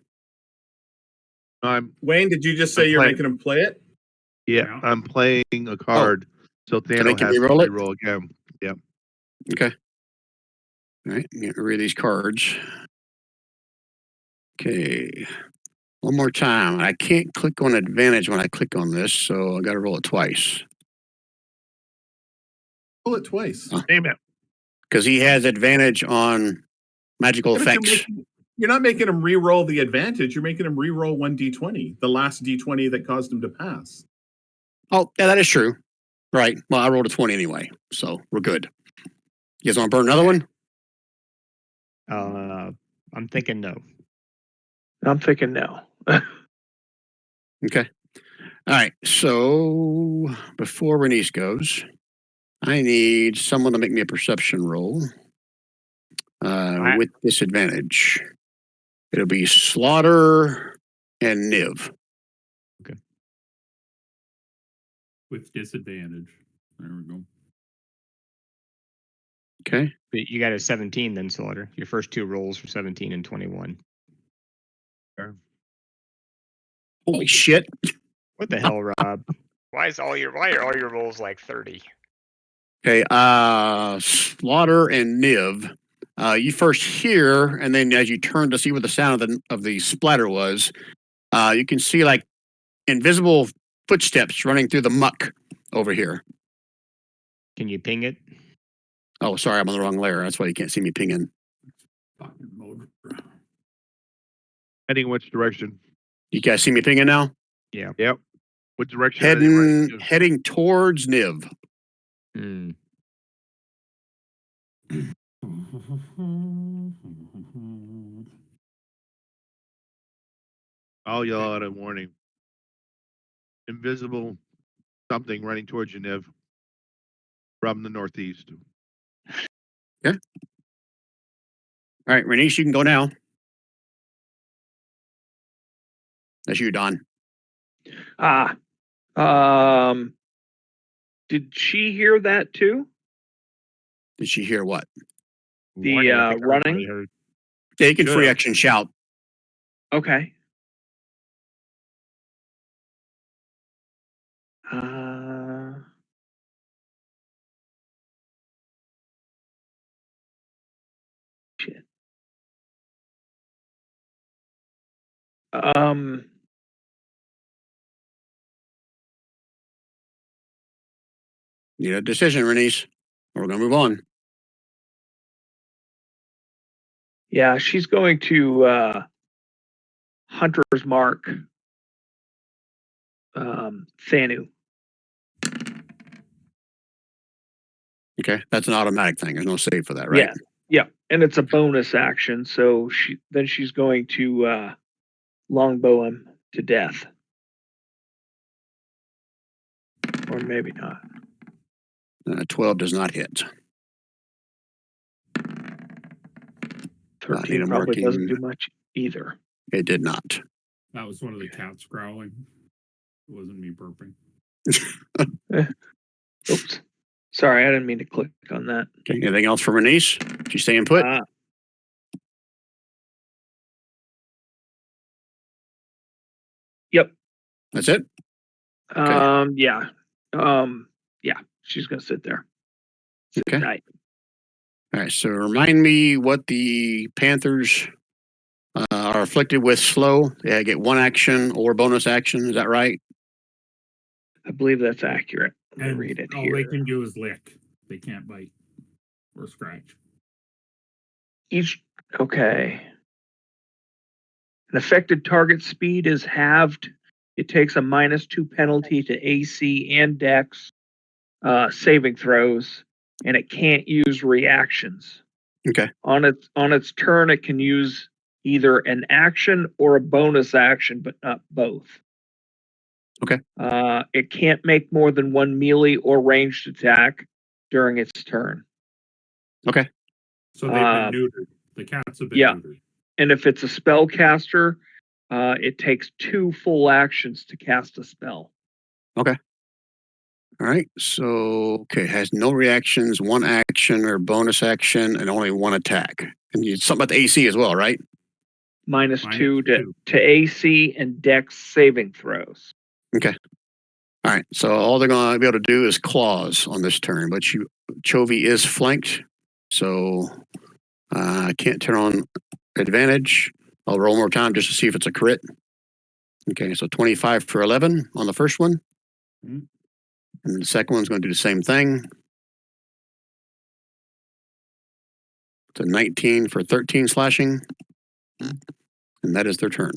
Wayne, did you just say I'm you're playing- making him play it? Yeah, I'm playing a card, so Can I Thanos has to re-roll it? re-roll again. okay. All right, get rid of these cards. Okay. One more time. I can't click on advantage when I click on this, so I got to roll it twice. Pull it twice. Damn it. Because he has advantage on magical Yeah, but effects. you're not making him re-roll the advantage. You're making him re-roll one d20, the last d20 that caused him to pass. Oh, yeah, that is true. Right. Well, I rolled a 20 anyway, so we're good. You guys want to burn another one? I'm thinking no. I'm thinking no. Okay. All right. So before Renice goes, I need someone to make me a perception roll with disadvantage. It'll be Slaughter and Niv. With disadvantage. There we go. Okay. But you got a 17 then, Slaughter. Your first two rolls were 17 and 21. Holy shit. What the hell, Rob? Why are all your rolls like 30? Okay, Slaughter and Niv. You first hear, and then as you turn to see what the sound of the splatter was, you can see like invisible footsteps running through the muck over here. Can you ping it? Oh, sorry, I'm on the wrong layer. That's why you can't see me pinging. Fucking motor. Heading which direction? You guys see me pinging now? Yeah. Yep. What direction? Are they running to? Heading towards Niv. Hmm. I'll yell out a warning. Invisible something running towards you, Niv. From the northeast. All right, Renice, you can go now. That's you, Don. Did she hear that too? Did she hear what? The, Warning, I think everybody running? heard. Yeah, you can free Yeah. action shout. Okay. Shit. Need a decision, Renice. We're gonna move on. Yeah, she's going to Hunter's Mark. Thanu. Okay, that's an automatic thing. There's no save for that, right? Yeah, and it's a bonus action, so she's going to longbow him to death, or maybe not. 12 does not hit. 13 need a probably doesn't marking. do much either. It did not. That was one of the cats growling. It wasn't me burping. Oops. Sorry, I didn't mean to click on that. Okay, anything else for Renice? She's staying put. Yep. That's it. Yeah. Yeah. She's gonna sit there. Okay. Night. All right. So remind me what the Panthers are afflicted with. Slow. They get one action or bonus action. Is that right? I believe that's accurate. Let me And read it all here. they can do is lick. They can't bite or scratch. Okay. An affected target speed is halved. It takes a -2 penalty to AC and Dex saving throws, and it can't use reactions. Okay. On its turn, it can use either an action or a bonus action, but not both. Okay. It can't make more than one melee or ranged attack during its turn. Okay. So they've been neutered. The cats have been neutered. And if it's a spellcaster, it takes 2 full actions to cast a spell. Okay. All right. So, okay, has no reactions, one action or bonus action, and only one attack. And you something about the AC as well, right? -2 to AC and Dex saving throws. Okay. All right. So all they're going to be able to do is claws on this turn, but Chovy is flanked, so I can't turn on advantage. I'll roll more time just to see if it's a crit. Okay, so 25 for 11 on the first one. Mhm. And the second one's going to do the same thing. It's a 19 for 13 slashing. And that is their turn.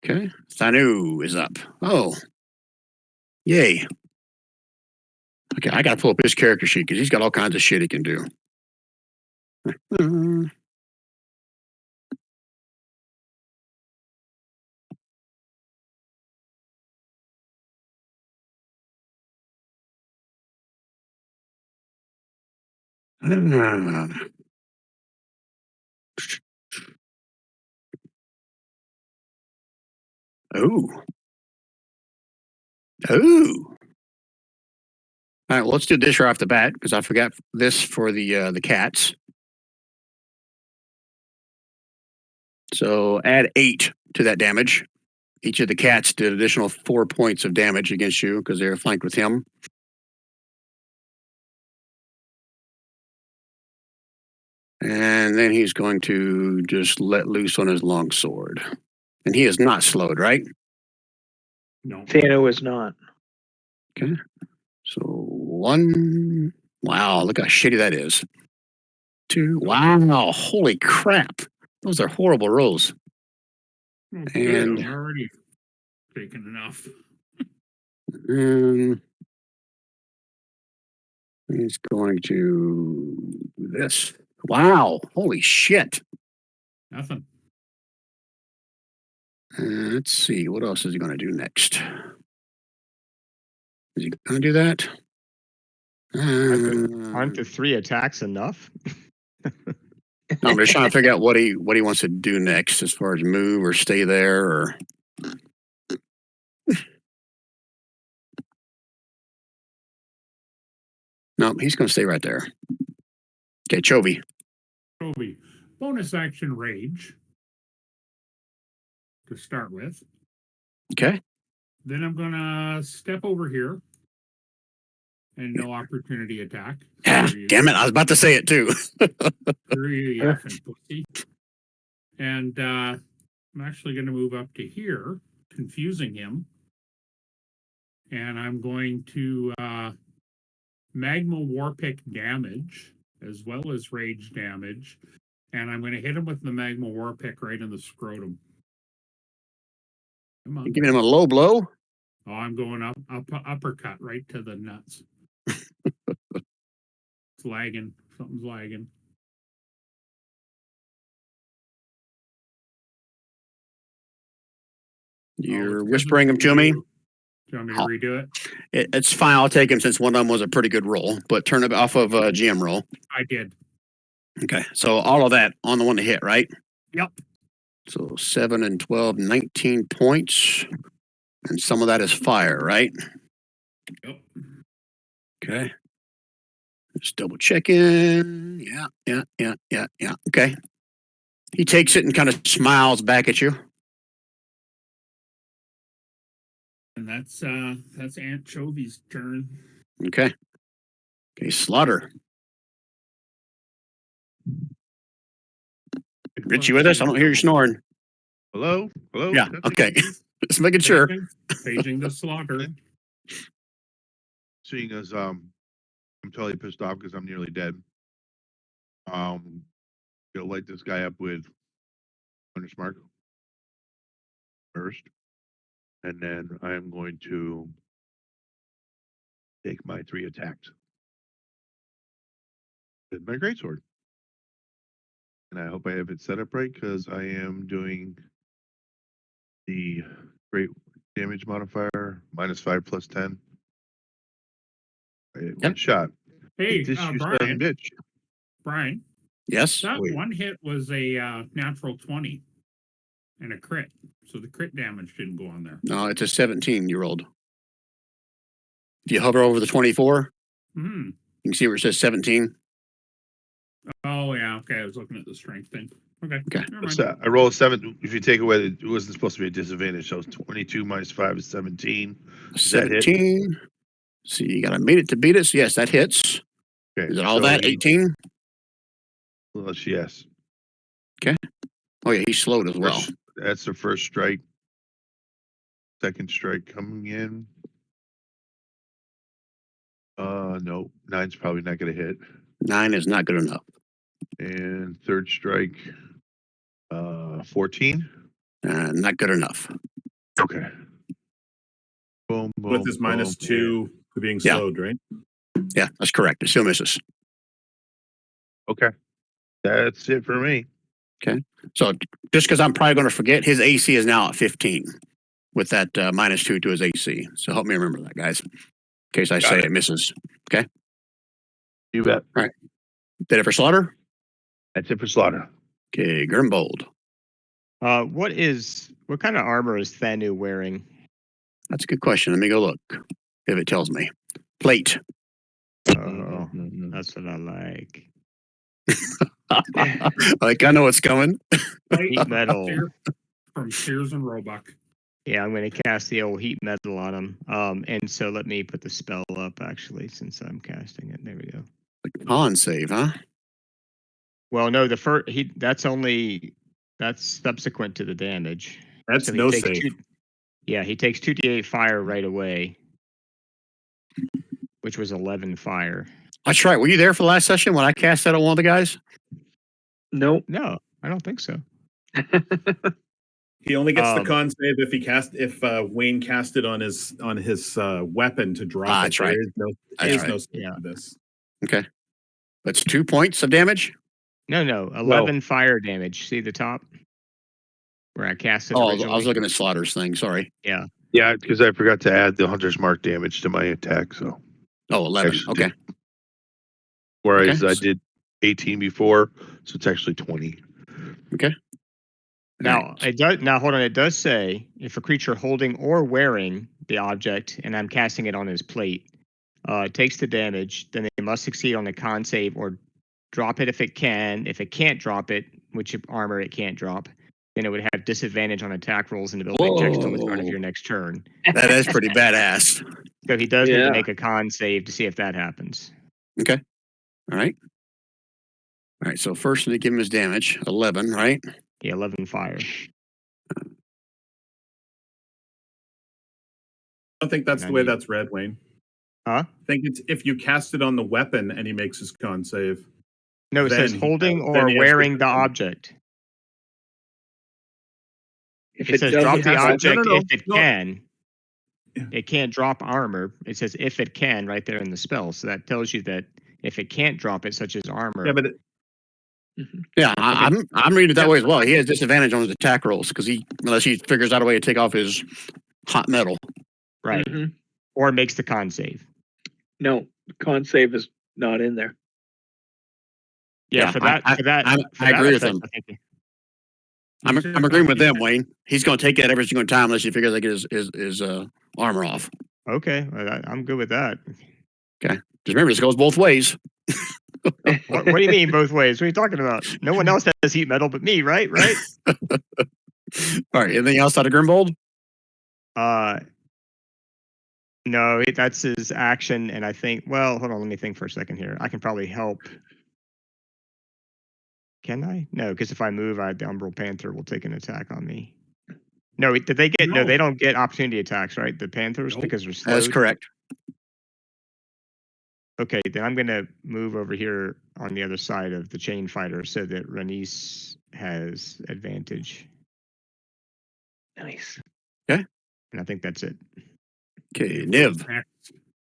Okay, Thanu is up. Oh, yay. Okay, I got to pull up his character sheet because he's got all kinds of shit he can do. Ooh. Ooh. All right, well, let's do this right off the bat because I forgot this for the cats. So add 8 to that damage. Each of the cats did additional 4 points of damage against you because they were flanked with him. And then he's going to just let loose on his longsword. And he is not slowed, right? No. Thano is not. Okay. So 1. Wow, look how shitty that is. 2. Wow, holy crap. Those are horrible rolls. Oh, good. And- I'm already taking enough. He's going to do this. Wow, holy shit. Nothing. Let's see, what else is he going to do next? Is he going to do that? Aren't the 3 attacks enough? No, I'm just trying to figure out what he wants to do next as far as move or stay there or. No, he's going to stay right there. Okay, Chovy. Toby. Bonus action rage to start with. Okay. Then I'm gonna step over here and no opportunity attack. Ah, Screw you. damn it! I was about to say it too. Screw you, you effing pussy. And I'm actually gonna move up to here, confusing him. And I'm going to magma warpick damage as well as rage damage. And I'm gonna hit him with the magma warpick right in the scrotum. Come on. You're giving him a low blow. Oh, I'm going up uppercut right to the nuts. It's lagging. Something's lagging. You're it's whispering him to me. Do you want me to redo it? It's fine. I'll take him since one of them was a pretty good roll. But turn it off of GM roll. I did. Okay, so all of that on the one to hit, right? Yep. So 7 and 12, 19 points. And some of that is fire, right? Yep. Okay. Just double checking. Yeah. Okay. He takes it and kind of smiles back at you. And that's Anchovy's turn. Okay. Okay, Slaughter. Rich, you with us? I don't hear you snoring. Hello? Hello? Yeah, okay. Just making sure. Paging the slaughter. Seeing as I'm totally pissed off because I'm nearly dead. Gonna light this guy up with Hunter's Mark first. And then I am going to take my 3 attacks with my greatsword. And I hope I have it set up right because I am doing the great damage modifier -5 + 10. One shot. Hey, This you son of a Brian. bitch. Brian, Yes. that Wait. one hit was a natural 20 and a crit. So the crit damage didn't go on there. No, it's a 17 you rolled. If you hover over the 24, Hmm. you can see where it says 17. Oh yeah, okay. I was looking at the strength thing. Okay. Okay. Never mind. So I roll a 7. If you take away, it wasn't supposed to be a disadvantage. So it's 22 -5 is 17. Does that hit? 17. So you got to meet it to beat it. So yes, that hits. Okay. Is it all so that? 18? Well, yes. Oh yeah, he's slowed as well. That's the first strike. Second strike coming in. No, 9's probably not going to hit. 9 is not good enough. And third strike, 14. Not good enough. Okay. Boom, boom. With his -2 for being Yeah. slowed, right? Yeah, that's correct. It still misses. Okay. That's it for me. So just because I'm probably going to forget, his AC is now at 15 with that -2 to his AC. So help me remember that, guys. In case I say it misses. You bet. Did it for Slaughter? That's it for Slaughter. Okay, Grimbold. What kind of armor is Thanu wearing? That's a good question. Let me go look if it tells me. Plate. Oh, that's what I like. Like I know what's coming. Heat metal. From Sears and Roebuck. Yeah, I'm going to cast the old heat metal on him. And so let me put the spell up actually, since I'm casting it. There we go. Con save, huh? Well, no, that's subsequent to the damage. That's So he no takes save. he takes 2d8 fire right away, which was 11 fire. That's right. Were you there for the last session when I cast that on one of the guys? Nope. No, I don't think so. He only gets the Um, con save if Wayne cast it on his weapon to drop it. That's right. There is no, That's is right. no save Yeah. for this. Okay. That's 2 points of damage. No, 11 fire damage. See the top where I cast it Oh, originally? I was looking at Slaughter's thing. Sorry. Yeah. Yeah, because I forgot to add the Hunter's Mark damage to my attack. So Oh, 11. Actually, Okay. whereas Okay. I did 18 before, so it's actually 20. Now it does. Now hold on. It does say if a creature holding or wearing the object, and I'm casting it on his plate, takes the damage, then they must succeed on a con save or drop it if it can. If it can't drop it, which armor it can't drop, then it would have disadvantage on attack rolls and ability checks till the start of Whoa. your next turn. That is pretty badass. So he does need Yeah. to make a con save to see if that happens. All right. All right. So first, we give him his damage. 11, right? Yeah, 11 fire. I don't think that's the way that's read, Wayne. Huh? I think it's if you cast it on the weapon and he makes his con save. No, it says Then- holding then or he has wearing the disadvantage. object. If It says drop the No, object no, if it no. can. Yeah. It can't drop armor. It says if it can right there in the spell. So that tells you that if it can't drop it, such as armor. Yeah, but Yeah, I'm reading it that Yeah. way as well. He has disadvantage on his attack rolls because unless he figures out a way to take off his hot metal. Right. Mhm. Or makes the con save. No, con save is not in there. Yeah, Yeah, for that. I for that. for I that agree with effect, him. I think- I'm agreeing with them, Wayne. He's going to take that every single time unless he figures out to get his armor off. Okay, well, I'm good with that. Just remember, this goes both ways. What do you mean both ways? What are you talking about? No one else has heat metal but me, right? Right? All right. Anything else out of Grimbold? No, that's his action, and I think. Well, hold on. Let me think for a second here. I can probably help. Can I? No, because if I move, the Umbral Panther will take an attack on me. No, did they get? No, No. they don't get opportunity attacks, right? The Panthers Nope. because they're slowed. That's correct. Okay, then I'm going to move over here on the other side of the chain fighter so that Renice has advantage. Nice. And I think that's it. Okay, goes Niv. next.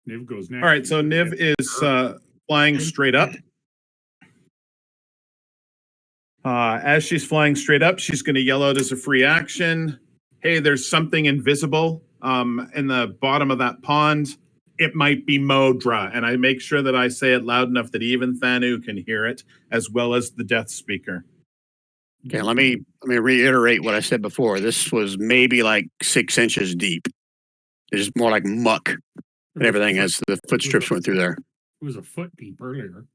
Niv goes next. all right, so Niv is flying straight up. As she's flying straight up, she's going to yell out as a free action, "Hey, there's something invisible in the bottom of that pond. It might be Modra." And I make sure that I say it loud enough that even Thanu can hear it, as well as the Death Speaker. Okay, let me reiterate what I said before. This was maybe like 6 inches deep. It's more like muck and everything as the foot strips went through there. It was a foot deep earlier.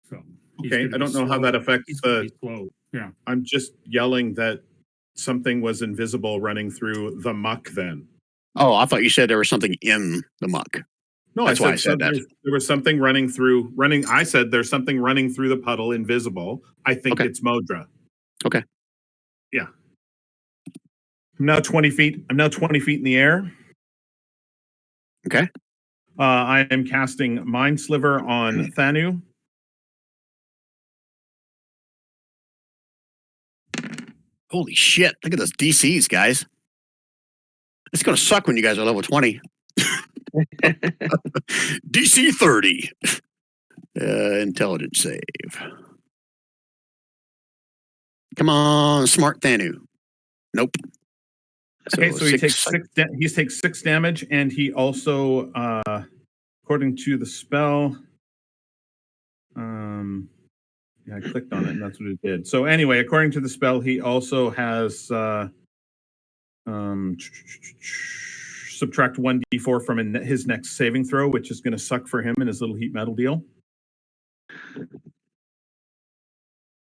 So he's Okay, gonna I be don't know how slow. that affects He's gonna the. be slow. Yeah. I'm just yelling that something was invisible running through the muck then. Oh, I thought you said there was something in the muck. No, That's I why said, I said that. There was something running. I said there's something running through the puddle, invisible. I think Okay. it's Modra. Okay. Yeah. I'm now 20 feet. I'm now 20 feet in the air. Okay. I am casting Mind Sliver on Thanu. Holy shit. Look at those DCs, guys. It's going to suck when you guys are level 20. DC 30. Intelligence save. Come on, smart Thanu. Nope. Okay, so he takes he takes 6 damage, and he also, according to the spell, Yeah, I clicked on it and that's what it did. So anyway, according to the spell, he also has subtract 1d4 from his next saving throw, which is going to suck for him in his little heat metal deal.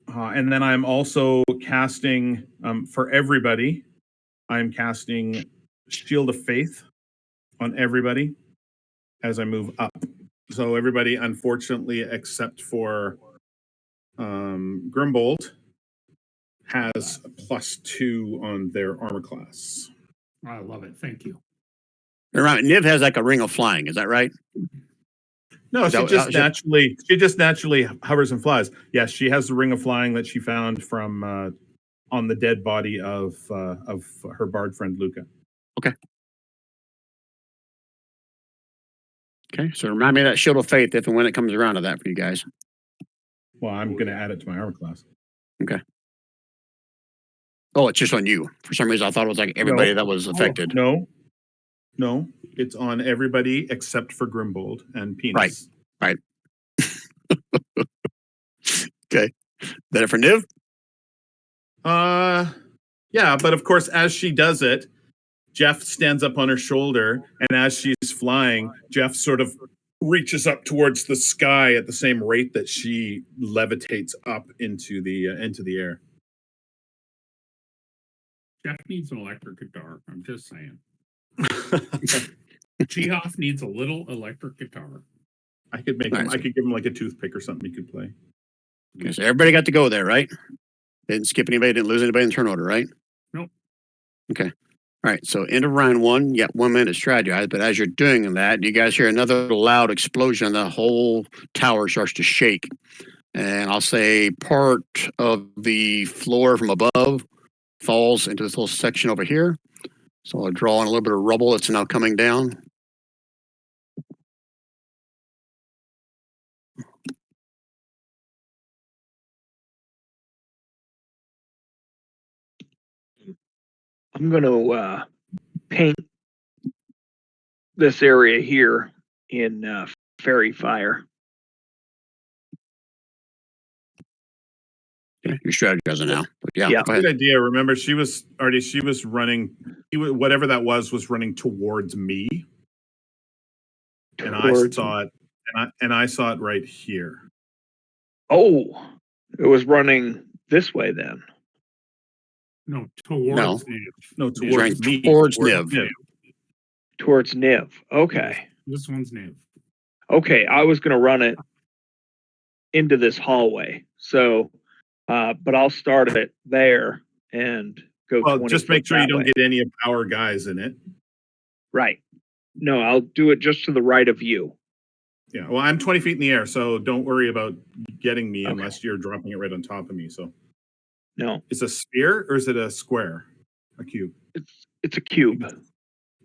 And then I'm also casting, for everybody, I'm casting Shield of Faith on everybody as I move up. So everybody, unfortunately, except for Grimbold, has a +2 on their armor class. I love it. Thank you. Right. Niv has like a ring of flying. Is that right? No, That- she just naturally hovers and flies. Yes, she has the ring of flying that she found from on the dead body of her bard friend Luca. Okay. So remind me of that shield of faith if and when it comes around to that for you guys. Well, I'm going to add it to my armor class. Oh, it's just on you. For some reason, I thought it was like everybody that was affected. No, it's on everybody except for Grimbold and Penis. Right. Okay. That it for Niv? Yeah, but of course, as she does it, Jeff stands up on her shoulder, and as she's flying, Jeff sort of reaches up towards the sky at the same rate that she levitates up into the air. Jeff needs an electric guitar. I'm just saying. Chehoff needs a little electric guitar. I could make him. I could give him like a toothpick or something he could play. Okay, so everybody got to go there, right? Didn't skip anybody, didn't lose anybody in turn order, right? Nope. Okay. All right. So end of round 1, you got 1 minute to strategize. But as you're doing that, you guys hear another loud explosion. The whole tower starts to shake. And I'll say part of the floor from above falls into this little section over here. So I'll draw in a little bit of rubble that's now coming down. I'm going to paint this area here in fairy fire. Yeah, you're strategizing now. But yeah, Yeah. go ahead. Good idea. Remember, she was running. Whatever that was running towards me, and I saw it. And I saw it right here. Oh, it was running this way then. No, towards Niv. No, He's towards running me. towards Niv. Towards Niv. Okay. This one's Niv. Okay, I was going to run it into this hallway. So, but I'll start it there and go. Well, 20 just make foot sure you that don't way. get any of our guys in it. Right. No, I'll do it just to the right of you. Yeah. Well, I'm 20 feet in the air, so don't worry about getting me Okay. unless you're dropping it right on top of me. So, No, it's a sphere or is it a square? A cube? it's a cube.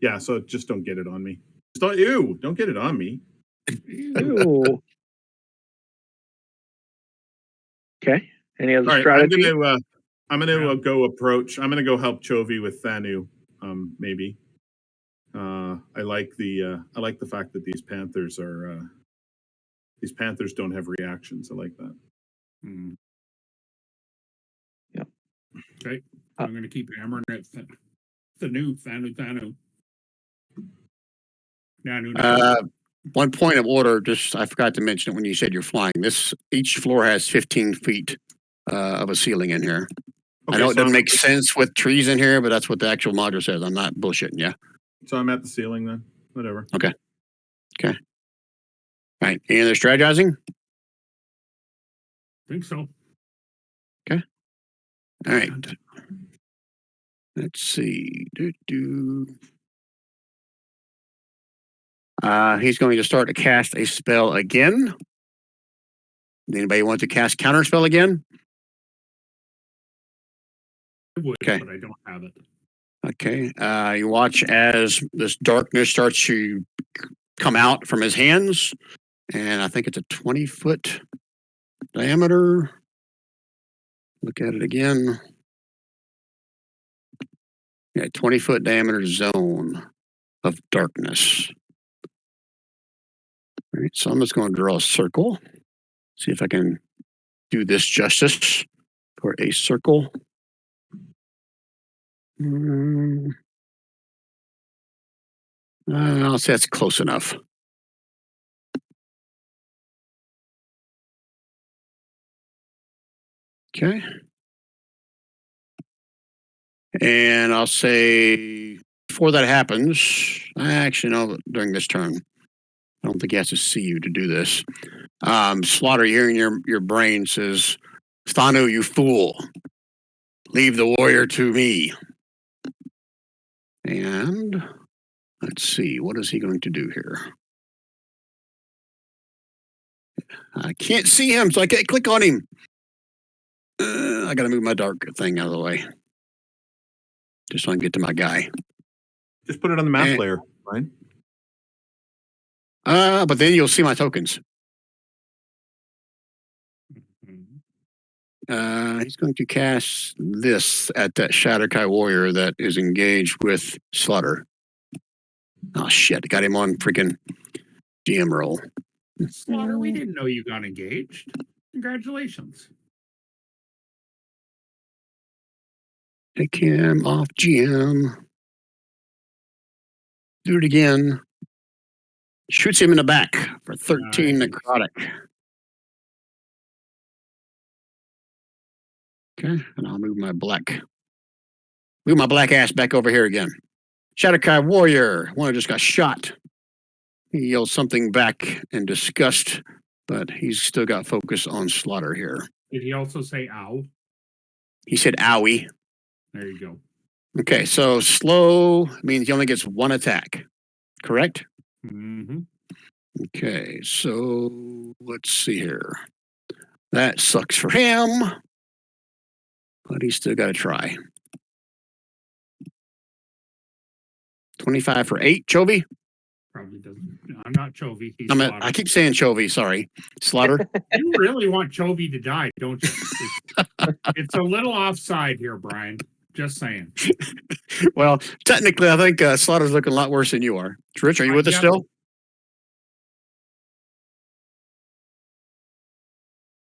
Yeah. So just don't get it on me. Don't get it on me. Ew. Okay. Any other All right. strategy? I'm gonna go approach. I'm gonna go help Chovy with Thanu. Maybe. I like the fact that these panthers don't have reactions. I like that. Hmm. Yeah. Okay. I'm going to keep hammering it. Thanu. Nanu. 1 point of order, just I forgot to mention it when you said you're flying. Each floor has 15 feet of a ceiling in here. I know it doesn't make sense with trees in here, but that's what the actual module says. I'm not bullshitting you. So I'm at the ceiling then. Whatever. Okay. All right. Any other strategizing? think so. All right. Let's see. He's going to start to cast a spell again. Anybody want to cast counter spell again? I would, Okay. but I don't have it. Okay. You watch as this darkness starts to come out from his hands, and I think it's a 20-foot diameter. Look at it again. Yeah, 20-foot diameter zone of darkness. All right, so I'm just going to draw a circle. See if I can do this justice for a circle. I'll say that's close enough. Okay. And I'll say before that happens, actually, no, during this turn, I don't think he has to see you to do this. Slaughter, hearing your brain says, Thanu, you fool. Leave the warrior to me. And let's see, what is he going to do here? I can't see him, so I can't click on him. I gotta move my dark thing out of the way. Just so I can get to my guy. Just put it on the map layer, right? But then you'll see my tokens. He's going to cast this at that Shatterkai warrior that is engaged with Slaughter. Oh shit! Got him on freaking GM roll. Slaughter, we didn't know you got engaged. Congratulations. Take him off GM. Do it again. Shoots him in the back for 13 Nice. necrotic. Okay, and I'll move my black ass back over here again. Shatterkai warrior, one who just got shot. He yells something back in disgust, but he's still got focus on Slaughter here. Did he also say ow? He said owie. There you go. Okay, so slow means he only gets one attack, correct? Mm-hmm. Okay, so let's see here. That sucks for him, but he's still got to try. 25 for 8, Chovy? Probably doesn't. I'm not Chovy. He's Slaughter. I keep saying Chovy, sorry. Slaughter? You really want Chovy to die, don't you? It's a little offside here, Brian. Just saying. Well, technically, I think Slaughter's looking a lot worse than you are. Rich, are you with us Yeah. still?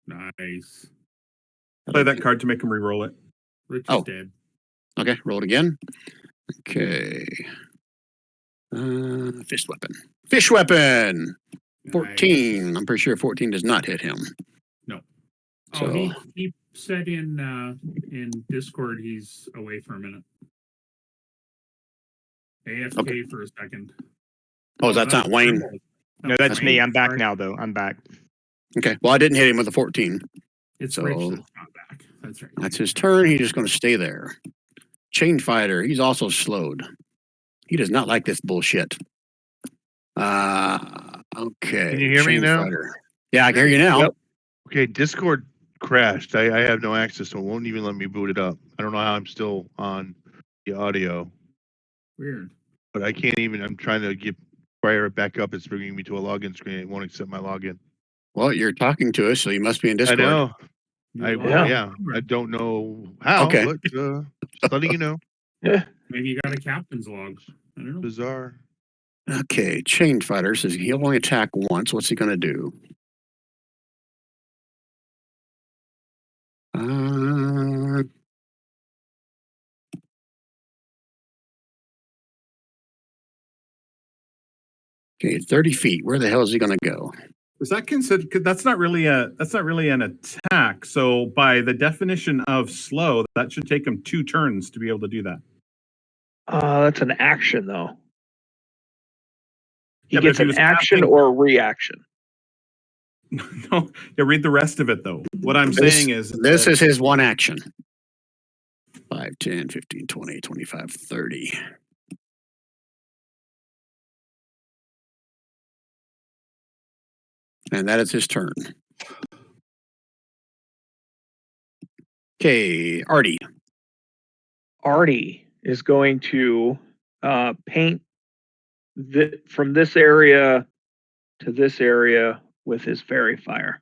Nice. Play that card to make him re-roll it. Rich Oh. is dead. Okay, roll it again. Okay. Fish weapon. Fish weapon! 14. Nice. I'm pretty sure 14 does not hit him. No. So- Oh, he said in Discord he's away for a minute. AFK Okay. for a second. Oh, that's not Wayne. No, that's me. I'm back Sorry. now, though. I'm back. Okay, well, I didn't hit him with a 14. It's So- Rich that's not back. That's right. That's his turn. He's just going to stay there. Chain fighter. He's also slowed. He does not like this bullshit. Okay. Can you hear me Chain now? fighter. Yeah, I can hear you now. Yep. Okay, Discord crashed. I have no access, so it won't even let me boot it up. I don't know how I'm still on the audio, Weird. but I can't even. I'm trying to fire it back up. It's bringing me to a login screen. It won't accept my login. Well, you're talking to us, so you must be in Discord. I know. Yeah. I don't know how, Okay. but just letting you know. Maybe you got a captain's log. I don't know. Bizarre. Okay, chain fighter says he'll only attack once. What's he going to do? Okay, 30 feet. Where the hell is he going to go? Is that considered? That's not really an attack. So by the definition of slow, that should take him 2 turns to be able to do that. That's an action though. He Yeah, but if gets he an was action casting- or a reaction. No, yeah, read the rest of it though. What I'm This- saying is This that- is his one action. 5, 10, 15, 20, 25, 30. And that is his turn. Okay, Artie. Artie is going to paint from this area to this area with his fairy fire.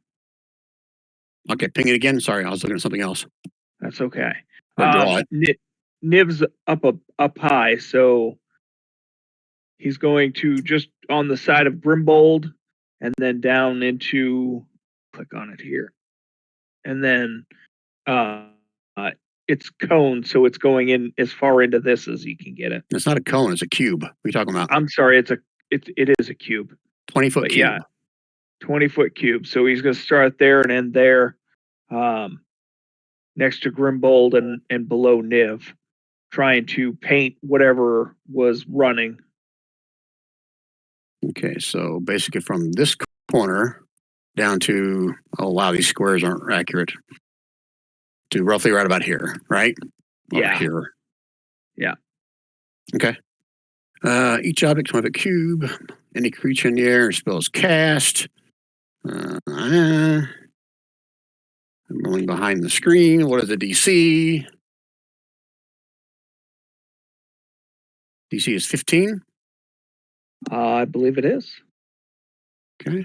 Okay, ping it again. Sorry, I was looking at something else. That's okay. Or draw it. Niv's up high, so he's going to just on the side of Grimbold and then down into, click on it here. and then it's cone, so it's going in as far into this as you can get it. It's not a cone, it's a cube. What are you talking about? I'm sorry, it is a cube. 20-foot But cube. yeah, 20-foot cube. So he's going to start there and end there, next to Grimbold and below Niv, trying to paint whatever was running. Okay, so basically from this corner down to, oh wow, these squares aren't accurate, to roughly right about here, right? Or Yeah. here. Yeah. Okay. Each object 20-foot cube. Any creature in the air spells cast. I'm rolling behind the screen. What is the DC? DC is 15. I believe it is. Okay.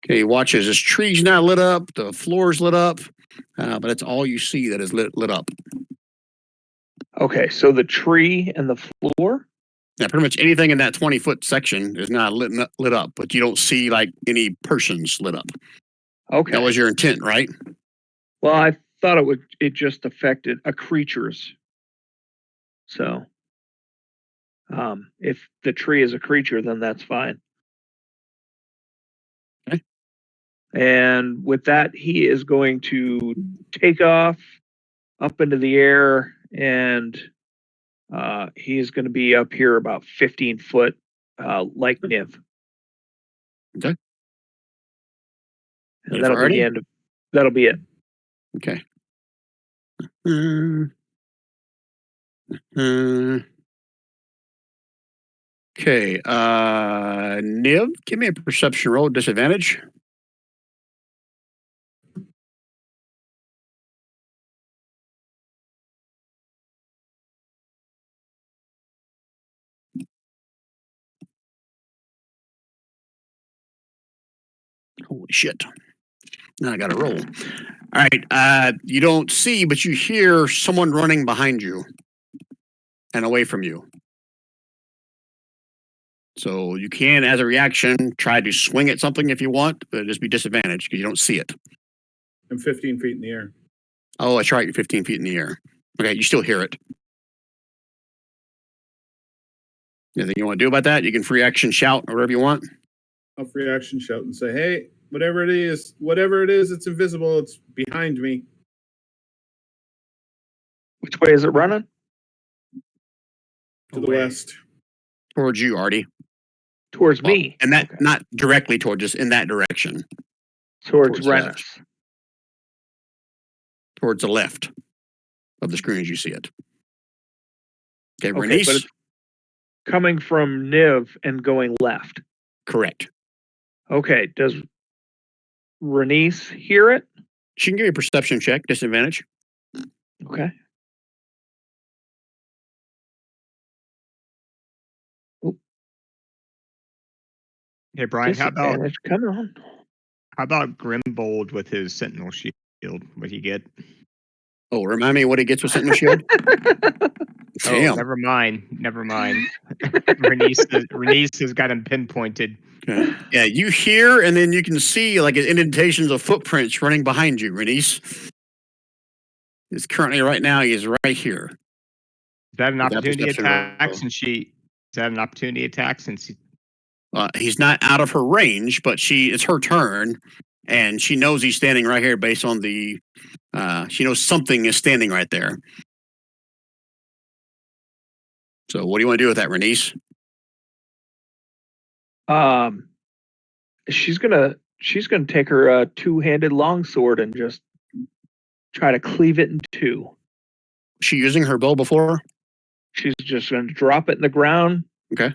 Okay, watch as this tree's not lit up, the floor's lit up, but that's all you see that is lit up. Okay, so the tree and the floor. Yeah, pretty much anything in that 20-foot section is not lit up, but you don't see like any persons lit up. Okay. That was your intent, right? Well, I thought it just affected a creature's. So, if the tree is a creature, then that's fine. Okay. And with that, he is going to take off up into the air, and he is going to be up here about 15 foot, like Niv. Okay. And If that'll be already? the end of. That'll be it. Okay. Okay. Niv, give me a perception roll, disadvantage. Holy shit. Now I got to roll. All right. You don't see, but you hear someone running behind you and away from you. So you can, as a reaction, try to swing at something if you want, but just be disadvantaged because you don't see it. I'm 15 feet in the air. Oh, that's right. You're 15 feet in the air. Okay, you still hear it. Anything you want to do about that? You can free action shout or whatever you want. I'll free action shout and say, hey, whatever it is, it's invisible. It's behind me. Which way is it running? To the Away. west. Towards you, Artie. Towards me. And that Okay. not directly toward, just in that direction. Towards towards Renus. Towards the left of the screen as you see it. Okay, Okay, Renice? but it's coming from Niv and going left. Correct. Okay, does Renice hear it? She can give you a perception check, disadvantage. Okay. Hey Brian, how Disadvantage. Come on. about Grimbold with his Sentinel shield? What he get? Oh, remind me what he gets with Sentinel Shield? Oh, Damn. never mind. Renice has got him pinpointed. Okay. Yeah, you hear, and then you can see like indentations of footprints running behind you, Renice. It's currently right now, he is right here. Is that an With that opportunity perception attack? roll. Since is that an opportunity attack? Since He's not out of her range, but it's her turn, and she knows he's standing right here based on the. She knows something is standing right there. So, what do you want to do with that, Renice? She's gonna take her two-handed longsword and just try to cleave it in two. Was she using her bow before? She's just gonna drop it in the ground. Okay.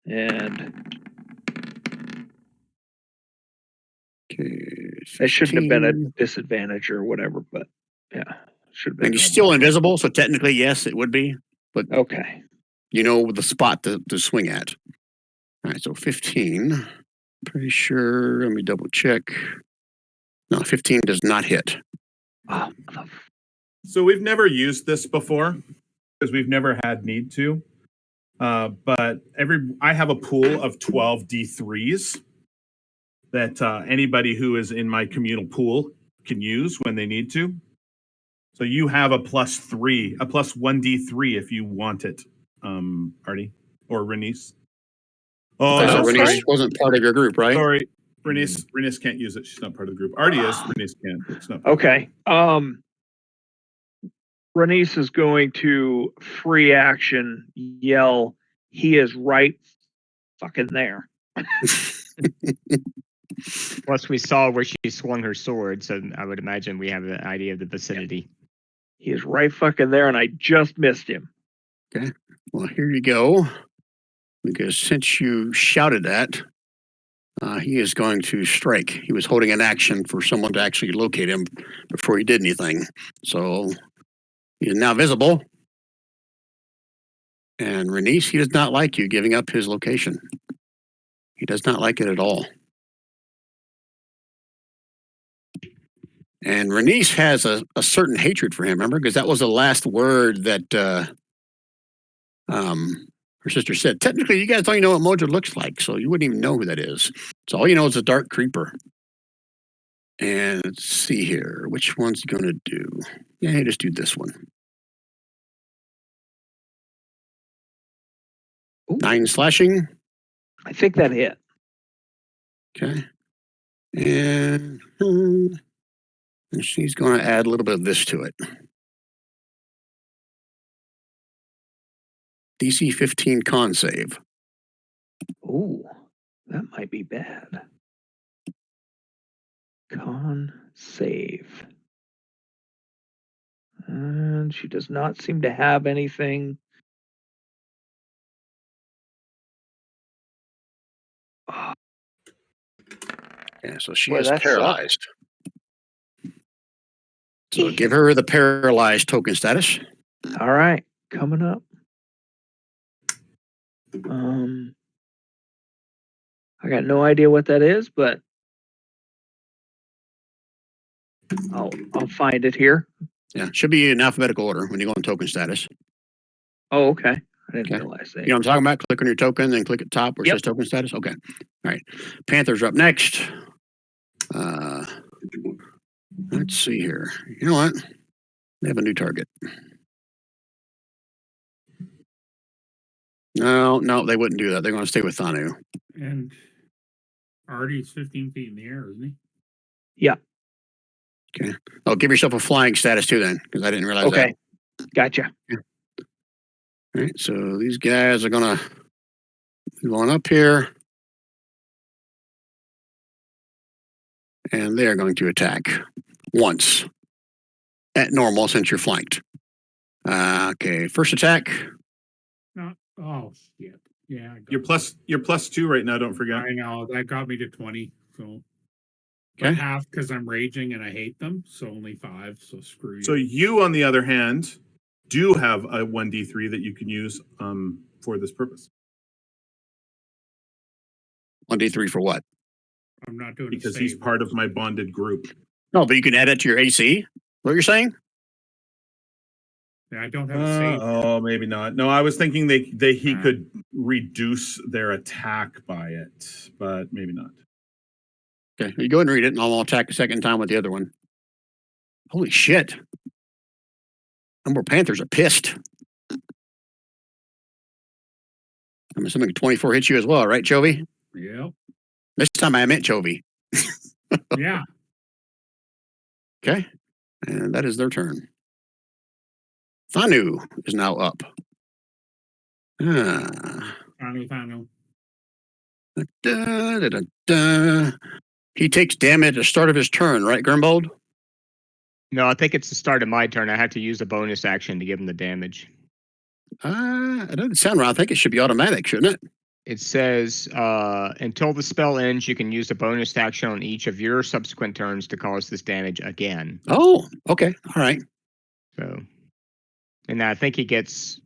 And Okay. it shouldn't have been a 15. disadvantage or whatever, but yeah, should have been. And he's still invisible, so technically, yes, it would be. But Okay. you know the spot to swing at. All right, so 15. Pretty sure. Let me double check. No, 15 does not hit. Oh, So we've never used this before because we've never had need to. But I have a pool of 12 D3s that anybody who is in my communal pool can use when they need to. So you have a +3, a +1 D3 if you want it, Artie or Renice. Oh, So no, Okay. Renice wasn't part of your group, right? sorry. Renice can't use it. She's not part of the group. Artie is. Renice can't. It's not part of Okay. Renice is going to free action yell, he is right fucking there. Plus, we saw where she swung her sword, so I would imagine we have an idea of the vicinity. He is right fucking there, and I just missed him. Well, here you go. Because since you shouted that, he is going to strike. He was holding an action for someone to actually locate him before he did anything. So he is now visible. And Renice, he does not like you giving up his location. He does not like it at all. And Renice has a certain hatred for him, remember? Because that was the last word that her sister said. Technically, you guys don't even know what Modra looks like, so you wouldn't even know who that is. So all you know is a dark creeper. And let's see here. Which one's he going to do? Yeah, just do this one. Ooh. 9 slashing. I think that hit. Okay. And she's going to add a little bit of this to it. DC 15 con save. Ooh, that might be bad. Con save. And she does not seem to have anything. Oh, Yeah, so she Boy, is that paralyzed. So give her the paralyzed token status. all right, coming up. I got no idea what that is, but I'll find it here. Yeah, should be in alphabetical order when you go in token status. Oh, okay. I didn't Okay. realize that. You know what I'm talking about? Click on your token, then click at top where it Yep. says token status. Okay. All right. Panthers are up next. Let's see here. You know what? They have a new target. No, they wouldn't do that. They're going to stay with Thanu. And Artie's 15 feet in the air, isn't he? Yeah. Okay. Oh, give yourself a flying status too then, because I didn't realize Okay. Gotcha. that. All right. So these guys are going up here. And they're going to attack once at normal since you're flanked. Okay. First attack. No. Oh shit. Yeah. I got You're +2 right now. Don't forget. I know that got me to 20. So Okay. half because I'm raging and I hate them. So only 5. So screw you. So you, on the other hand, do have a 1d3 that you can use for this purpose 1d3 for what? I'm not doing because a he's save. part of my bonded group. No, but you can add it to your AC. What you're saying? Yeah, I don't have a save. Oh, maybe not. No, I was thinking he Ah. could reduce their attack by it, but maybe not. Okay. You go ahead and read it, and I'll attack a second time with the other one. Holy shit. Number Panthers are pissed. I'm assuming 24 hits you as well, right, Chovy? Yep. This time I meant Chovy. Yeah. Okay. And that is their turn. Thanu is now up. Thanu. He takes damage at the start of his turn, right, Grimbold? No, I think it's the start of my turn. I have to use a bonus action to give him the damage. It doesn't sound right. I think it should be automatic, shouldn't it? It says, until the spell ends, you can use a bonus action on each of your subsequent turns to cause this damage again. Oh, okay. All right. So, and I think he gets,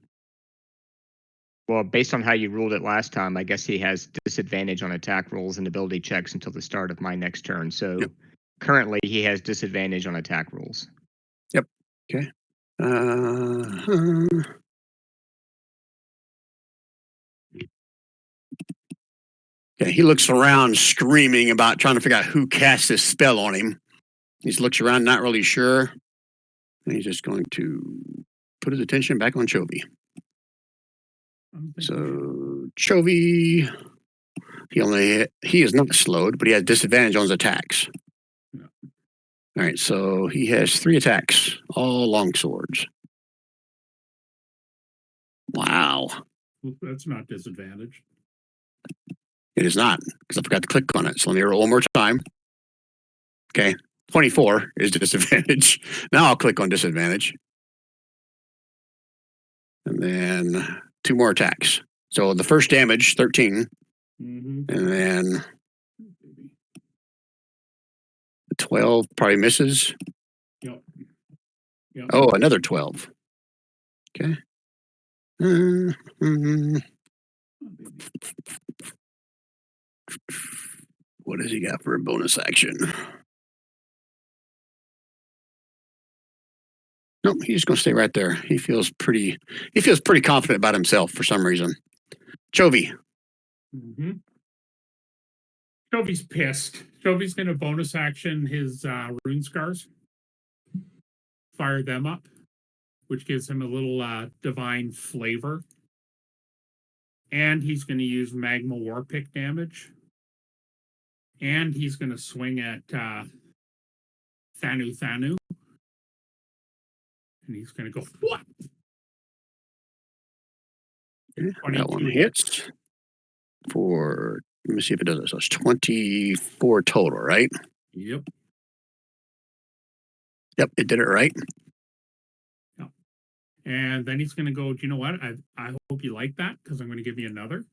well, based on how you ruled it last time, I guess he has disadvantage on attack rolls and ability checks until the start of my next turn. So Yep. Currently he has disadvantage on attack rolls. Yep. Okay. Okay, he looks around screaming about trying to figure out who cast this spell on him. He looks around, not really sure. And he's just going to put his attention back on Chovy. So Chovy, he is not slowed, but he has disadvantage on his attacks. Yeah. All right, so he has 3 attacks, all long swords. Wow. Well, that's not disadvantage. It is not, because I forgot to click on it. So let me roll one more time. Okay, 24 is disadvantage. Now I'll click on disadvantage. And then 2 more attacks. So the first damage, 13. Mm-hmm. And then 12 probably misses. Yep. Yep. Oh, another 12. Okay. Mhm. What does he got for a bonus action? Nope, he's just gonna stay right there. He feels pretty confident about himself for some reason. Chovy. Mm-hmm. Chovy's pissed. Chovy's gonna bonus action his rune scars. Fire them up, which gives him a little divine flavor. And he's gonna use magma war pick damage. And he's gonna swing at Thanu. And he's gonna go what? That one 22 hits for, let me see if it does it. So it's 24 total, right? Yep. Yep, it did it right. And then he's going to go, do you know what? I hope you like that because I'm going to give you another.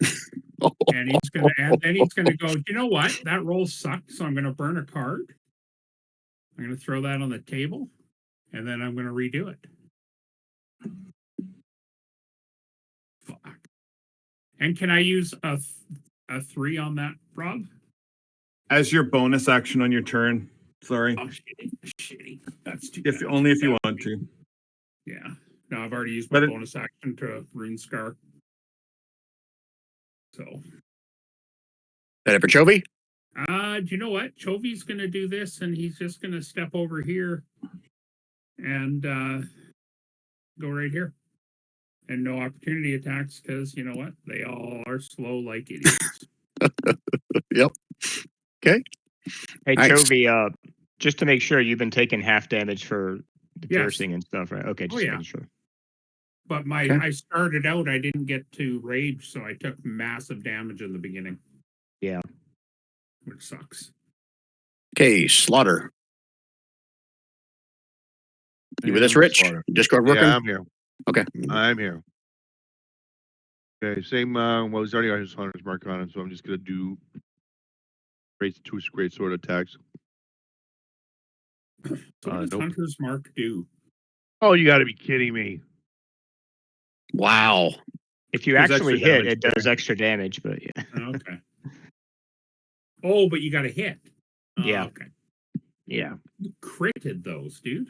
And he's going to, and then he's going to go, do you know what? That roll sucked. So I'm going to burn a card. I'm going to throw that on the table and then I'm going to redo it. Fuck. And can I use a 3 on that, Rob? As your bonus action on your turn. Sorry. Oh, shitty. That's too If bad. only if you want to. Yeah. No, I've already used my But bonus action to rune scar. So. That it for Chovy? Do you know what? Chovy's gonna do this and he's just gonna step over here and go right here. And no opportunity attacks because you know what? They all are slow like idiots. Yep. Okay. Hey, Nice. Chovy, just to make sure you've been taking half damage for the Yes. piercing and stuff, right? Okay, just yeah. making sure. But Okay. I started out, I didn't get to rage, so I took massive damage in the beginning. Yeah. Which sucks. Okay, Slaughter. You with Yeah, us, Rich? Slaughter. Discord working? Yeah, I'm here. Okay. I'm here. Okay, same. Well, he's already got his hunter's mark on him, so I'm just gonna do two great sword attacks. So what does Nope. Hunter's Mark do? Oh, you got to be kidding me! Wow. If you Does actually extra hit, damage it does there. extra damage, but yeah. Okay. Oh, but you got to hit. Yeah. Okay. Yeah. You critted those, dude.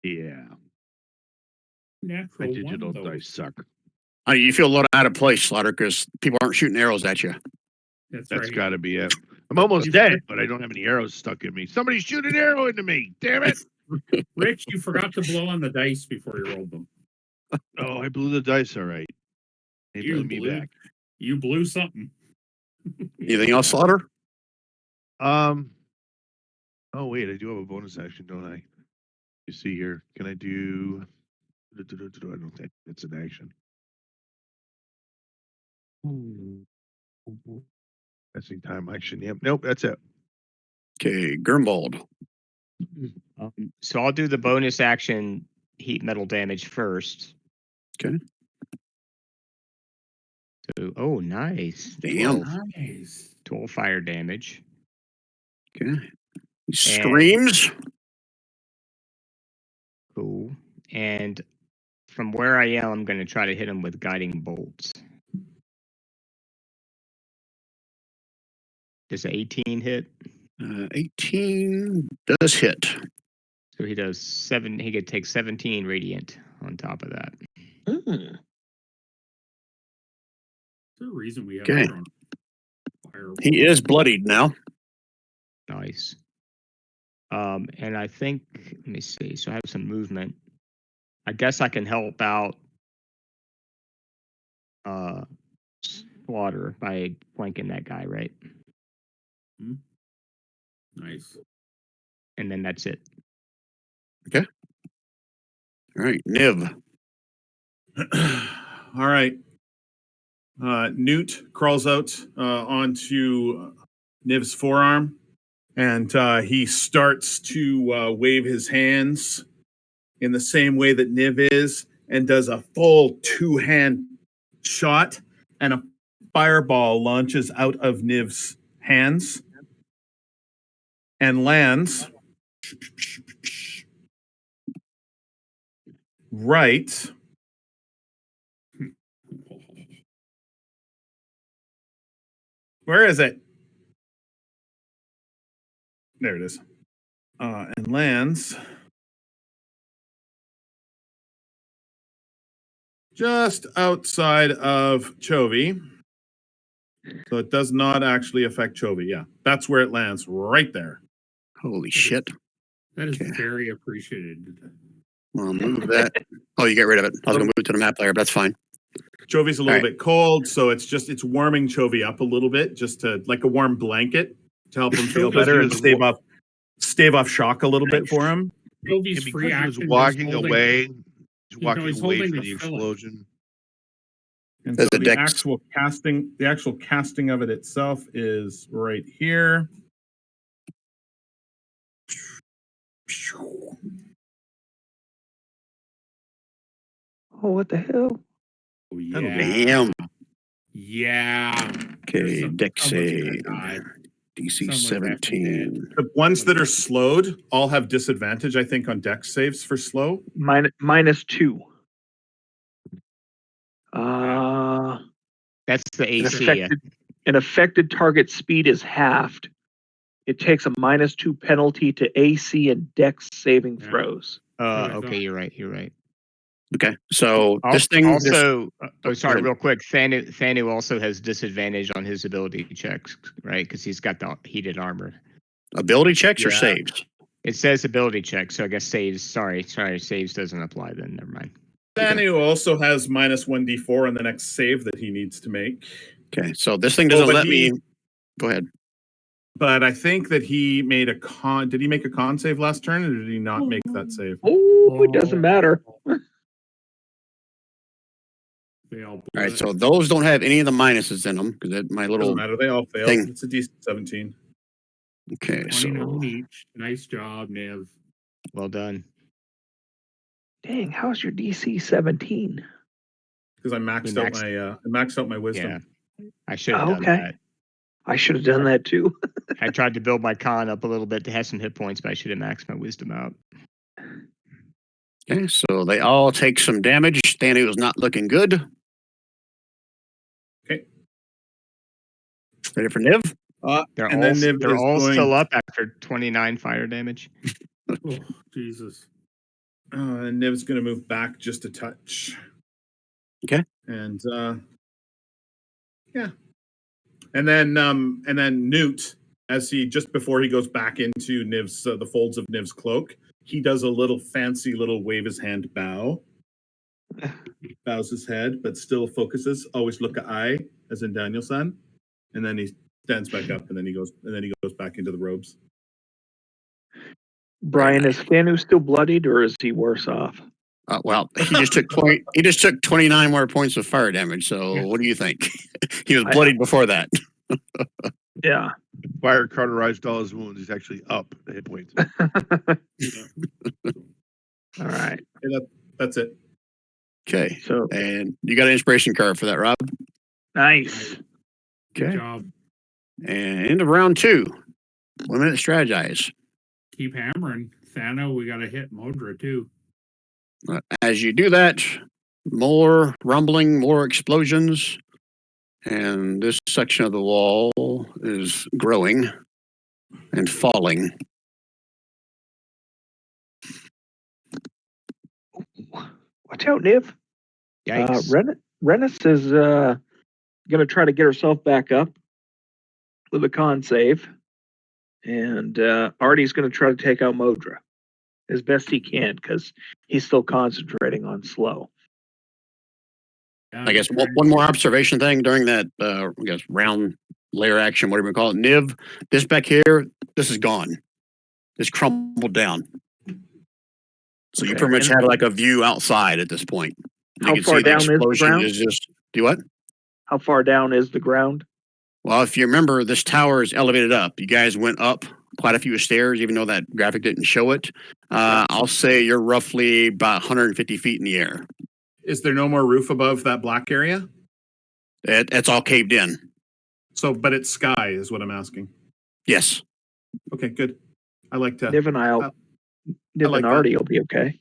Yeah. My Natural digital one, those. dice suck. You feel a little out of place, Slaughter, because people aren't shooting arrows at you. That's That's right. got to be it. I'm almost You dead, forget- but I don't have any arrows stuck in me. Somebody shoot an arrow into me! Damn it! Rich, you forgot to blow on the dice before you rolled them. Oh, I blew the dice. All right. They blew me back. You blew something. Anything else, Slaughter? Oh wait, I do have a bonus action, don't I? You see here. Can I do? I don't think it's an action. Passing time action. Yep. Nope. That's it. Okay, Grimbold. So I'll do the bonus action heat metal damage first. Okay. So, oh, nice. Damn. 12 fire damage. Okay. He screams. Cool. And from where I am, I'm going to try to hit him with guiding bolts. Does 18 hit? 18 does hit. So he does 7. He could take 17 radiant on top of that. the reason we have Okay. our own firewall. He is bloodied now. Nice. And I think, let me see. So I have some movement. I guess I can help out Slaughter by flanking that guy, right? Nice. And then that's it. All right, Niv. All right. Newt crawls out onto Niv's forearm, and he starts to wave his hands in the same way that Niv is, and does a full two-hand shot, and a fireball launches out of Niv's hands and lands right where is it? There it is. And lands just outside of Chovy. So it does not actually affect Chovy. Yeah, that's where it lands, right there. Holy shit. That is Okay. very appreciated. I'll move that. Oh, you get rid of it. I was going to move it to the map layer, but that's fine. Chovy's a little All right. bit cold, so it's warming Chovy up a little bit, just to like a warm blanket to help him feel Chovy's better and using stave off shock a little bit for him. Jovi's And free because he was action. walking he's holding- away, he's no, walking he's away holding from the the fillet. explosion. And There's so a the dex. actual casting of it itself is right here. Oh, what the hell? Oh, That'll yeah. Damn. Yeah. Okay, Some- deck someone's gonna save. die. DC Someone's effing 17. The ones that are slowed all have disadvantage, I think, on dex saves for slow. -2. That's the An AC. affected target speed is halved. It takes a -2 penalty to AC and Dex saving Yeah. throws. I Okay, thought. you're right. You're right. Okay, so this thing. Also, sorry, ahead. real quick. Thanu also has disadvantage on his ability checks, right? Because he's got the heated armor. Ability checks or Yeah. saves? It says ability checks, so I guess saves. Sorry, saves doesn't apply. Then never mind. Danu also has -1d4 on the next save that he needs to make. Okay, so this thing doesn't but let me. Go ahead. But I think that he made a con. Did he make a con save last turn, or did he not make that save? Oh, it doesn't matter. They all All right, so those don't have any of the minuses in them because my Doesn't little. matter. They all failed. thing. It's a decent 17. Okay, 29 so each. Nice job, Niv. Well done. Dang, how's your DC 17? Because I maxed out my wisdom. Yeah, I should have done Okay. that. I should have done that too. I tried to build my con up a little bit to have some hit points, but I should have maxed my wisdom out. okay, so they all take some damage. Stanley was not looking good. Okay. Ready for Niv? They're And all then Niv they're is all going- still up after 29 fire damage. Oh, Jesus. And Niv's going to move back just a touch. Okay. And yeah. And then Newt, as he just before he goes back into Niv's the folds of Niv's cloak, he does a little fancy little wave his hand bow. Bows his head, but still focuses. Always look at eye, as in Daniel-san. And then he stands back up, and then he goes back into the robes. Brian, is Fanu still bloodied or is he worse off? Well, he just took 20. He just took 29 more points of fire damage. So, what do you think? He was bloodied before that. Yeah. Fire cauterized all his wounds. He's actually up the hit points. All right. That's it. Okay, So and you got an inspiration card for that, Rob. nice. Good Okay, job. and into round 2. 1 minute strategize. Keep hammering. Thano, we got to hit Modra too. As you do that, more rumbling, more explosions, and this section of the wall is growing and falling. Watch out, Niv. Yikes. Rennis is going to try to get herself back up with a con save. And Artie's going to try to take out Modra as best he can because he's still concentrating on slow. I guess one more observation thing during that, I guess, round layer action, whatever you call it. Niv, this back here, this is gone. It's crumbled down. So you Okay, pretty much and have like a view outside at this point. You how can far see the down is the explosion ground? is just, do what? How far down is the ground? Well, if you remember, this tower is elevated up. You guys went up quite a few stairs, even though that graphic didn't show it. I'll say you're roughly about 150 feet in the air. Is there no more roof above that black area? It's all caved in. So, but it's sky is what I'm asking. Yes. Okay, good. I like to. Niv and Niv like and that. Artie will be okay.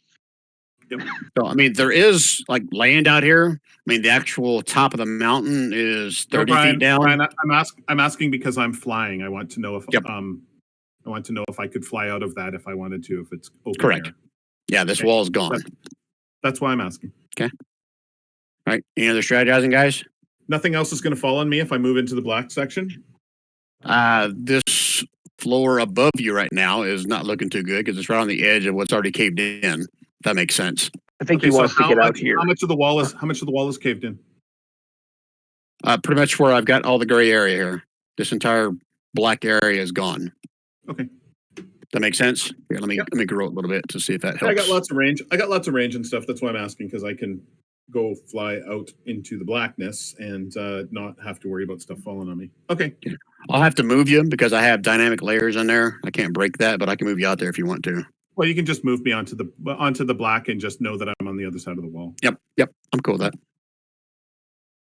So, I mean, there is like land out here. I mean, the actual top of the mountain is 30 feet down. Brian, I'm asking because I'm flying. I want to know if I want to know if I could fly out of that if I wanted to, if it's open Correct. air. Yeah, this wall is gone. That's why I'm asking. Okay. All right. Any other strategizing, guys? Nothing else is going to fall on me if I move into the black section. This floor above you right now is not looking too good because it's right on the edge of what's already caved in. If that makes sense. I think he wants to get out here. How much of the wall is caved in? Pretty much where I've got all the gray area here. This entire black area is gone. Okay. That makes sense. Here, let me grow it a little bit to see if that helps. I got lots of range. I got lots of range and stuff. That's why I'm asking, because I can go fly out into the blackness and not have to worry about stuff falling on me. Okay. I'll have to move you because I have dynamic layers in there. I can't break that, but I can move you out there if you want to. Well, you can just move me onto the black and just know that I'm on the other side of the wall. Yep. I'm cool with that.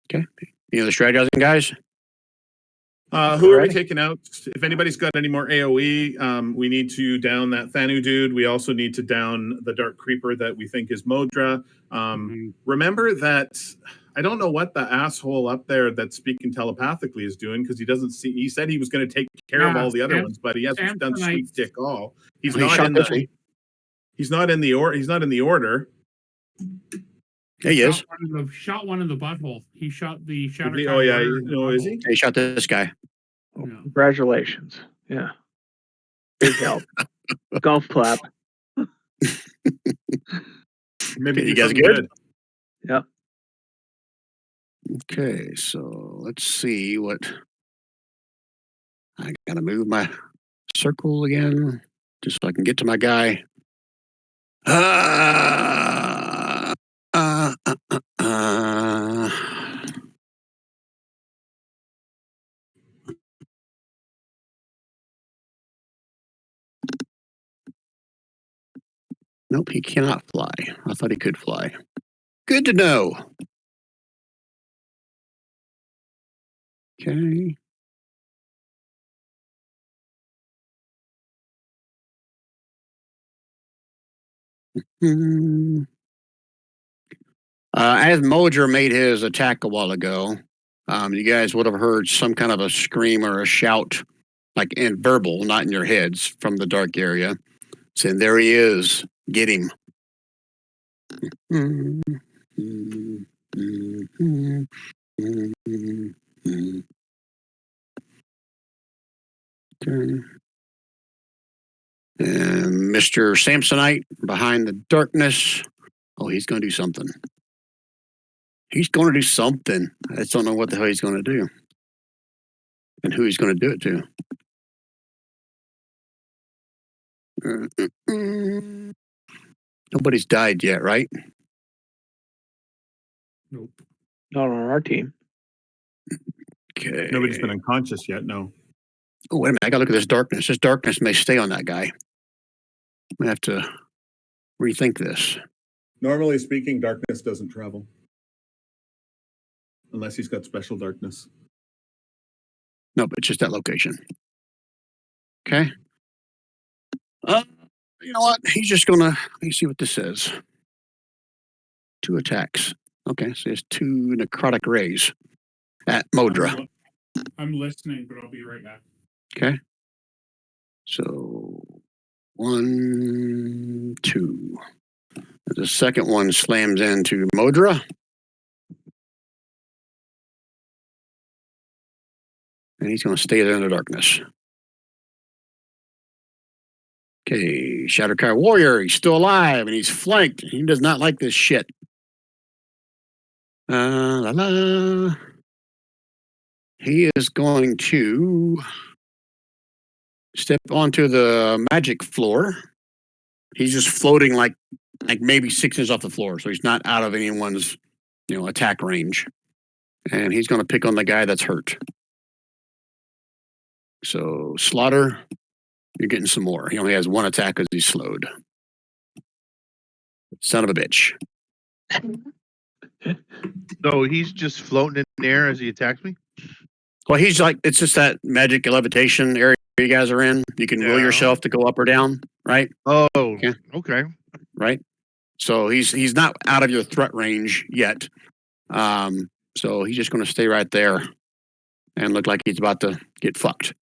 Okay. Any other strategizing, guys? Who are we taking out? If anybody's got any more AoE, we need to down that Thanu dude. We also need to down the Dark Creeper that we think is Modra. Remember that I don't know what the asshole up there that's speaking telepathically is doing because he doesn't see. He said he was going to take care of all the other ones, but he hasn't done sweet dick all. He's not in the. He's not in the order. He's not in the order. Yeah, he is. Shot one in the butthole. He shot the shatter. Oh yeah, no, is he? He shot this guy. Oh, congratulations. Yeah. Big help. Golf clap. Maybe you guys good? Yep. Okay, so let's see what. I gotta move my circle again just so I can get to my guy. Nope, he cannot fly. I thought he could fly. Good to know. Okay. As Mojer made his attack a while ago, you guys would have heard some kind of a scream or a shout, like in verbal, not in your heads, from the dark area, saying, "There he is. Get him." Okay. And Mr. Samsonite behind the darkness. Oh, he's going to do something. He's going to do something. I just don't know what the hell he's going to do. And who he's going to do it to. Nobody's died yet, right? Nope. Not on our team. Okay. Nobody's been unconscious yet. No. Oh, wait a minute. I got to look at this darkness. This darkness may stay on that guy. I have to rethink this. Normally speaking, darkness doesn't travel. Unless he's got special darkness. No, but it's just that location. Okay. You know what? He's just gonna. Let me see what this says. 2 attacks. Okay, so there's 2 necrotic rays at Modra. I'm listening, but I'll be right back. Okay. So 1, 2. The second one slams into Modra. And he's going to stay there in the darkness. Okay, Shatterkai Warrior, he's still alive and he's flanked. He does not like this shit. La la. He is going to step onto the magic floor. He's just floating like maybe 6 inches off the floor, so he's not out of anyone's attack range. And he's going to pick on the guy that's hurt. So Slaughter, you're getting some more. He only has 1 attack because he's slowed. Son of a bitch. So he's just floating in the air as he attacks me? Well, he's like, it's just that magic levitation area you guys are in. You can will Yeah. yourself to go up or down, right? Oh, Yeah. okay. Right. So he's not out of your threat range yet. So he's just going to stay right there and look like he's about to get fucked.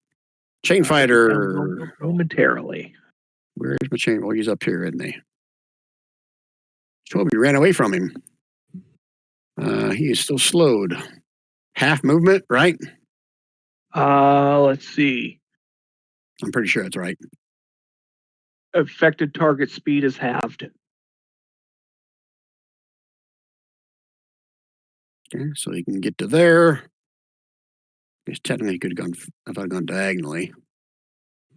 Chain fighter. Momentarily. Where's my chain? Oh, he's up here, isn't he? Toby ran away from him. He is still slowed. Half movement, right? Let's see. I'm pretty sure that's right. Affected target speed is halved. Okay, so he can get to there. Guess technically he could have gone if I'd gone diagonally.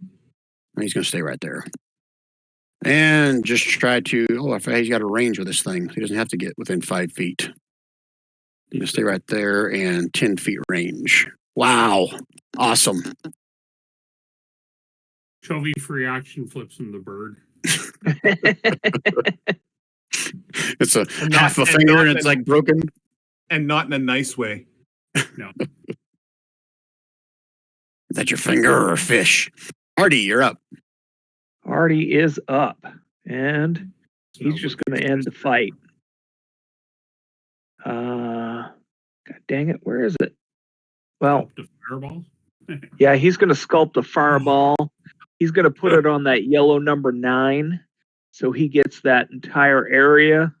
And he's going to stay right there. And just try to. Oh, I forgot he's got a range with this thing. He doesn't have to get within 5 feet. He's going to stay right there and 10 feet range. Wow. Awesome. Chovy reaction flips him the bird. It's a And not- half a and finger not and it's in- like broken. And not in a nice way. No. Is that your finger or a fish? Artie, you're up. Artie is up. And he's just going to end the fight. God dang it. Where is it? Well, The fireball. yeah, he's going to sculpt a fireball. He's going to put it on that yellow number 9. So he gets that entire area.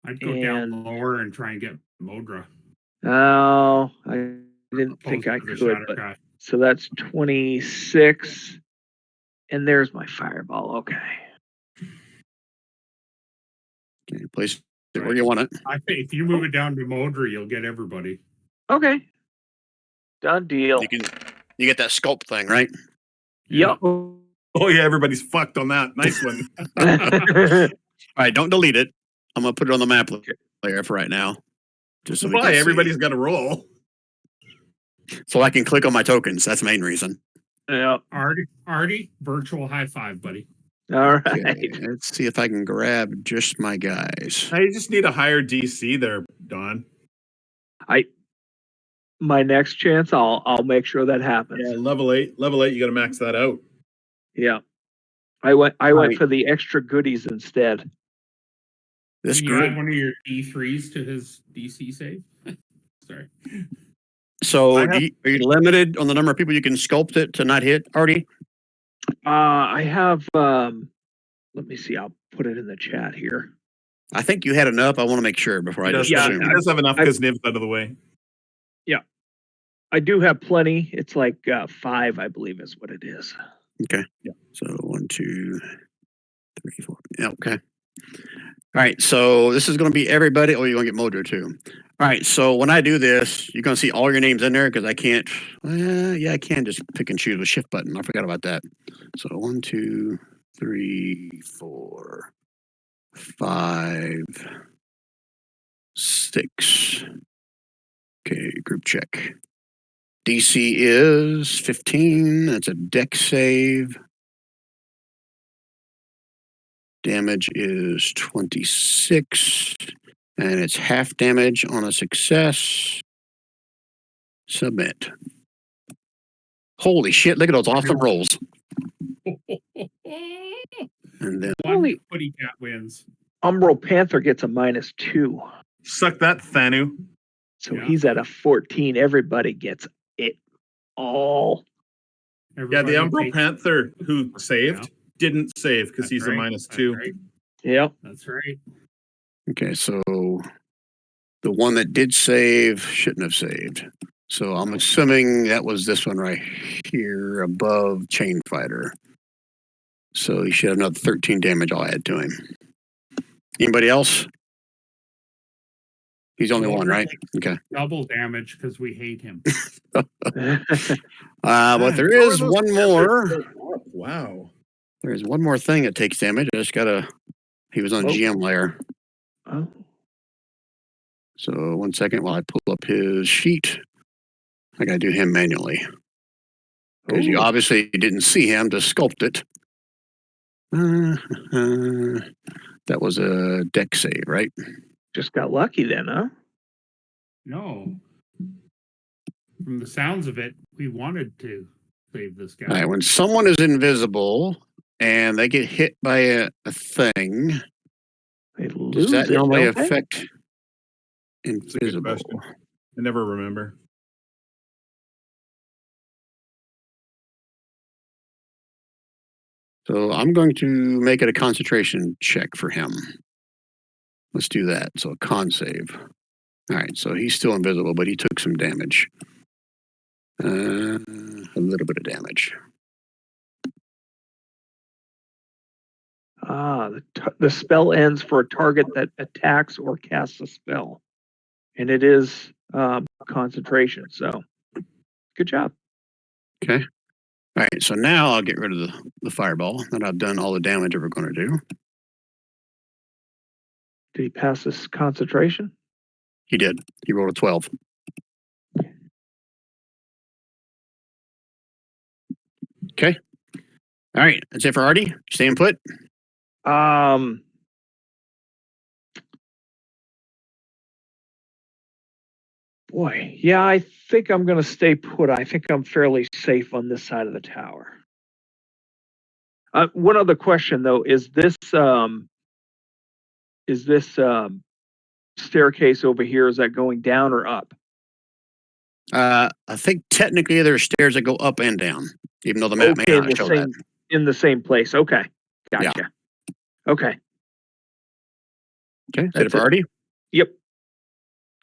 I'd go down lower and try and get Modra. Oh, I didn't think I opposed to could. the But, Shatterkai. so that's 26. And there's my fireball. Okay. Okay, place it where you want it. I think if you move it down to Modra, you'll get everybody. Okay. Done deal. You get that sculpt thing, right? Yep. Oh yeah, everybody's fucked on that. Nice one. All right, don't delete it. I'm gonna put it on the map layer for right now. Just so we Why? can see. Everybody's got a roll. So I can click on my tokens. That's the main reason. Yeah. Artie, virtual high five, buddy. All right. Okay, let's see if I can grab just my guys. I just need a higher DC there, Don. My next chance, I'll make sure that happens. Yeah, level 8. Level 8, you got to max that out. Yeah. I went Right. for the extra goodies instead. This Can you add group. one of your D3s to his DC save? Sorry. So I have- are you limited on the number of people you can sculpt it to not hit, Artie? I have let me see, I'll put it in the chat here. I think you had enough. I want to make sure before I He does, just Yeah, assume. he does have enough I- because Niv's out of the way. I do have plenty. It's like 5, I believe is what it is. Okay. Yeah. So 1, 2, 3, 4. Yeah, okay. All right. So this is going to be everybody. Oh, you're going to get Modra too. All right. So when I do this, you're going to see all your names in there because I can't. Yeah, I can just pick and choose with shift button. I forgot about that. So 1, 2, 3, 4, 5, 6. Okay. Group check. DC is 15. That's a deck save. Damage is 26. And it's half damage on a success. Submit. Holy shit, look at those awesome rolls. And then Holy- One Putty Cat wins. Umbral Panther gets a -2. Suck that, Thanu. So Yeah. he's at a 14. Everybody gets it all. Yeah, Everybody the Umbral takes- Panther who saved didn't save because That's he's right, a that's -2. right, Yep. That's right. okay, so the one that did save shouldn't have saved. So I'm assuming that was this one right here above Chain Fighter. So he should have another 13 damage I'll add to him. Anybody else? He's only one, right? Okay. Double damage because we hate him. But Man, there how are is those one numbers more. so up? Wow. There's one more thing that takes damage. I just gotta. He was on Oh. GM layer. Oh, So 1 second while I pull up his sheet. I gotta do him manually because you Ooh. obviously didn't see him to sculpt it. That was a deck save, right? Just got lucky then, huh? No. From the sounds of it, we wanted to save this guy. All right. When someone is invisible and they get hit by a thing, They lose does that it, normally don't they? affect a good invisible? question. I never remember. So I'm going to make it a concentration check for him. Let's do that. So a con save. All right. So he's still invisible, but he took some damage. A little bit of damage. The spell ends for a target that attacks or casts a spell, and it is concentration. So, good job. Okay. All right. So now I'll get rid of the fireball that I've done all the damage that we're going to do. Did he pass this concentration? He did. He rolled a 12. Okay. All right. That's it for Artie. Staying put. Boy, yeah, I think I'm going to stay put. I think I'm fairly safe on this side of the tower. One other question though: is this staircase over here? Is that going down or up? I think technically there's stairs that go up and down, even though the map may Okay, not show that. in the same place. Okay, gotcha. Okay, Okay. Is That's it for it. Artie? yep.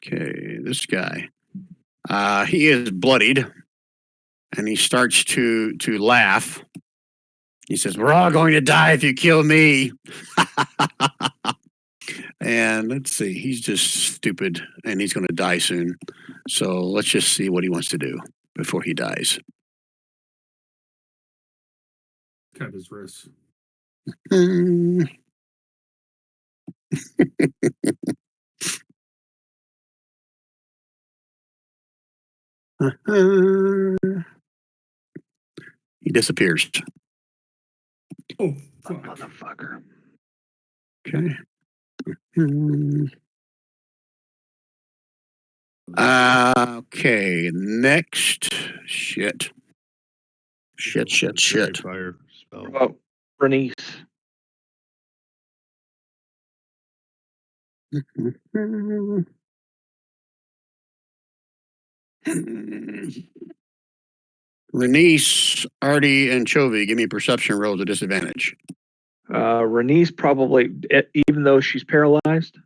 Okay. This guy. He is bloodied, and he starts to laugh. He says, "We're all going to die if you kill me." And let's see, he's just stupid, and he's going to die soon. So let's just see what he wants to do before he dies. Cut his wrists. Hmm. He disappears. Oh, fuck. Motherfucker. Okay. Okay. Next. Shit. Fire spell. Oh, Bernice. Renice, Artie, and Chovy, give me perception rolls at disadvantage. Bernice probably, even though she's paralyzed.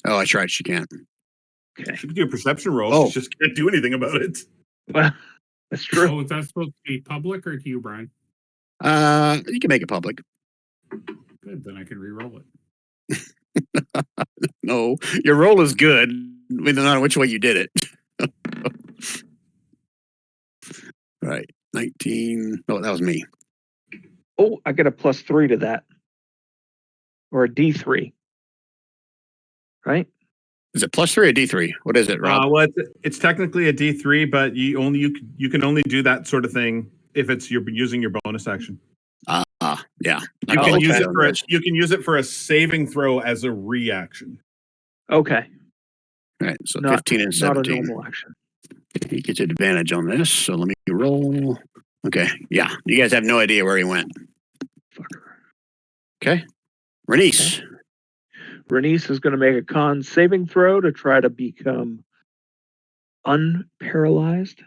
Oh, that's right. She can't. Okay, She can do a perception roll. Oh. She just can't do anything about it. well, that's true. Oh, is that supposed to be public or to you, Brian? You can make it public. Good, then I can re-roll it. No, your roll is good, whether or not which way you did it. Right. 19. Oh, that was me. Oh, I get a +3 to that, or a D3, right? Is it +3 or D3? What is it, Rob? Well, it's technically a D3, but you can only do that sort of thing if you're using your bonus action. Yeah. You Oh, can okay. use it you can use it for a saving throw as a reaction. Okay, Right. So not 15 and not a 17. normal action. He gets advantage on this. So let me roll. Okay. Yeah. You guys have no idea where he went. Fucker. Okay. Renice. Bernice is going to make a con saving throw to try to become unparalyzed.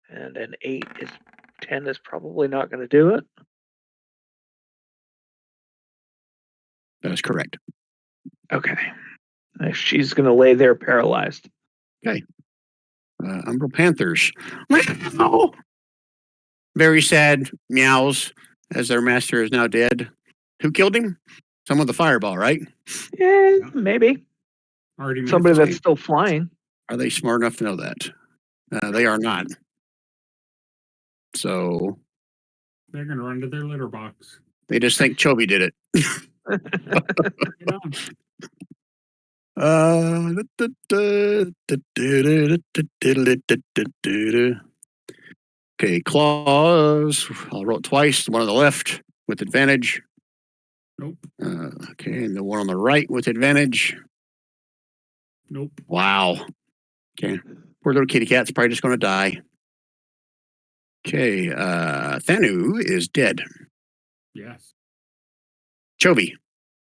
And an 10 is probably not going to do it. That is correct. Okay. She's going to lay there paralyzed. Umbral Panthers. Meow. Very sad meows as their master is now dead. Who killed him? Someone with a fireball, right? Yeah, maybe. Already Somebody missed that's still flying. Are they smart enough to know that? They are not. So They're going to run to their litter box. they just think Chovy did it. Get on. Okay, claws. I'll roll it twice. The one on the left with advantage. Nope. Okay, and the one on the right with advantage. Nope. Wow. Okay, poor little kitty cat's probably just going to die. Okay, Thanu is dead. Yes. Chovy.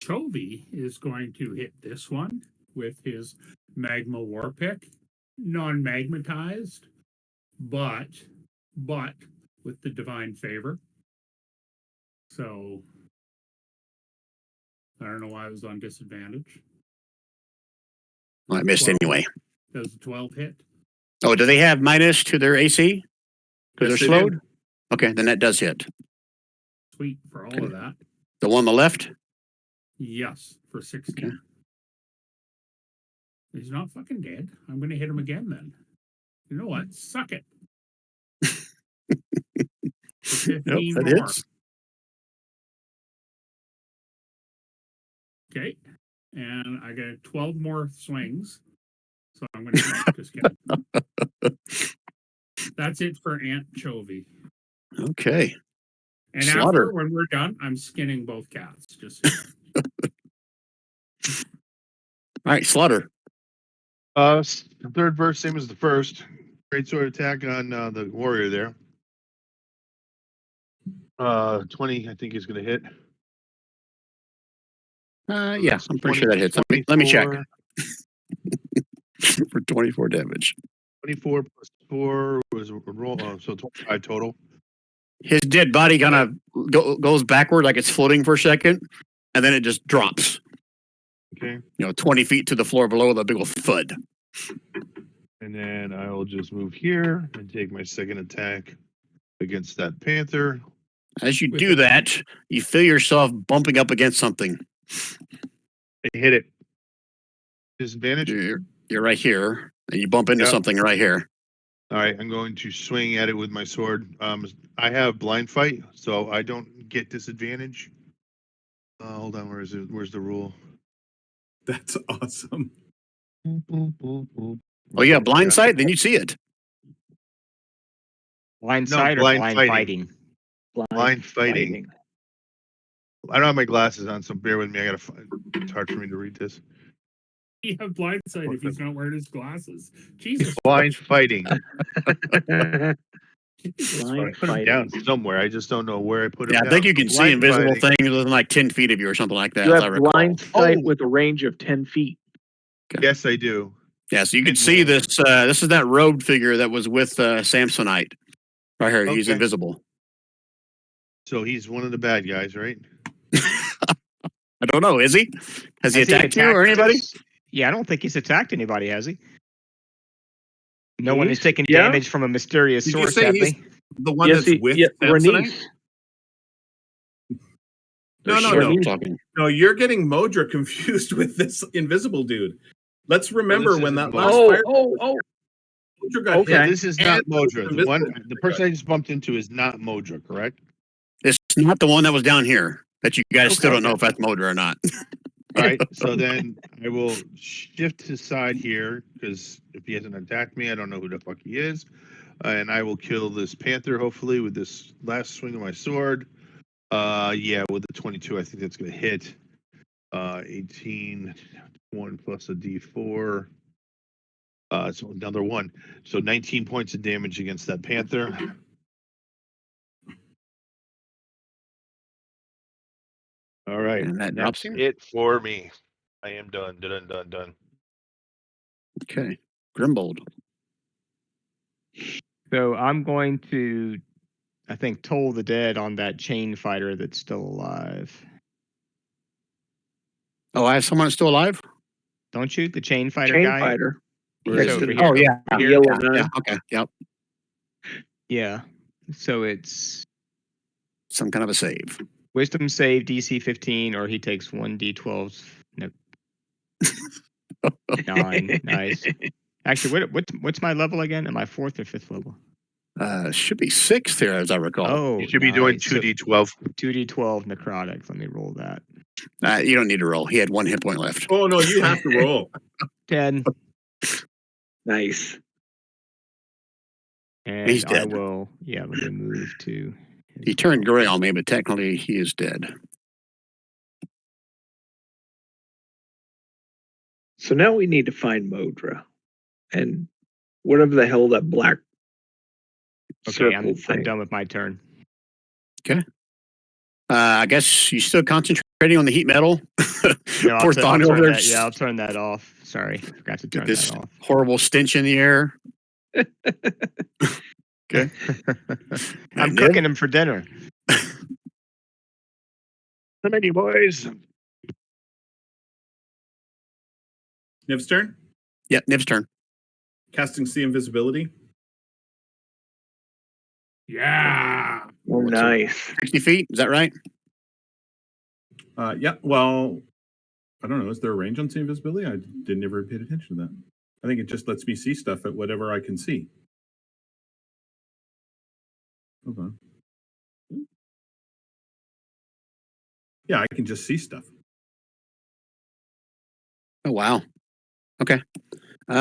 Chovy is going to hit this one with his magma war pick, non-magmatized, but with the divine favor. So I don't know why I was on disadvantage. Well, I missed 12. anyway. Does the 12 hit? Oh, do they have minus to their AC? Because Yes, they're they do. slowed? Okay, then that does hit. Sweet for all Okay. of that. The one on the left? Yes, for 16. Okay. He's not fucking dead. I'm going to hit him again then. You know what? Suck it. For 15 Yep, that more. hits. Okay. And I get 12 more swings. So I'm going to just kidding. That's it for Aunt Chovy. Okay. And Slaughter. after, when we're done, I'm skinning both cats. Just so you know. All right, Slaughter. The third verse, same as the first. Great sword attack on the warrior there. 20, I think is going to hit. Yeah, I'm pretty sure that hits. Let me check. For 24 damage. 24 plus 4 was a roll, so 25 total. His dead body kind of goes backward like it's floating for a second, and then it just drops. Okay. 20 feet to the floor below with a big old thud. And then I will just move here and take my second attack against that panther. As you do that, you feel yourself bumping up against something. I hit it. Disadvantage? You're right here, and you bump into something right here. All right, I'm going to swing at it with my sword. I have blind fight, so I don't get disadvantage. Hold on, where is it? Where's the rule? That's awesome. Oh, yeah, blind sight, then you see it. Blind No, sight or blind blind fighting. fighting? Blind fighting. I don't have my glasses on, so bear with me. It's hard for me to read this. He have blind sight if he's not wearing his glasses. Jesus. Blind fighting. Blind I put it fighting. down somewhere. I just don't know where I put it Yeah, down. I think you can see Blind invisible fighting. things within like 10 feet of you or something like that. You as I have recall. blind sight Oh. with a range of 10 feet. Yes, I do. Yeah, so you can see this. This is that robed figure that was with Samsonite. Right here, he's Okay. invisible. So he's one of the bad guys, right? I don't know. Is he? Has he attacked you or anybody? us? Yeah, I don't think he's attacked anybody, has he? No one has Renice? taken Yeah. damage from a mysterious Did you source, say have he's they? the one Yes, that's with Samsonite? Renice. No, Or no, Sheriff no. talking. No, you're getting Modra confused with this invisible dude. Let's remember this when isn't that last Oh, fire oh. Modra got Okay. So hit. this is and not Modra. The invisible. person I just bumped into is not Modra, correct? It's not the one that was down here that you guys still don't Okay. know if that's Modra or not. All right. So then I will shift to side here because if he hasn't attacked me, I don't know who the fuck he is. And I will kill this panther hopefully with this last swing of my sword. Yeah, with the 22, I think that's going to hit. 18, 1 plus a d4. So another one. So 19 points of damage against that panther. All right. And that drops That's him? it for me. I am done. Done. Okay. Grimbold. So I'm going to, I think, toll the dead on that chain fighter that's still alive. Oh, I have someone that's still alive? don't you? The chain fighter Chain guy. fighter. He's Where is over he? here. Oh, yeah. over The here. yellow Yeah, gun. okay. Yep. Yeah. So it's Some kind of a save. wisdom save DC 15, or he takes 1d12. No, 9. Nice. Actually, what's my level again? Am I 4th or 5th level? Should be 6th here, as I recall. Oh, You should be doing nice. So 2d12. 2d12 necrotic. Let me roll that. You don't need to roll. He had 1 hit point left. Oh no, you have to roll. 10. Nice. And He's I dead. will, let me move to. He turned gray on me, but technically he is dead. So now we need to find Modra and whatever the hell that black Okay, circle I'm thing. done with my turn. I guess you're still concentrating on the heat metal. No, Poor Thon over there. I'll turn that off. Sorry, forgot to Get turn this that off. horrible stench in the air. Okay. I'm Nib? cooking him for dinner. How many boys? Niv's turn. Yep, Nib's turn. Casting see invisibility. Yeah. Oh, What's it? nice. 60 feet, is that right? Yeah. Well, I don't know. Is there a range on see invisibility? I didn't ever pay attention to that. I think it just lets me see stuff at whatever I can see. Hold on. Yeah, I can just see stuff. Oh, wow. Okay. You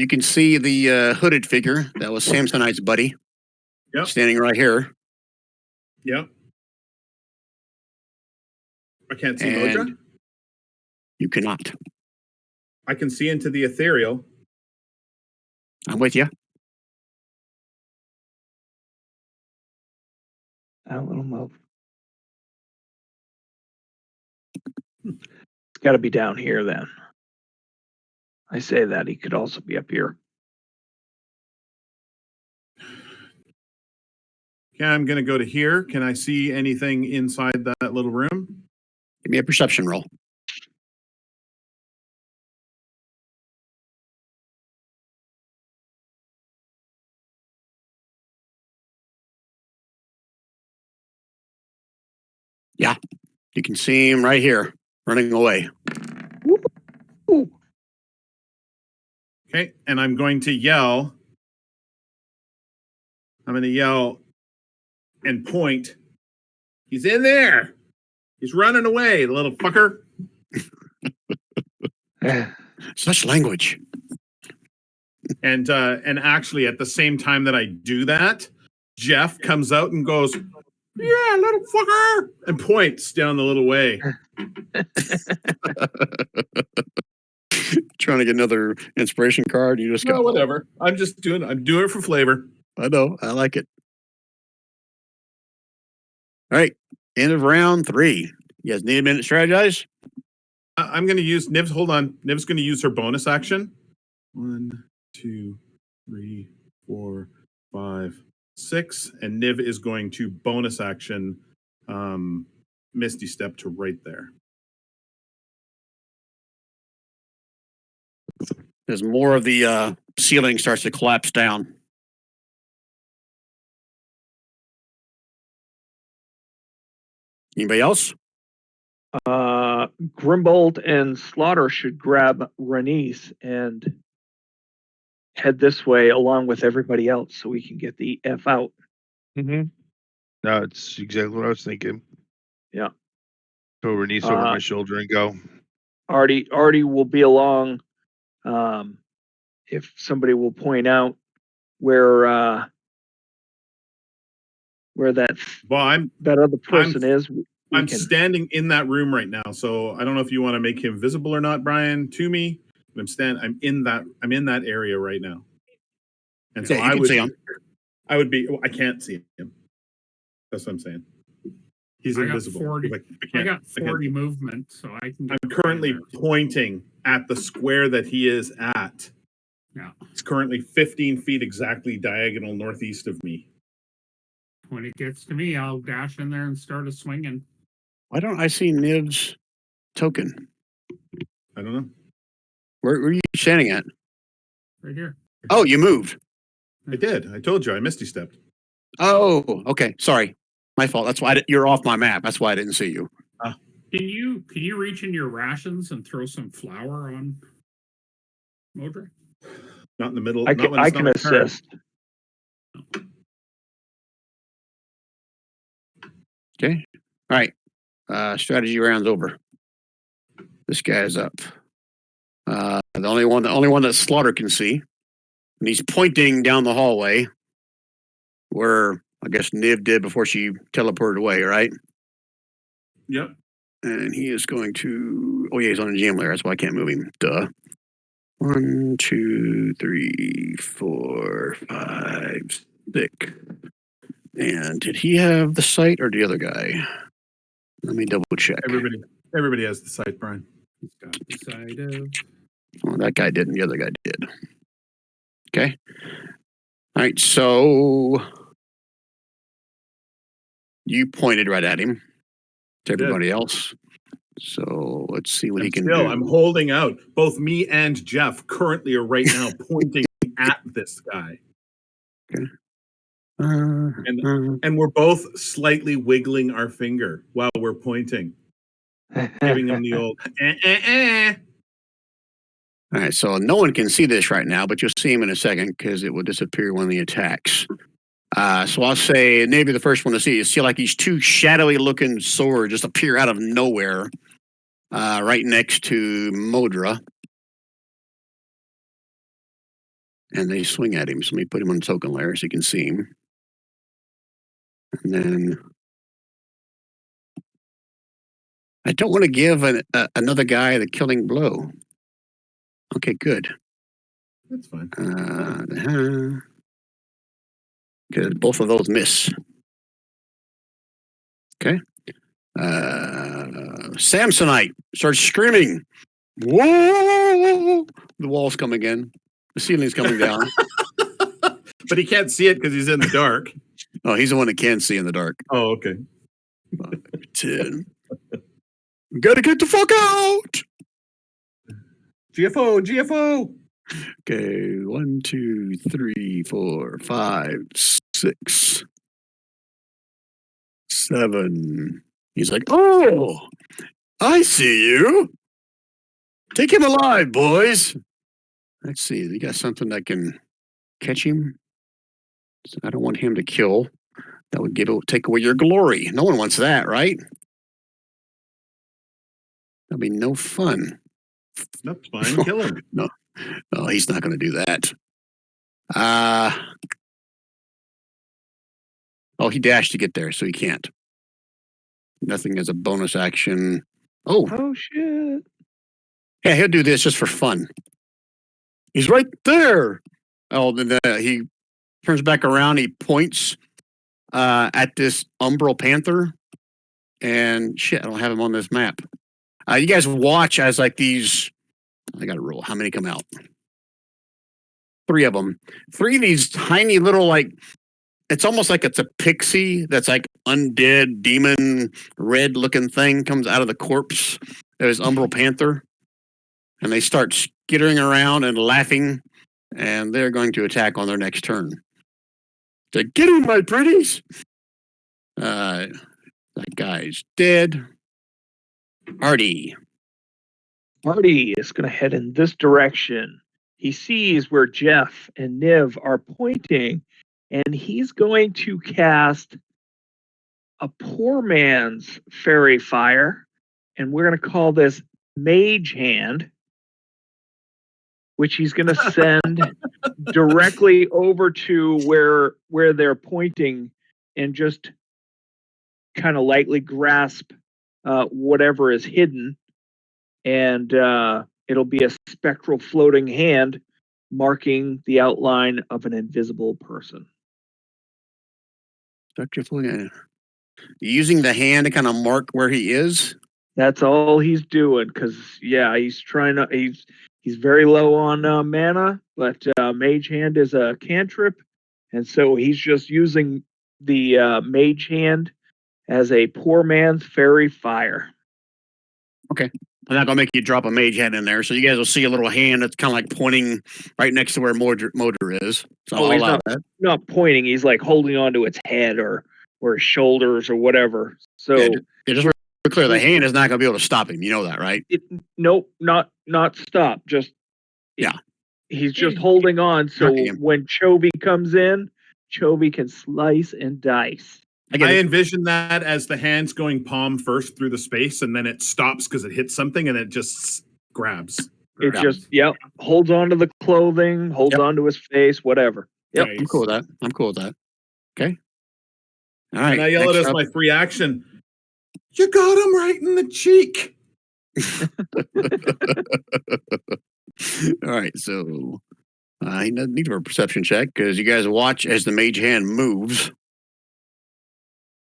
can see the hooded figure. That was Samsonite's buddy. Yep. Standing right here. Yep. I can't see And Modra. you cannot. I can see into the ethereal. I'm with you. That little move. It's got to be down here then. I say that he could also be up here. Okay, I'm going to go to here. Can I see anything inside that little room? Give me a perception roll. Yeah, you can see him right here, running away. Ooh. Okay, and I'm going to yell. I'm going to yell and point. He's in there. He's running away, the little fucker. Such language. And actually, at the same time that I do that, Jeff comes out and goes, "Yeah, little fucker," and points down the little way. Trying to get another inspiration card. You just No, go, whatever. I'm doing it for flavor. I know. I like it. All right. End of round 3. You guys need a minute to strategize? I'm going to use Niv's. Hold on. Niv's going to use her bonus action. 1, 2, 3, 4, 5, 6. And Niv is going to bonus action Misty Step to right there. As more of the ceiling starts to collapse down. Anybody else? Grimbold and Slaughter should grab Renice and head this way along with everybody else so we can get the F out. Mm-hmm. No, it's exactly what I was thinking. Yeah. Throw Renice over my shoulder and go. Artie will be along. If somebody will point out where that other person is. I'm standing in that room right now, so I don't know if you want to make him visible or not, Brian, to me. But I'm in that area right now. And so Yeah, you can see him. I can't see him. That's what I'm saying. He's I got invisible. 40. I got 40 movement, so I can. I'm currently pointing at the square that he is at. Yeah. It's currently 15 feet exactly diagonal northeast of me. When it gets to me, I'll dash in there and start a swinging. Why don't I see Nibs token? I don't know. Where are you standing at? Right here. Oh, you moved. I did. I told you. I misty stepped. Oh, okay. Sorry, my fault. That's why you're off my map. That's why I didn't see you. Can you reach in your rations and throw some flour on Modra? Not in the middle. I not can, when I it's not can my turn. assist. Okay. All right. Strategy round's over. This guy's up. The only one that Slaughter can see, and he's pointing down the hallway, where I guess Niv did before she teleported away, right? Yep. And he is going to. Oh yeah, he's on a jam layer. That's why I can't move him. Duh. 1, 2, 3, 4, 5, 6. And did he have the sight or the other guy? Let me double check. Everybody has the sight, Brian. He's got the side of. Well, that guy didn't. The other guy did. Okay. All right. So you pointed right at him. To I did. everybody else. So let's see what he can Still, do. I'm holding out. Both me and Jeff currently are right now pointing at this guy. And we're both slightly wiggling our finger while we're pointing, giving him the old All right, so no one can see this right now, but you'll see him in a second because it will disappear when he attacks. So I'll say maybe the first one to see. You see like these two shadowy looking swords just appear out of nowhere right next to Modra. And they swing at him. So let me put him on token layer so you can see him. And then I don't want to give another guy the killing blow. Okay, good. That's fine. Because both of those miss. Okay. Samsonite starts screaming. Whoa! The walls come again. The ceiling's coming down. But he can't see it because he's in the dark. Oh, he's the one that can see in the dark. Oh, okay. 10. Gotta get the fuck out! GFO. Okay, 1, 2, 3, 4, 5, 6, 7. He's like, oh, I see you. Take him alive, boys. Let's see. You got something that can catch him? So I don't want him to kill. That would take away your glory. No one wants that, right? That'd be no fun. That's fine. Kill him. No, he's not going to do that. Oh, he dashed to get there, so he can't. Nothing as a bonus action. Oh shit. Yeah, he'll do this just for fun. He's right there. Oh, then he turns back around. He points at this umbral panther. And shit, I don't have him on this map. You guys watch as like these. I got to roll. How many come out? 3 of them. 3 of these tiny little like. It's almost like it's a pixie that's like undead demon red looking thing comes out of the corpse. There's umbral panther. And they start skittering around and laughing, and they're going to attack on their next turn. So get him, my pretties! That guy's dead. Artie is going to head in this direction. He sees where Jeff and Niv are pointing, and he's going to cast a poor man's fairy fire, and we're going to call this Mage Hand, which he's going to send directly over to where they're pointing and just kind of lightly grasp whatever is hidden. And it'll be a spectral floating hand marking the outline of an invisible person. using the hand to kind of mark where he is. That's all he's doing, because he's trying to. He's very low on mana, but Mage Hand is a cantrip, and so he's just using the Mage Hand as a poor man's fairy fire. Okay. I'm not gonna make you drop a mage hand in there, so you guys will see a little hand that's kind of like pointing right next to where Modra is. So I'll he's allow that. not pointing. He's like holding onto its head or his shoulders or whatever. So Yeah, just for clear, the hand is not gonna be able to stop him. You know that, right? nope, not stop. Just Yeah. He's just holding on. So when Chovy comes in, Chovy can slice and dice. I envision that as the hand's going palm first through the space, and then it stops because it hits something, and it just grabs. It just holds onto the clothing, holds onto his face, whatever. Yep, I'm cool with that. I'm cool with that. Okay. All right. And I yell it as my free action. You got him right in the cheek. All right. So he doesn't need a perception check because you guys watch as the mage hand moves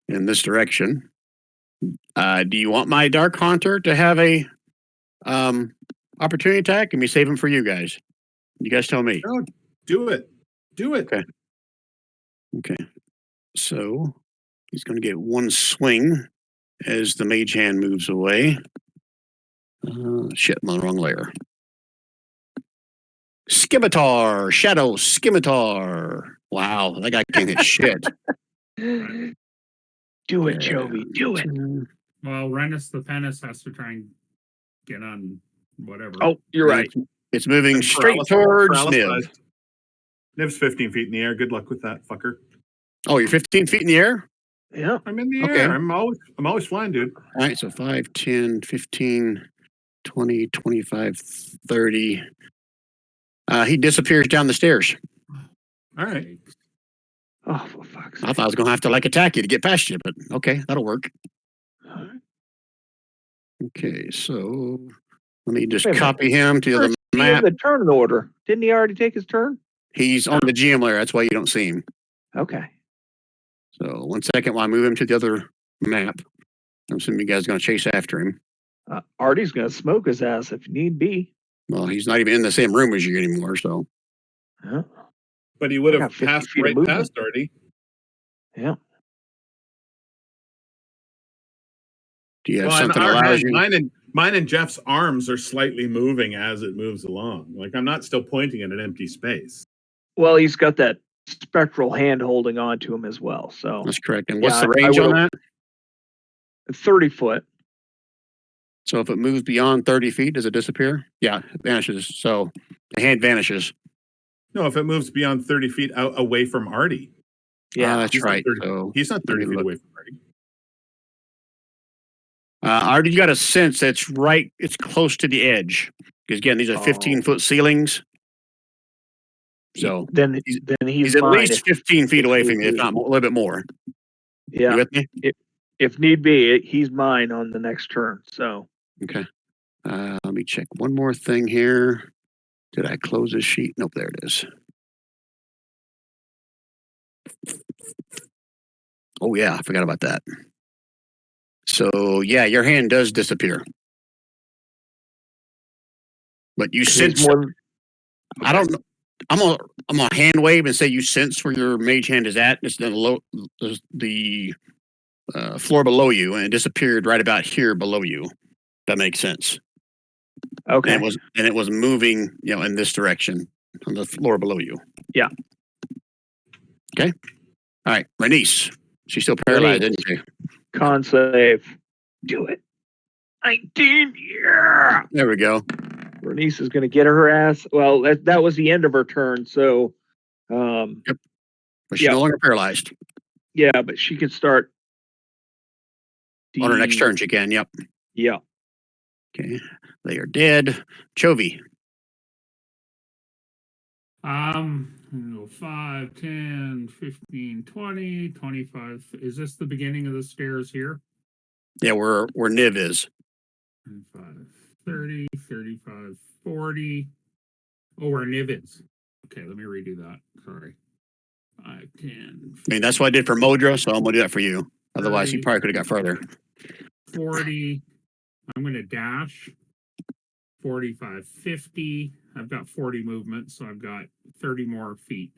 in this direction. Do you want my Dark Haunter to have a opportunity attack? Can we save him for you guys? You guys tell me. No, do it. Do it. Okay. So he's going to get one swing as the mage hand moves away. Shit, I'm on the wrong layer. Scimitar, Shadow Scimitar. Wow, that guy can't hit shit. Do it, Chovy. Do it. Well, Renus the Penis has to try and get on whatever. Oh, you're right. It's moving straight towards Niv. Niv's 15 feet in the air. Good luck with that, fucker. Oh, you're 15 feet in the air? Yeah. I'm in the air. I'm always flying, dude. All right, so 5, 10, 15, 20, 25, 30. He disappears down the stairs. All right. Oh, for fuck's sake. I thought I was going to have to attack you to get past you, but okay, that'll work. All right. Okay, so let me just copy him to the In map. the turn order. Didn't he already take his turn? He's on the GM layer. That's why you don't see him. Okay. So 1 second while I move him to the other map. I'm assuming you guys are going to chase after him. Artie's going to smoke his ass if need be. Well, he's not even in the same room as you anymore, so. Yeah. But he would have got 50 passed feet of right movement. past Artie. Yeah. Do you have Well, something and that our allows hand, you? mine and Jeff's arms are slightly moving as it moves along. Like I'm not still pointing at an empty space. Well, he's got that spectral hand holding on to him as well. So That's correct. And Yeah, what's the I range on would've- that? 30 foot. So if it moves beyond 30 feet, does it disappear? Yeah, it vanishes. So the hand vanishes. No, if it moves beyond 30 feet out away from Artie. Yeah. That's He's not right. 30 So He's not 30 let me feet look. away from Artie. Artie, you got a sense that's right. It's close to the edge because again, these are 15-foot ceilings. So then he's at mine least if 15 feet if away need from you, if be. not a little bit more. You Yeah. with me? If need be, he's mine on the next turn. So Okay. Let me check one more thing here. Did I close this sheet? Nope, there it is. Oh yeah, I forgot about that. So yeah, your hand does disappear. But you sense I don't know. I'm gonna hand wave and say you sense where your mage hand is at. It's the floor below you, and it disappeared right about here below you. That makes sense. Okay. And it was moving, in this direction on the floor below you. Yeah. Okay. All right, Renice. She's still paralyzed, isn't she? Con save. Do it. 19. Yeah. There we go. Bernice is going to get her ass. Well, that was the end of her turn. So, But she's no longer paralyzed. yeah, but she can start. On her next turn, she can. Yep. Yeah. Okay. They are dead. Chovy. 5, 10, 15, 20, 25. Is this the beginning of the stairs here? Yeah, where Niv is. 25, 30, 35, 40. Oh, where Niv is. Okay, let me redo that. Sorry. 5, 10. I mean, that's what I did for Modra, so I'm going to do that for you. Otherwise, you 30, probably could have got further. 40. I'm going to dash. 45, 50. I've got 40 movement, so I've got 30 more feet.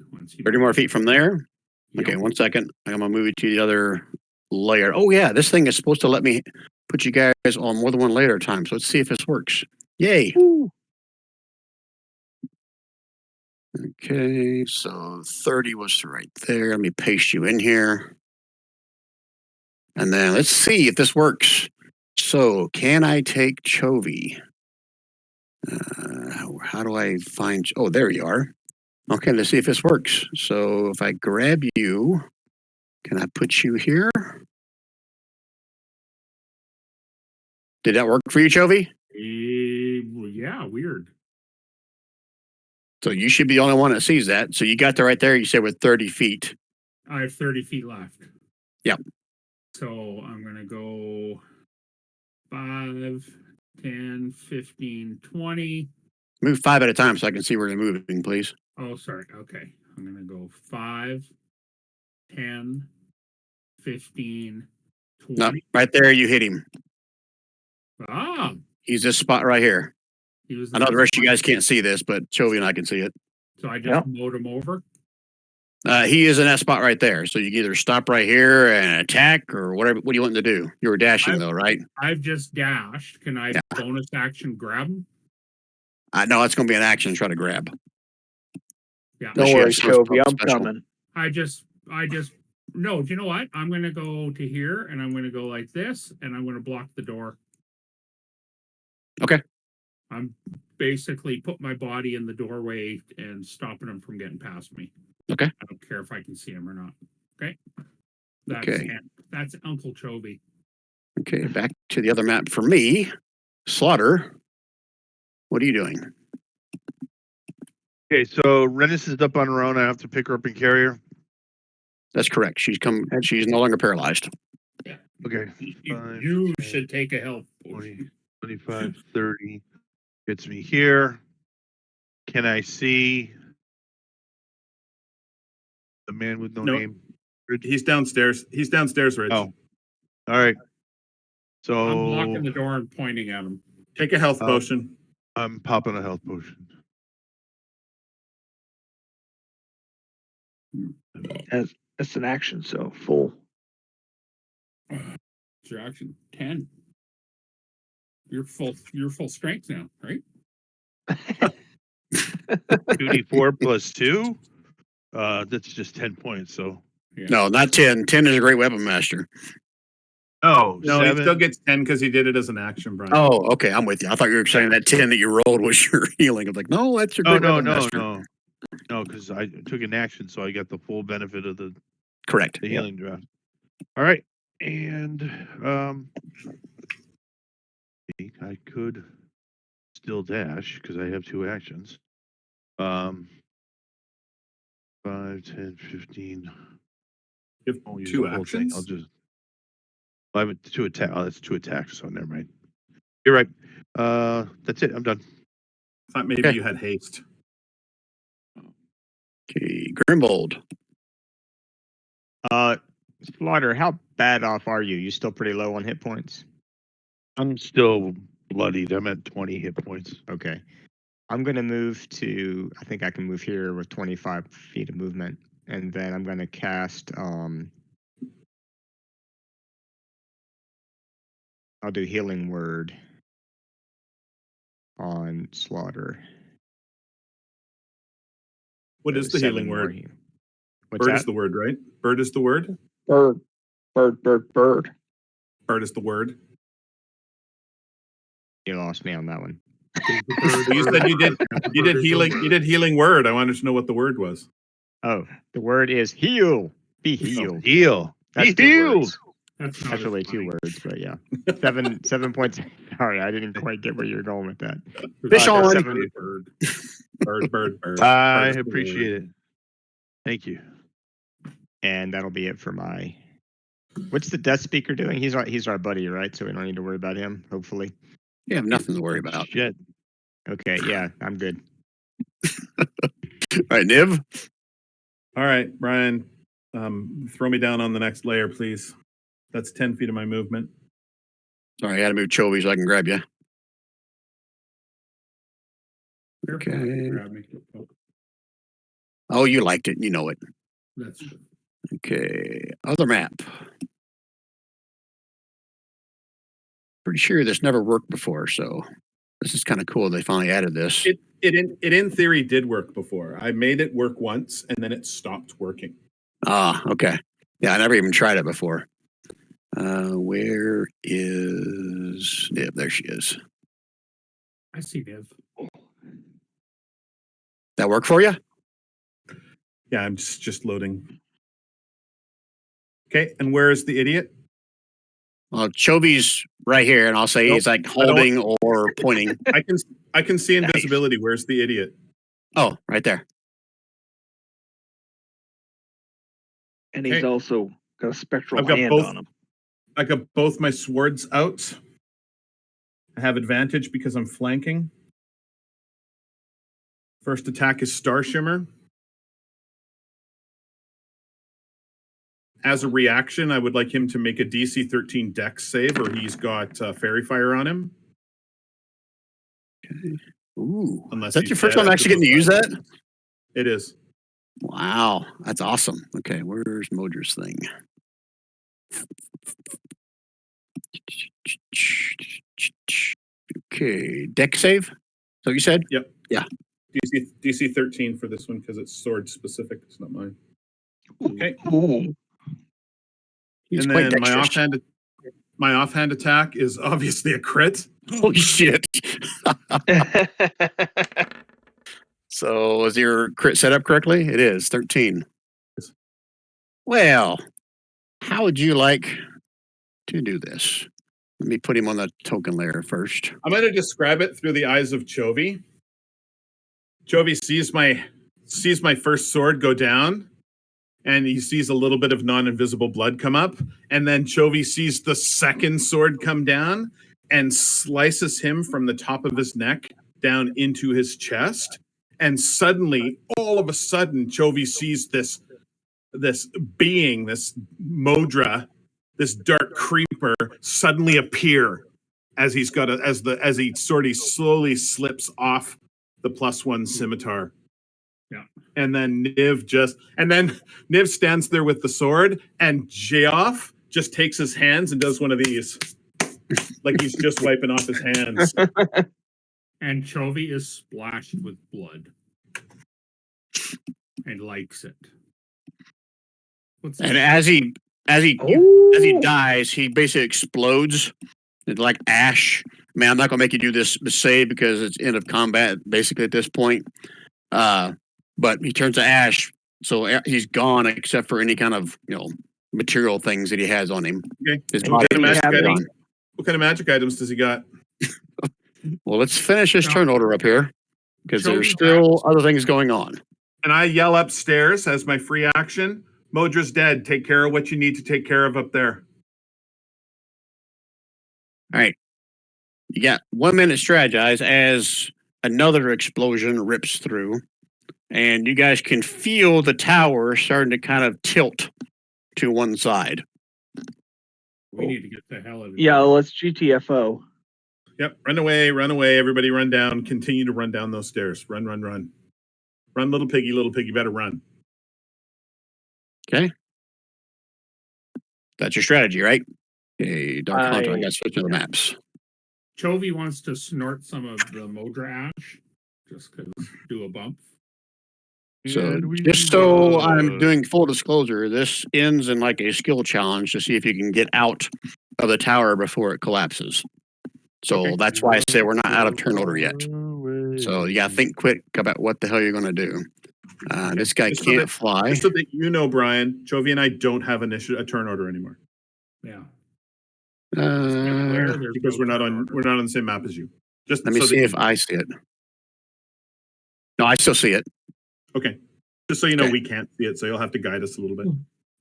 30 more feet from there? Yep. Okay, 1 second. I'm going to move you to the other layer. Oh, yeah, this thing is supposed to let me put you guys on more than one layer time. So let's see if this works. Yay. Woo. Okay, so 30 was right there. Let me paste you in here. And then let's see if this works. So can I take Chovy? How do I find? Oh, there you are. Okay, let's see if this works. So if I grab you, can I put you here? Did that work for you, Chovy? Well, yeah, weird. So you should be the only one that sees that. So you got there right there. You said with 30 feet. I have 30 feet left. Yep. So I'm going to go 5, 10, 15, 20. Move 5 at a time so I can see where you're moving, please. Oh, sorry. Okay. I'm going to go 5, 10, 15, 20. No, right there, you hit him. Ah, He's this spot right here. he was I know the rest of you guys can't see this, but Chovy and I can see it. So I just Yep. mowed him over. He is in that spot right there. So you can either stop right here and attack or whatever. What do you want to do? You were dashing though, right? I've just dashed. Can I Yeah. bonus action grab him? No, it's going to be an action to try to grab. Yeah. Don't Unless you worry, have some Chovy, I'm special. coming. No, do you know what? I'm going to go to here and I'm going to go like this and I'm going to block the door. Okay. I'm basically put my body in the doorway and stopping him from getting past me. Okay. I don't care if I can see him or not. Okay. That's Uncle Chovy. Okay, back to the other map for me. Slaughter, what are you doing? Okay, so Rennis is up on her own. I have to pick her up and carry her. That's correct. She's no longer paralyzed. Okay. You should take a health 20, potion. 25, 30. Gets me here. Can I see the man with no No. name? He's downstairs. He's downstairs, Rich. Oh, all right. So I'm blocking the door and pointing at him. Take a health Oh. potion. I'm popping a health potion. That's an action, so full. It's your action 10. You're full strength now, right? 2d4 plus 2. That's just 10 points. So Yeah. No, not 10. 10 is a great weapon master. no, No, he 7. still gets 10 because he did it as an action, Brian. Oh, okay. I'm with you. I thought you were saying that 10 that you rolled was your healing. I'm like, no, that's your Oh, great no, weapon no, master. no, because I took an action, so I got the full benefit of the Correct. healing draft. All right, and I could still dash because I have 2 actions. 5, 10, 15. You have I'll use 2 the whole thing. actions. I'll just. I have 2 attack. Oh, that's 2 attacks. So never mind. You're right. That's it. I'm done. I thought maybe Okay. you had haste. Okay, Grimbold. Slaughter, how bad off are you? You still pretty low on hit points? I'm still bloodied. I'm at 20 hit points. Okay. I'm going to move to, I think I can move here with 25 feet of movement. And then I'm going to cast, I'll do Healing Word on Slaughter. What is the 7 healing more word? heal. What's Bird that? is the word, right? Bird is the word. Bird. Bird is the word. You lost me on that one. You said you did healing. You did healing word. I wanted to know what the word was. Oh, the word is heal. Be healed. Heal. That's Be 2 healed. words. That's not That's as really 2 funny. words, but yeah. 7 points. Sorry, I didn't quite get where you're going with that. Fish on. 7, Bird. Bird. I Bird is the appreciate word. it. Thank you. and that'll be it for my. What's the Death Speaker doing? He's our buddy, right? So we don't need to worry about him. Hopefully. You have nothing to worry about. Shit. Okay, yeah, I'm good. All right, Niv. All right, Brian. Throw me down on the next layer, please. That's 10 feet of my movement. Sorry, I got to move Chovy so I can grab you. Careful, Okay. grab me. Oh, you liked it. You know it. That's true. Okay. Other map. pretty sure this never worked before, so this is kind of cool. They finally added this. It in theory did work before. I made it work once and then it stopped working. Ah, okay. Yeah, I never even tried it before. Where is Niv? There she is. I see Niv. That work for you? Yeah, I'm just loading. Okay, and where is the idiot? Well, Chovy's right here, and I'll say he's like holding or pointing. I can see invisibility. Where's the idiot? Oh, right there. And he's Okay. also got a spectral I've got hand both. on him. I got both my swords out. I have advantage because I'm flanking. First attack is Star Shimmer. As a reaction, I would like him to make a DC 13 Dex save, or he's got Fairy Fire on him. Okay. Ooh, Unless is that he's your first dead time after actually getting to those use five. that? It is. Wow, that's awesome. Okay, where's Modra's thing? Okay, deck save. So you said? Yep. Yeah. DC 13 for this one because it's sword specific. It's not mine. Okay. Ooh. He's And quite then dexterous. my offhand attack is obviously a crit. Holy shit! So is your crit set up correctly? It is 13. Well, how would you like to do this? Let me put him on the token layer first. I'm going to describe it through the eyes of Chovy. Chovy sees my first sword go down, and he sees a little bit of non-invisible blood come up, and then Chovy sees the second sword come down and slices him from the top of his neck down into his chest. And suddenly, all of a sudden, Chovy sees this being, this Modra, this dark creeper, suddenly appear as he sort of slowly slips off the +1 scimitar. Yeah. And then Niv stands there with the sword, and Geoff just takes his hands and does one of these. Like he's just wiping off his hands. And Chovy is splashed with blood. And likes it. What's And this? as he dies, he basically explodes. It's like ash. Man, I'm not gonna make you do this save because it's end of combat basically at this point. But he turns to ash, so he's gone except for any kind of material things that he has on him. Okay. His What body is gone. kind of magic items does he got? Well, let's finish his turn order up here because there's Chovy still other things going on. And I yell upstairs as my free action. Modra's dead. Take care of what you need to take care of up there. All right. You got 1 minute to strategize as another explosion rips through, and you guys can feel the tower starting to kind of tilt to one side. We need to get the hell out of Yeah, here. let's GTFO. Yep. Run away. Everybody run down. Continue to run down those stairs. Run. Run, little piggy, better run. Okay. That's your strategy, right? Okay, Dark Hunter, I got to switch to the maps. Chovy wants to snort some of the Modra ash. Just because do a bump. So just so I'm doing full disclosure, this ends in like a skill challenge to see if you can get out of the tower before it collapses. So Okay. that's why I say we're not out of turn order yet. So you got to think quick about what the hell you're going to do. This guy Just so can't that- fly. Just so that you know, Brian, Chovy and I don't have a turn order anymore Yeah. Uh, because we're not on the same map as you. Just let me so see that if I see it. No, I still see it. Okay. Just so you know, Okay. we can't see it, so you'll have to guide us a little bit.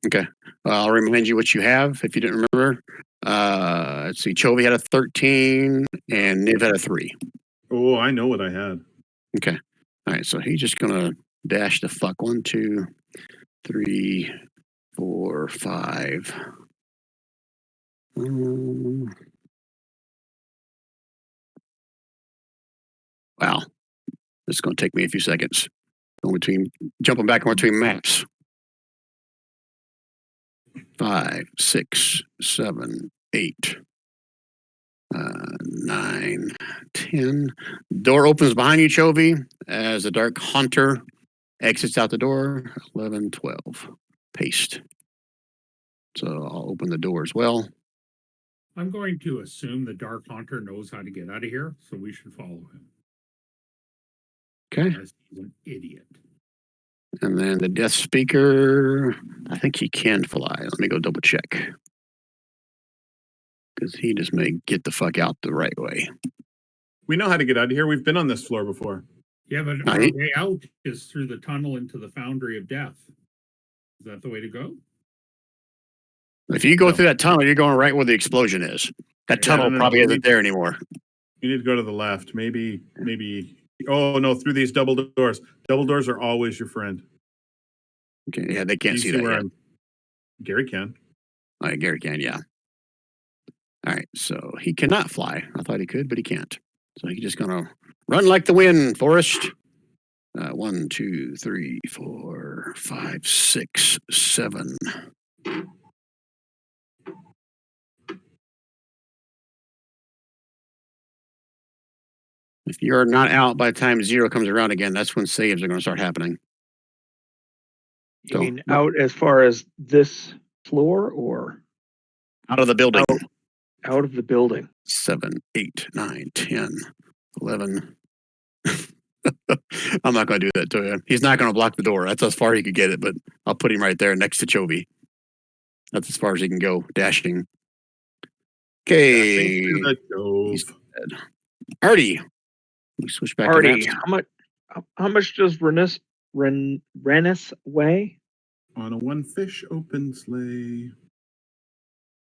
Okay. I'll remind you what you have if you didn't remember. Let's see. Chovy had a 13 and Niv had a 3. Oh, I know what I had. Okay. All right. So he's just going to dash the fuck 1, 2, 3, 4, 5. Wow. This is going to take me a few seconds. Jumping back and between maps. 5, 6, 7, 8. 9, 10. Door opens behind you, Chovy, as the dark hunter exits out the door. 11, 12. Paste. So I'll open the door as well. I'm going to assume the Dark Haunter knows how to get out of here, so we should follow him. Okay. As he's an idiot. And then the death speaker, I think he can fly. Let me go double check. Because he just may get the fuck out the right way. We know how to get out of here. We've been on this floor before. Yeah, but No, our he- way out is through the tunnel into the Foundry of Death. Is that the way to go? If you go No. through that tunnel, you're going right where the explosion is. That Yeah, tunnel no, probably we isn't need- there anymore. You need to go to the left. Maybe. Oh no, through these double doors. Double doors are always your friend. Okay, yeah, they can't You see that where yet. Gary can. All right, Gary can, yeah. All right, so he cannot fly. I thought he could, but he can't. So he's just gonna run like the wind, Forrest. 1, 2, 3, 4, 5, 6, 7. If you're not out by the time 0 comes around again, that's when saves are going to start happening. You mean out as far as this floor or Out of the building. out of the building? 7, 8, 9, 10, 11. I'm not going to do that to him. He's not going to block the door. That's as far he could get it, but I'll put him right there next to Chovy. That's as far as he can go, dashing. Okay. Dashing through the He's Jove. dead. Artie. We switch back Artie, to how much does Renus weigh? On a one fish open sleigh.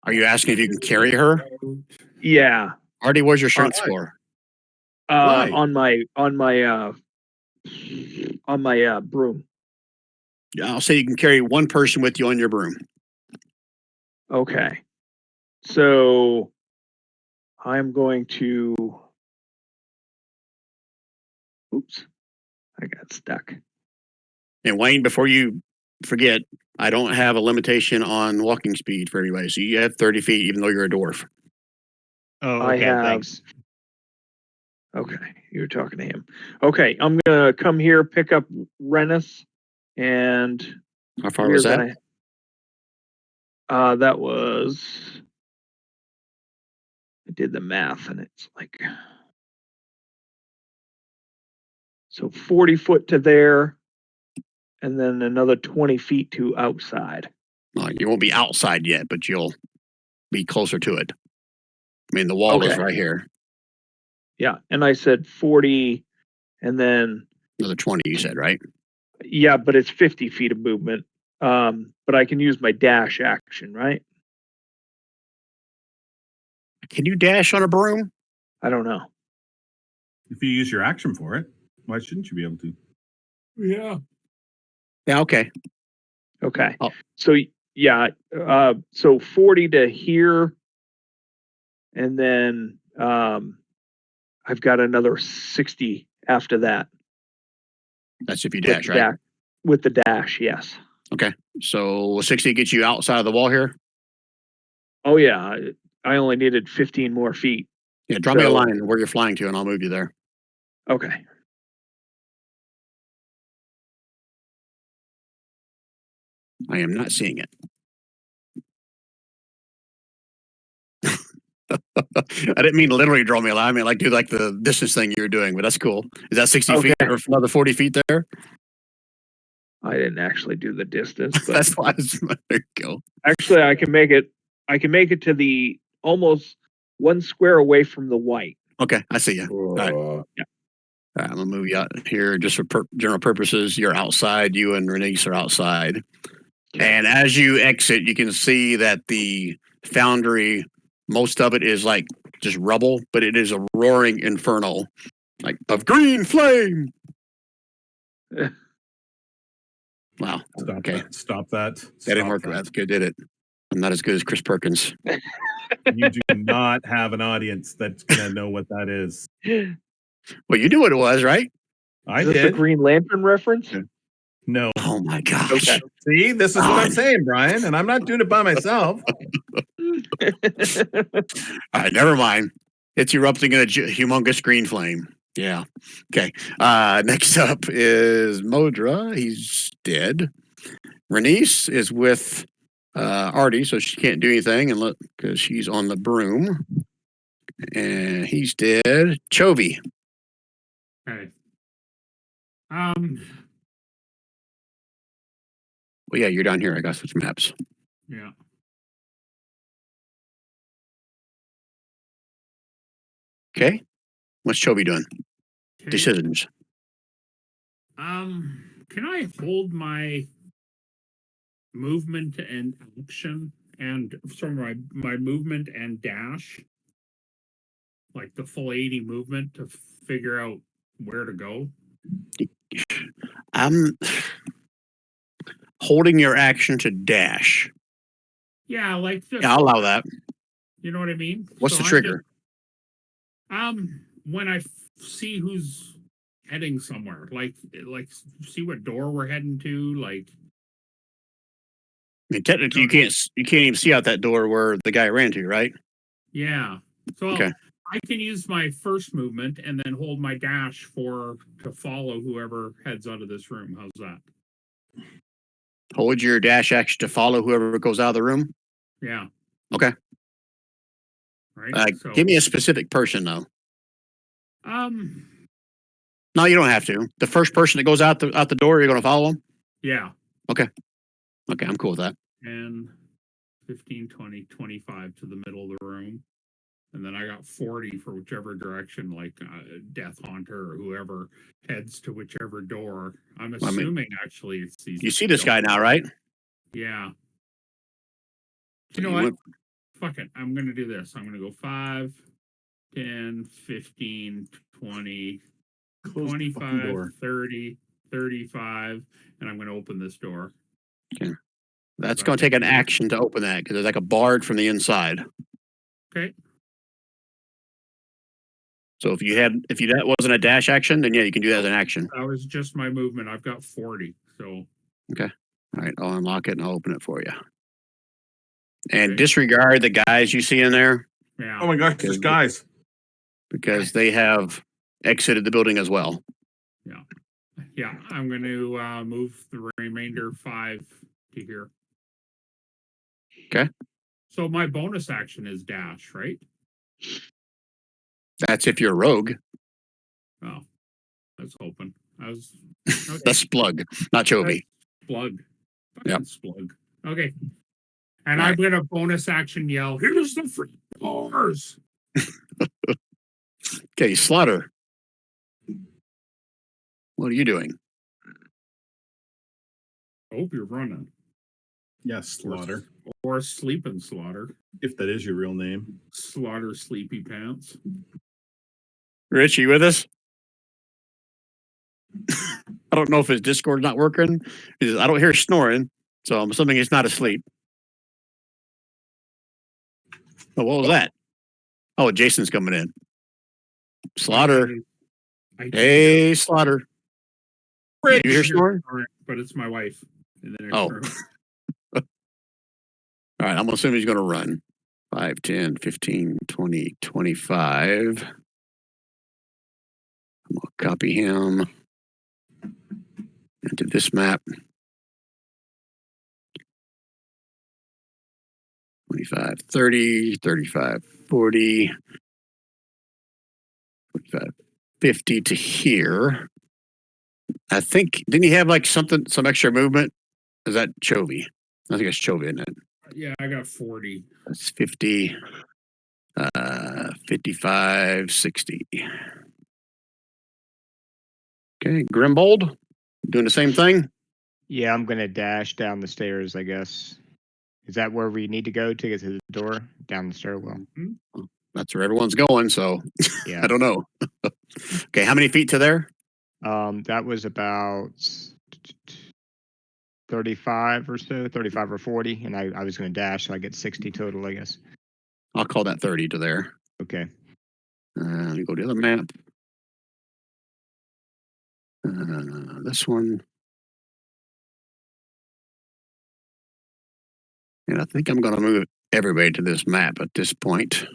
Are you asking if you can carry her? Yeah. Artie, where's your strength Why? score? Why? On my broom. Yeah, I'll say you can carry one person with you on your broom. Okay. So I'm going to oops. I got stuck. And Wayne, before you forget, I don't have a limitation on walking speed for everybody. So you have 30 feet, even though you're a dwarf. Oh, I okay, have- thanks. Okay, you were talking to him. Okay, I'm gonna come here, pick up Renus, and How far was that? That was. I did the math, and it's like so 40 foot to there, and then another 20 feet to outside. Well, you won't be outside yet, but you'll be closer to it. I mean, the wall is Okay. right here. Yeah, and I said 40, and then Another 20, you said, right? yeah, but it's 50 feet of movement. But I can use my dash action, right? Can you dash on a broom? I don't know. If you use your action for it, why shouldn't you be able to? Yeah. Yeah, okay. Okay. Oh. So yeah, so 40 to here, and then I've got another 60 after that. That's if you with dash, the right? dash- with the dash, yes. So 60 gets you outside of the wall here. Oh yeah, I only needed 15 more feet. Yeah, draw me a So- line where you're flying to, and I'll move you there. Okay. I am not seeing it. I didn't mean literally draw me a line. I mean, like do like the distance thing you were doing, but that's cool. Is that 60 feet Okay. or another 40 feet there? I didn't actually do the distance, but That's why. There you go. actually I can make it to the almost 1 square away from the white. Okay, I see you. right. All right, I'm gonna move you out here just for general purposes. You're outside. You and Renice are outside. And as you exit, you can see that the foundry, most of it is like just rubble, but it is a roaring inferno, like of green flame. Wow. Stop Okay. that. Stop that. That didn't work. That's good, did it? I'm not as good as Chris Perkins. You do not have an audience that's gonna know what that is. Well, you knew what it was, right? I Is this a did. Green Lantern reference? No. Oh my gosh. Okay. See, this is what I'm saying, Brian, and I'm not doing it by myself. All right, never mind. It's erupting in a humongous green flame. Yeah. Okay. Next up is Modra. He's dead. Renice is with Artie, so she can't do anything because she's on the broom. And he's dead. Chovy. Okay. Well, yeah, you're down here. I got switch maps. Yeah. Okay. What's Chovy doing? Okay. Decisions. Can I hold my movement and action and sorry, my movement and dash, like the full 80 movement to figure out where to go? I'm holding your action to dash. Yeah, like just, Yeah, I'll allow that. you know what I mean? What's So the I'm trigger? when I see who's heading somewhere, like see what door we're heading to, like I mean, technically, you can't even see out that door where the guy ran to, right? yeah. So Okay. I can use my first movement and then hold my dash to follow whoever heads out of this room. How's that? Hold your dash action to follow whoever goes out of the room. Yeah. Okay. Right. So Give me a specific person though. um No, you don't have to. The first person that goes out the door, you're going to follow them. yeah. Okay, I'm cool with that. And 15, 20, 25 to the middle of the room. And then I got 40 for whichever direction, like Death Haunter or whoever heads to whichever door. I'm Well, I mean, assuming actually it's these. You see this guy now, right? Yeah. So You know you what? went- Fuck it. I'm going to do this. I'm going to go 5, 10, 15, 20, Close the fucking 25, door. 30, 35, and I'm going to open this door. That's going to take an action to open that because there's like a bard from the inside. Okay. So if that wasn't a dash action, then yeah, you can do that as an action. That was just my movement. I've got 40. So Okay. All right, I'll unlock it and I'll open it for you. And Okay. disregard the guys you see in there yeah. Oh my gosh, there's guys. because they have exited the building as well. Yeah, I'm going to move the remainder 5 to here. Okay. So my bonus action is dash, right? That's if you're a rogue. Oh, I was hoping. Okay. That's Splug, not Chovy. Splug. Yep. Splug. Okay. And All I'm going to bonus action yell, here's the free doors. Okay, Slaughter. What are you doing? I hope you're running. Yes, Slaughter. Or sleeping slaughter. If that is your real name. Slaughter sleepy pants. Rich, you with us? I don't know if his Discord's not working. I don't hear snoring, so I'm assuming he's not asleep. Oh, what was that? Oh, Jason's coming in. Slaughter. Hey, Slaughter. Rich. You hear snoring? But it's my wife. In the next Oh. room. All right, I'm assuming he's going to run. 5, 10, 15, 20, 25. I'm going to copy him into this map. 25, 30, 35, 40, 45, 50 to here. I think, didn't he have like some extra movement? Is that Chovy? I think it's Chovy, isn't it? Yeah, I got 40. That's 50, 55, 60. Okay, Grimbold, doing the same thing? Yeah, I'm gonna dash down the stairs, I guess. Is that where we need to go to get to the door? Down the stairwell. Mm-hmm. That's where everyone's going, so Yeah. I don't know. Okay, how many feet to there? That was about 35 or so, 35 or 40, and I was gonna dash, so I get 60 total, I guess. I'll call that 30 to there. Okay. Let me go to the other map. This one. And I think I'm going to move everybody to this map at this point.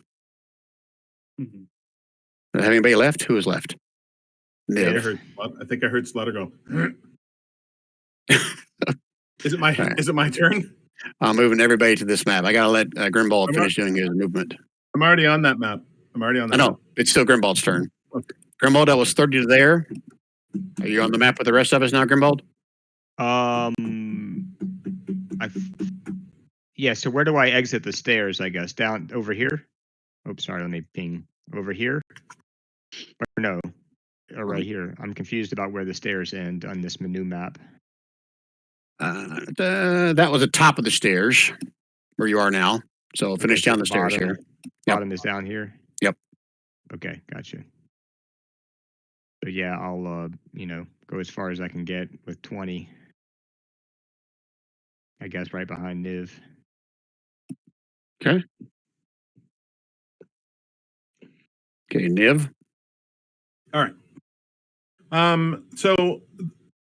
Mm-hmm. Have anybody left? Who is left? Niv. I think I heard Slaughter go. Is it my turn? I'm moving everybody to this map. I gotta let Grimbald finish doing his movement. I'm already on that map. I know. It's still Grimbald's turn. Okay. Grimbald, that was 30 to there. Are you on the map with the rest of us now, Grimbald? Yeah, so where do I exit the stairs, I guess? Down over here? Oops, sorry, let me ping. Over here? Or no, or right here. I'm confused about where the stairs end on this menu map. That was the top of the stairs where you are now. So finish down the stairs here. Bottom is down here? Yep. Okay, gotcha. So yeah, I'll, go as far as I can get with 20. I guess right behind Niv. Okay, Niv. All right. So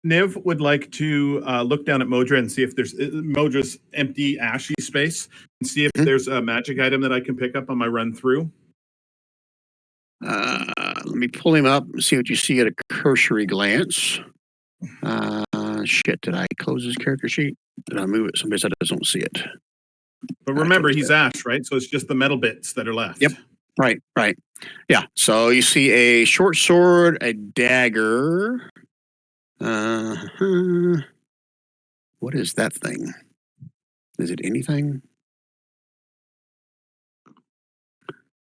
Niv would like to look down at Modra and see if there's Modra's empty ashy space and see if there's a magic item that I can pick up on my run through. Let me pull him up and see what you see at a cursory glance. Shit, did I close his character sheet? Did I move it? Somebody said I don't see it. But remember, he's ash, right? So it's just the metal bits that are left. Yep. Right. Yeah. So you see a short sword, a dagger. What is that thing? Is it anything?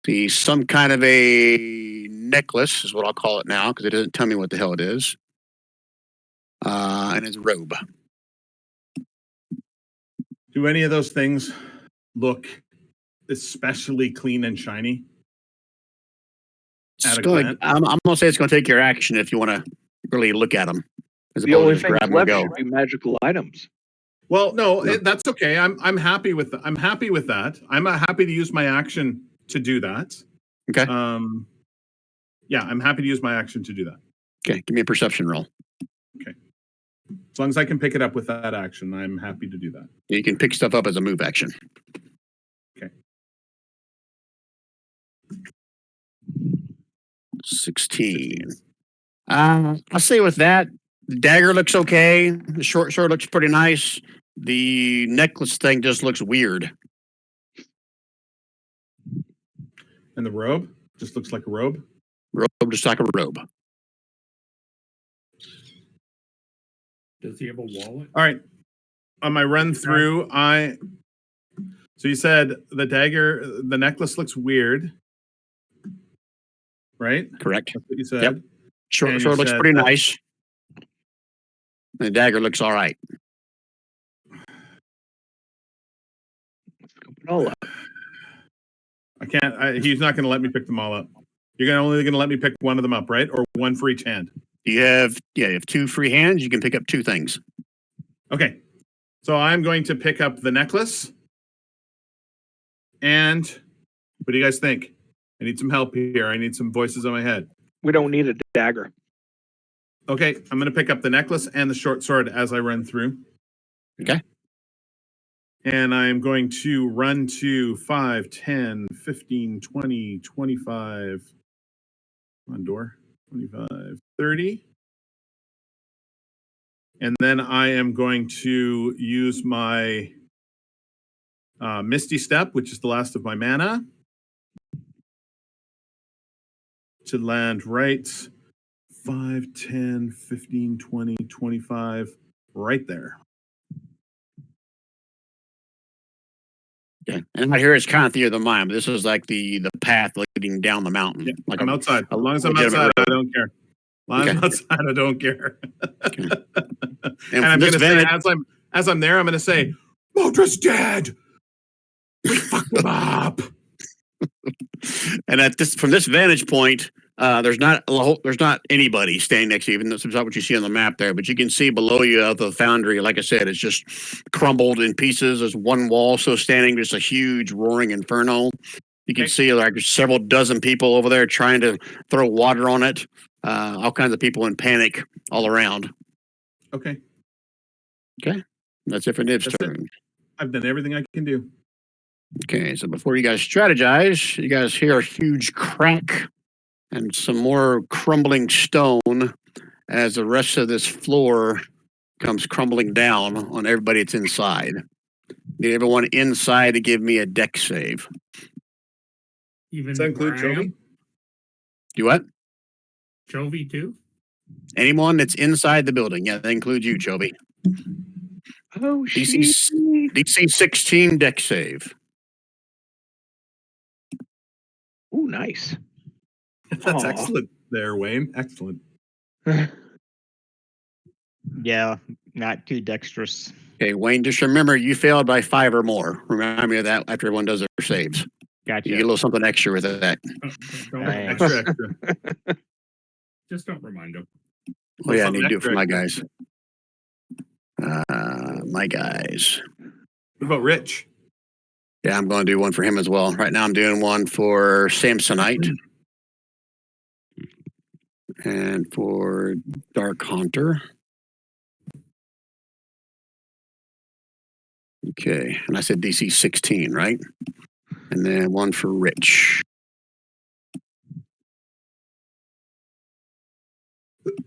See, some kind of a necklace is what I'll call it now because it doesn't tell me what the hell it is. And his robe. Do any of those things look especially clean and shiny? I'm going to say it's going to take your action if you want to really look at them. The only thing left should be magical items. Well, no, that's okay. I'm happy with that. I'm happy with that. I'm happy to use my action to do that. Okay. Yeah, I'm happy to use my action to do that. Okay, give me a perception roll. Okay. As long as I can pick it up with that action, I'm happy to do that. You can pick stuff up as a move action. Okay. 16. I'll say with that, the dagger looks okay. The short sword looks pretty nice. The necklace thing just looks weird. And the robe just looks like a robe? Robe just like a robe. Does he have a wallet? All right. On my run through, so you said the necklace looks weird, right? Correct. That's what you said. Yep. Short sword looks pretty nice. The dagger looks all right. I can't. He's not going to let me pick them all up. You're only going to let me pick one of them up, right? Or one for each hand. You have 2 free hands. You can pick up 2 things. Okay. So I'm going to pick up the necklace. And what do you guys think? I need some help here. I need some voices in my head. We don't need a dagger. Okay. I'm going to pick up the necklace and the short sword as I run through. Okay. And I'm going to run to 5, 10, 15, 20, 25. Come on, door. 25, 30. And then I am going to use my Misty Step, which is the last of my mana, to land right 5, 10, 15, 20, 25, right there. Okay. And I hear it's kind of theater of the mind, but this is like the path leading down the mountain. Yeah, like I'm outside. As long as I'm outside, I don't care. As long as I'm outside, I don't care. Okay. And I'm going to say, as I'm there, I'm going to say, Modra's dead. We fucked him up. And from this vantage point, there's not anybody standing next to you, even though that's not what you see on the map there. But you can see below you out the foundry, like I said, it's just crumbled in pieces. There's one wall still standing, just a huge roaring inferno. You can see like several dozen people over there trying to throw water on it. All kinds of people in panic all around. Okay. That's it for Niv's turn. I've done everything I can do. Okay, so before you guys strategize, you guys hear a huge crack and some more crumbling stone as the rest of this floor comes crumbling down on everybody that's inside. Need everyone inside to give me a deck save. Even Does that include where I am? Joey? You what? Chovy too? Anyone that's inside the building. Yeah, that includes you, Chovy. Oh, DC, DC 16 deck save. Ooh, nice. That's Aw. excellent there, Wayne. Excellent. Yeah, not too dexterous. Okay, Wayne, just remember you failed by 5 or more. Remind me of that after everyone does their saves. Gotcha. You get a little something extra with that. Don't Thanks. Extra. just don't remind them. Oh, yeah, I something need to do it for my extra. guys. My guys. What about Rich? Yeah, I'm going to do one for him as well. Right now, I'm doing one for Samsonite and for Dark Hunter. Okay, and I said DC 16, right? And then one for Rich.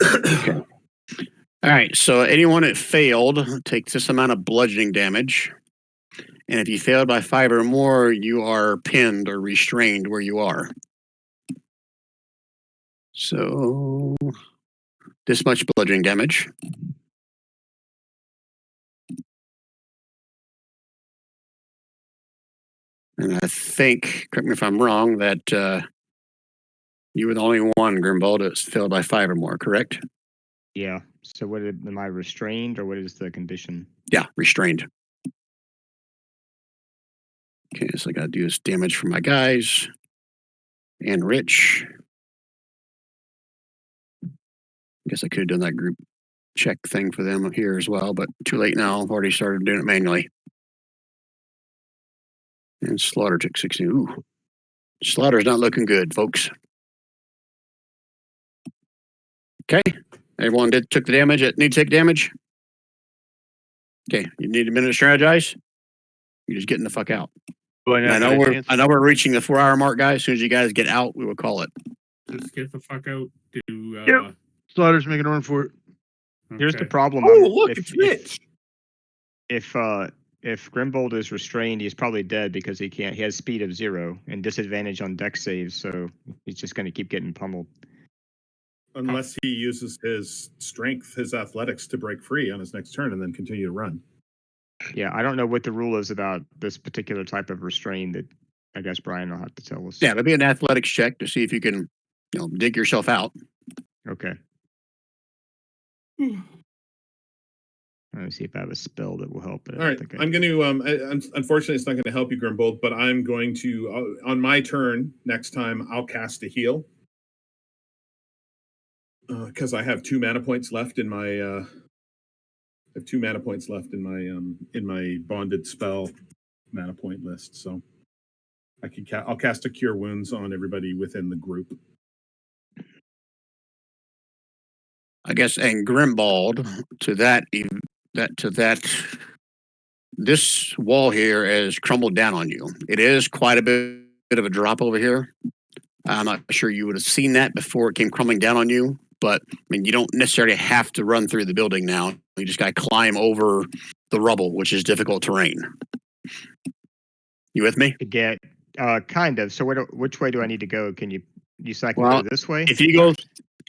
Okay. All right, so anyone that failed takes this amount of bludgeoning damage. And if you failed by 5 or more, you are pinned or restrained where you are. So this much bludgeoning damage. And I think, correct me if I'm wrong, that you were the only one, Grimbold, that's failed by 5 or more, correct? Yeah. So am I restrained or what is the condition? Yeah, restrained. Okay, so I got to do this damage for my guys and Rich. I guess I could have done that group check thing for them here as well, but too late now. I've already started doing it manually. And Slaughter took 16. Ooh. Slaughter's not looking good, folks. Okay. Everyone took the damage that need to take damage? Okay. You need a minute to strategize? You're just getting the fuck out. I know we're reaching the 4-hour mark, guys. As soon as you guys get out, we will call it. Just get the fuck out to Yep. Slaughter's making a run for it. Here's the okay. problem. Oh, look, it's Rich. If Grimbold is restrained, he's probably dead because he has speed of 0 and disadvantage on deck saves, so he's just going to keep getting pummeled. Unless he uses his strength, his athletics to break free on his next turn and then continue to run. Yeah, I don't know what the rule is about this particular type of restraint that I guess Brian will have to tell us. Yeah, it'll be an athletics check to see if you can, dig yourself out. Okay. Let me see if I have a spell that will help. All right, I'm going to. Unfortunately, it's not going to help you, Grimbold, but I'm going to on my turn next time. I'll cast a heal because I have 2 mana points left in my. I have 2 mana points left in my bonded spell mana point list, so I can. I'll cast a cure wounds on everybody within the group. I guess, and Grimbald to that, this wall here has crumbled down on you. It is quite a bit of a drop over here. I'm not sure you would have seen that before it came crumbling down on you, but I mean, you don't necessarily have to run through the building now. You just got to climb over the rubble, which is difficult terrain. You with me? To get kind of. So which way do I need to go? Can you say I can Well, go this way? If you go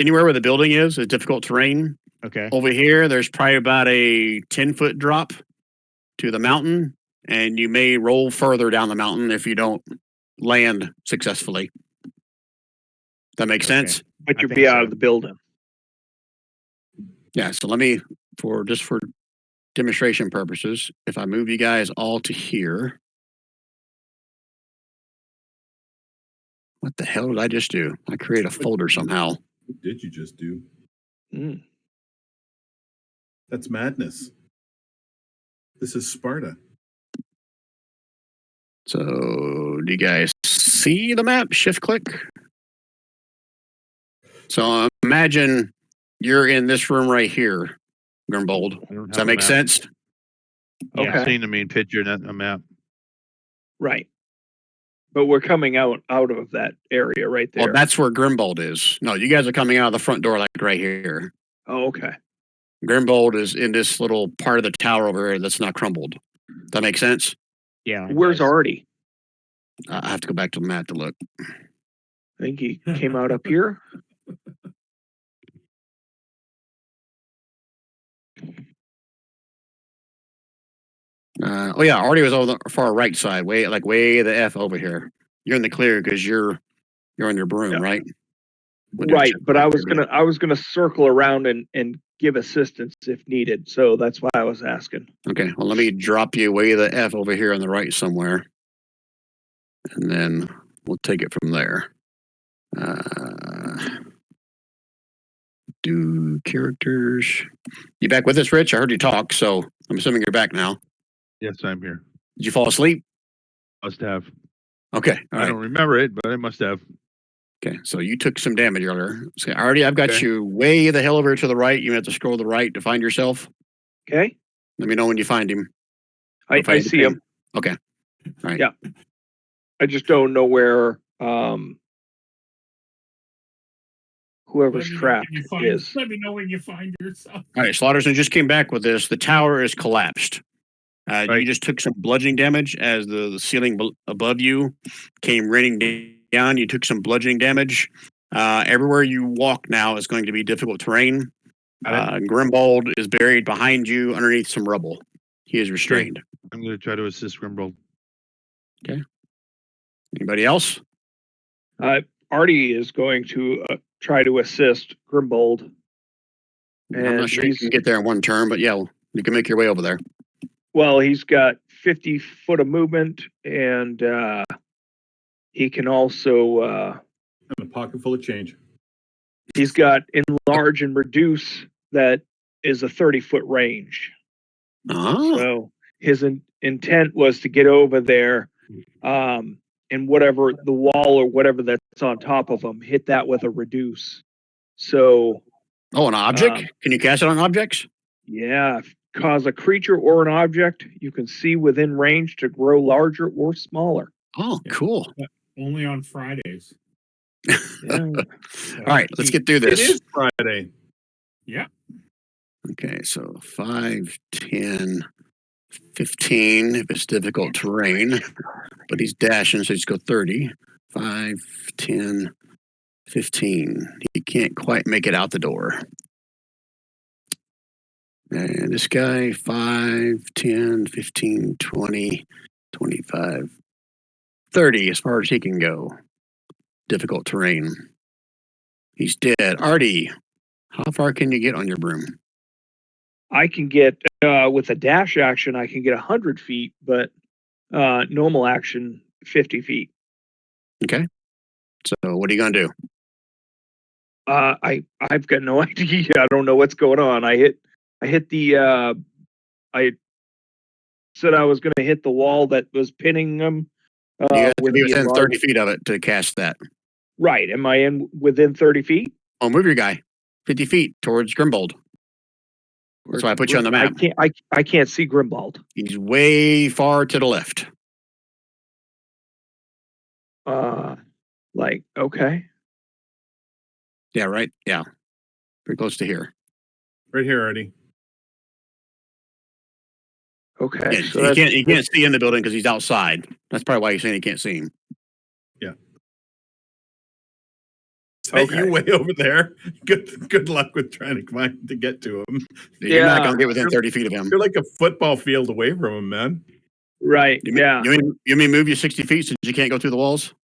anywhere where the building is difficult terrain, Okay. over here, there's probably about a 10-foot drop to the mountain, and you may roll further down the mountain if you don't land successfully. That makes sense? But I you'd think be out so. of the building. Yeah, so let me, for demonstration purposes, if I move you guys all to here. What the hell did I just do? I create a folder somehow. What did you just do? Mm. That's madness. This is Sparta. So, do you guys see the map? Shift click. So, imagine you're in this room right here, Grimbold. Does that make sense? Yeah, Okay. I've seen the main picture, not a map. Right. but we're coming out of that area right there. Well, that's where Grimbold is. No, you guys are coming out of the front door, like right here. Oh, okay. Grimbold is in this little part of the tower over here that's not crumbled. That makes sense? Yeah. it Where's does. Artie? I have to go back to the map to look. I think he came out up here. Oh yeah, Artie was over the far right side, way the F over here. You're in the clear because you're on your broom, Yeah. right? With your Right, check but mark, I was gonna circle around and give assistance if needed. So that's why I was asking. Okay, well, let me drop you way the F over here on the right somewhere. And then we'll take it from there. Do characters. You back with us, Rich? I heard you talk, so I'm assuming you're back now. Yes, I'm here. Did you fall asleep? Must have. Okay, all I right. don't remember it, but I must have. Okay, so you took some damage earlier. So already I've got Okay. you way the hell over to the right. You have to scroll to the right to find yourself. Okay, Let me know when you find him. I If I see him. Okay. All right. Yeah. I just don't know where whoever's trapped is. Let me know when you find yourself. All right, Slaughterson just came back with this. The tower is collapsed. Right. You just took some bludgeoning damage as the ceiling above you came raining down. You took some bludgeoning damage. Everywhere you walk now is going to be difficult terrain. Grimbold is buried behind you underneath some rubble. He is restrained. I'm going to try to assist Grimbold. Anybody else? Artie is going to try to assist Grimbold. I'm And not sure you can get there in one turn, but yeah, you can make your way over there. Well, he's got 50 foot of movement, and he can also And a pocket full of change. he's got enlarge and reduce that is a 30-foot range. Oh, So his intent was to get over there, and whatever the wall or whatever that's on top of him, hit that with a reduce. So an object? Can you cast it on objects? yeah, cause a creature or an object you can see within range to grow larger or smaller. Oh, Yeah. cool. Only on Fridays. Yeah. All right, let's get through It this. is Friday. Yeah. Okay, so 5, 10, 15 if it's difficult terrain, but he's dashing, so he's go 30. 5, 10, 15. He can't quite make it out the door. And this guy, 5, 10, 15, 20, 25, 30 as far as he can go. Difficult terrain. He's dead. Artie, how far can you get on your broom? I can get with a dash action, I can get 100 feet, but normal action 50 feet. Okay. So what are you gonna do? I've got no idea. I don't know what's going on. I hit the I said I was going to hit the wall that was pinning him. You have to with be the within enlarge- 30 feet of it to cast that. Right. Am I in within 30 feet? Oh, move your guy 50 feet towards Grimbold. That's why I put you on the map. I can't see Grimbold. He's way far to the left. Like, okay. Yeah, right? Yeah. Pretty close to here. Right here, Artie. Okay. Yeah, So he can't see in the building because he's outside. That's probably why he's saying he can't see him. Set you way over there. Good luck with trying to get to him. You're not Yeah. gonna get within 30 feet of him. You're like a football field away from him, man. right. You mean, Yeah. you mean move you 60 feet since you can't go through the walls?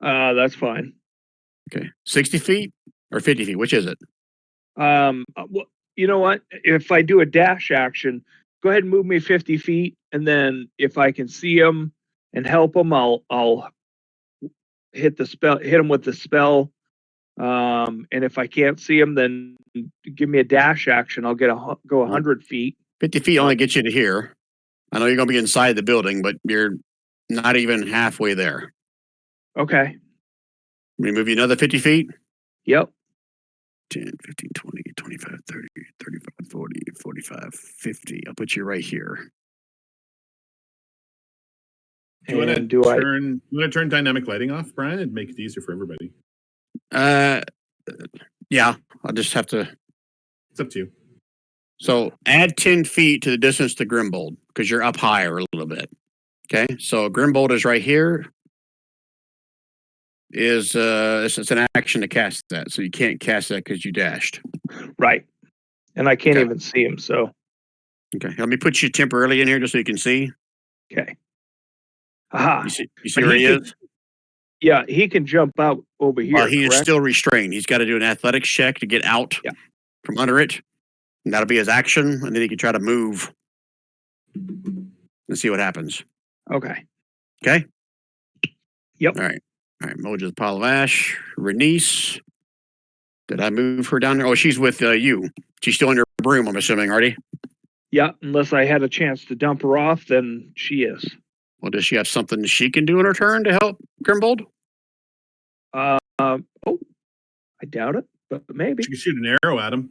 That's fine. Okay. 60 feet or 50 feet? Which is it? Well, you know what? If I do a dash action, go ahead and move me 50 feet, and then if I can see him and help him, I'll hit him with the spell. And if I can't see him, then give me a dash action. I'll go 100 feet. 50 feet only gets you to here. I know you're gonna be inside the building, but you're not even halfway there. Okay. Let me move you another 50 feet. Yep. 10, 15, 20, 25, 30, 35, 40, 45, 50. I'll put you right here. Do you want to And do I? turn dynamic lighting off, Brian, and make it easier for everybody? Yeah, I'll just have to. It's up to you. So add 10 feet to the distance to Grimbold because you're up higher a little bit. Okay, so Grimbold is right here. It's an action to cast that, so you can't cast that because you dashed. Right. And I can't Okay. even see him. So, Okay, let me put you temporarily in here just so you can see. okay. Aha. You see But where he can- is? Yeah, he can jump out over here. Well, he is correct? still restrained. He's got to do an athletics check to get out from under it. And that'll be his action, and then he can try to move and see what happens. Okay. Okay? Yep. All right. Moja's Pile of Ash. Renice. Did I move her down there? Oh, she's with you. She's still in your broom, I'm assuming, already? Yeah, unless I had a chance to dump her off, then she is. Well, does she have something she can do in her turn to help Grimbold? Oh, I doubt it, but maybe. You can shoot an arrow at him.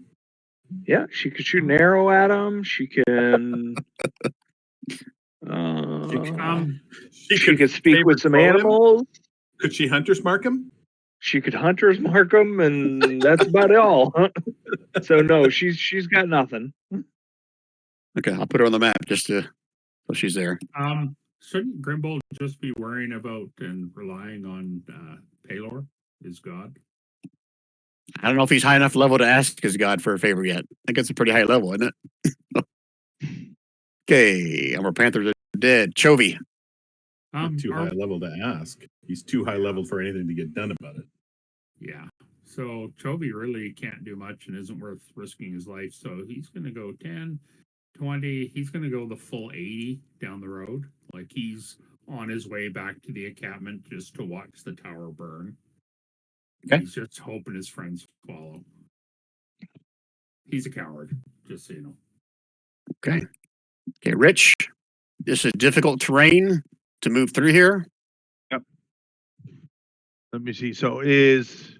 Yeah, she could shoot an arrow at him. She can. She could speak with some animals. Could she hunter's mark him? She could hunters mark him, and that's about all. So no, she's got nothing. Okay, I'll put her on the map just so she's there. Shouldn't Grimbold just be worrying about and relying on Palor, his god? I don't know if he's high enough level to ask his god for a favor yet. I think it's a pretty high level, isn't it? Okay, Umber Panthers are dead. Chovy. Not too high level to ask. He's too high level for anything to get done about it. Yeah. So Chovy really can't do much and isn't worth risking his life. So he's going to go 10, 20. He's going to go the full 80 down the road. Like he's on his way back to the encampment just to watch the tower burn. Okay. He's just hoping his friends follow. He's a coward, just so you know. Okay. Okay, Rich. This is difficult terrain to move through here. Yep. Let me see. So is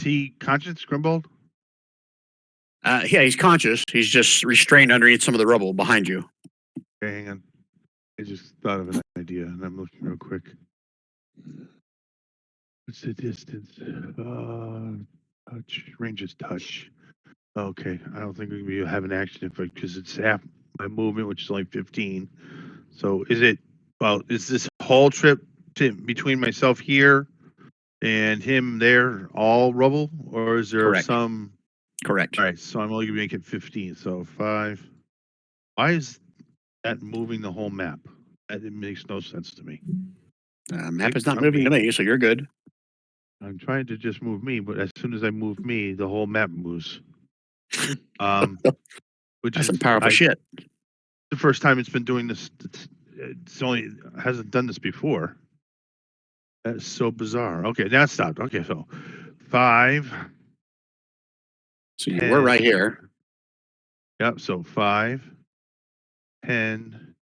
he conscious, Grimbold? Yeah, he's conscious. He's just restrained underneath some of the rubble behind you. Okay, hang on. I just thought of an idea, and I'm looking real quick. What's the distance? Touch. Range is touch. Okay, I don't think we have an action because it's half my movement, which is only 15. So is this whole trip between myself here and him there all rubble, or is there Correct. some? Correct. All right, so I'm only going to make it 15. So 5. Why is that moving the whole map? That it makes no sense to me. Map is not moving to me, so you're good. I'm trying to just move me, but as soon as I move me, the whole map moves. Which That's is some powerful shit. the first time it's been doing this. It's only hasn't done this before. That's so bizarre. Okay, now it stopped. Okay, so 5. So you 10, were right here. Yep. So 5, 10,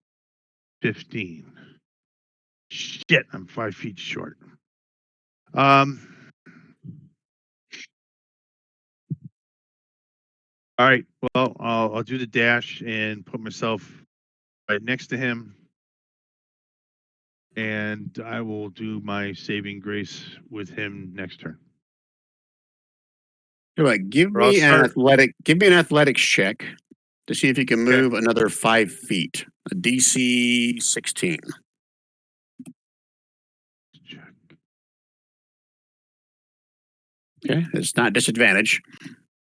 15. Shit, I'm 5 feet short. All right. Well, I'll do the dash and put myself right next to him, and I will do my saving grace with him next turn. Anyway, give Or I'll me an start- athletics check to see if you can move another 5 feet. A DC 16. Check. Okay, it's not disadvantage.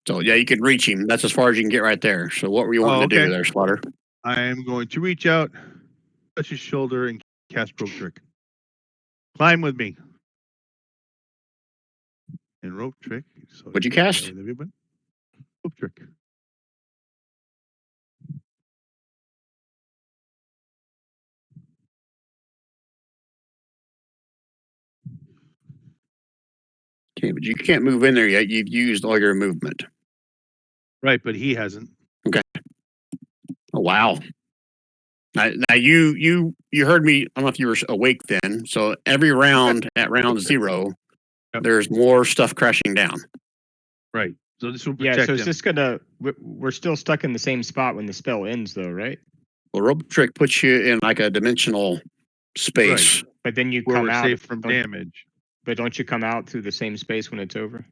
So yeah, you can reach him. That's as far as you can get right there. So what were you wanting to do okay. there, Slaughter? I am going to reach out, touch his shoulder, and cast rope trick. Climb with me. And rope trick. So What'd you cast? with everybody. Rope trick. Okay, but you can't move in there yet. You've used all your movement. Right, but he hasn't. Oh wow. Now you heard me. I don't know if you were awake then. So every round at round 0, there's more stuff crashing down. Right. So this will Yeah, protect so him. it's just gonna. We're still stuck in the same spot when the spell ends, though, right? Well, rope trick puts you in like a dimensional space. But then you Where come we're out. safe from don't- damage. But don't you come out through the same space when it's over?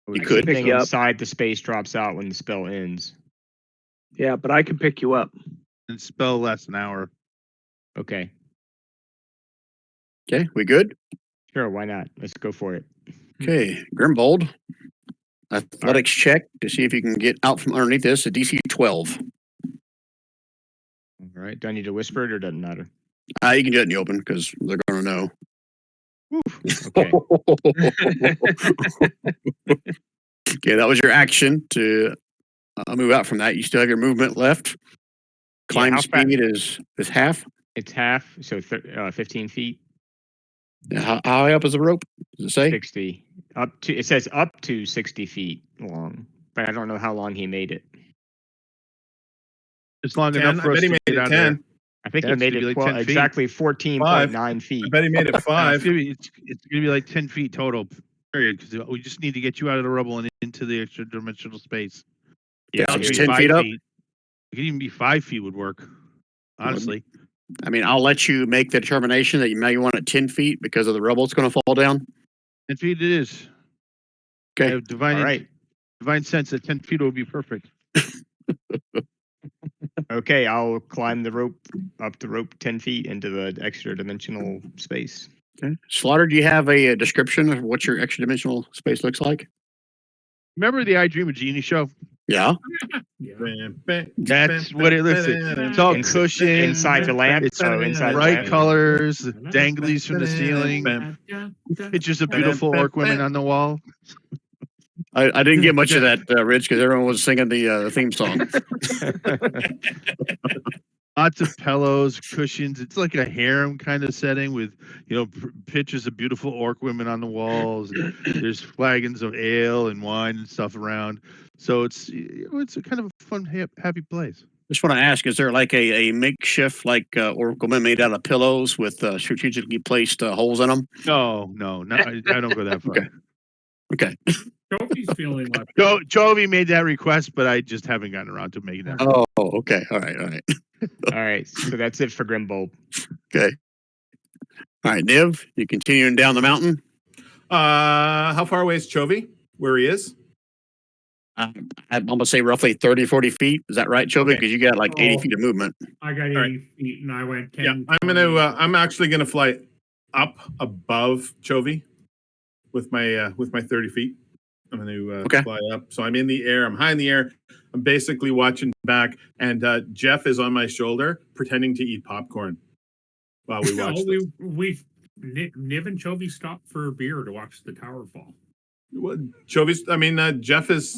You Like, could. Pick something you up. inside the space drops out when the spell ends. Yeah, but I can pick you up. And spell lasts an hour. Okay, Okay, we good? sure, why not? Let's go for it. Okay, Grimbold. Athletics check to see if you can get out from underneath this. A DC 12. All right, do I need to whisper it or doesn't matter? You can do it in the open because they're going to know. Okay. Okay, that was your action to move out from that. You still have your movement left. Climb how fast- speed is half. It's half, so 15 feet, How high up is the rope? Does it say? 60. Up to, it says up to 60 feet long, but I don't know how long he made it. It's long 10. enough for I us bet he to made get it out 10. of there. I think Yeah, he it's made gonna it be like 10 feet. exactly 14.9 feet. I bet he made it It's 5. gonna be like 10 feet total. Period. Because we just need to get you out of the rubble and into the extra dimensional space. Yeah, so It could just be 10 5 feet up? It could even be 5 feet would work. Honestly. I mean, I'll let you make the determination that you may want it 10 feet because of the rubble that's going to fall down. 10 feet it is. Okay. I have divine, All right. divine sense that 10 feet would be perfect. Okay, I'll climb the rope, up the rope 10 feet into the extra dimensional space. Okay. Slaughter, do you have a description of what your extra dimensional space looks like? Remember the I Dream of Genie show? Yeah. Yeah. That's what it looks like. It's all Ins- cushioned, inside the lamp. It's Oh, inside the bright lamp. colors, danglies from the ceiling, pictures of beautiful orc women on the wall. I didn't get much of that, Rich, because everyone was singing the theme song. Lots of pillows, cushions. It's like a harem kind of setting with, pictures of beautiful orc women on the walls. There's flagons of ale and wine and stuff around. So it's a kind of a fun, happy place. Just want to ask, is there like a makeshift like Oracle Man made out of pillows with strategically placed holes in them? No, I don't go that far. Okay. Sophie's feeling left. Jovi made that request, but I just haven't gotten around to making that. Oh, okay. All right. All right, so that's it for Grimbold. Okay. All right, Niv, you continuing down the mountain? How far away is Chovy? Where he is? I'm going to say roughly 30, 40 feet. Is that right, Chobi? Okay. Because you got like 80 Oh. feet of movement. I got 80 right. feet and I went 10. Yeah, I'm actually gonna fly up above Chovy with my 30 feet. I'm gonna fly up. So I'm in the air. I'm high in the air. I'm basically watching back, and Jeff is on my shoulder pretending to eat popcorn while we watch. Niv and Chovy stopped for a beer to watch the tower fall. Chovy's. Jeff is.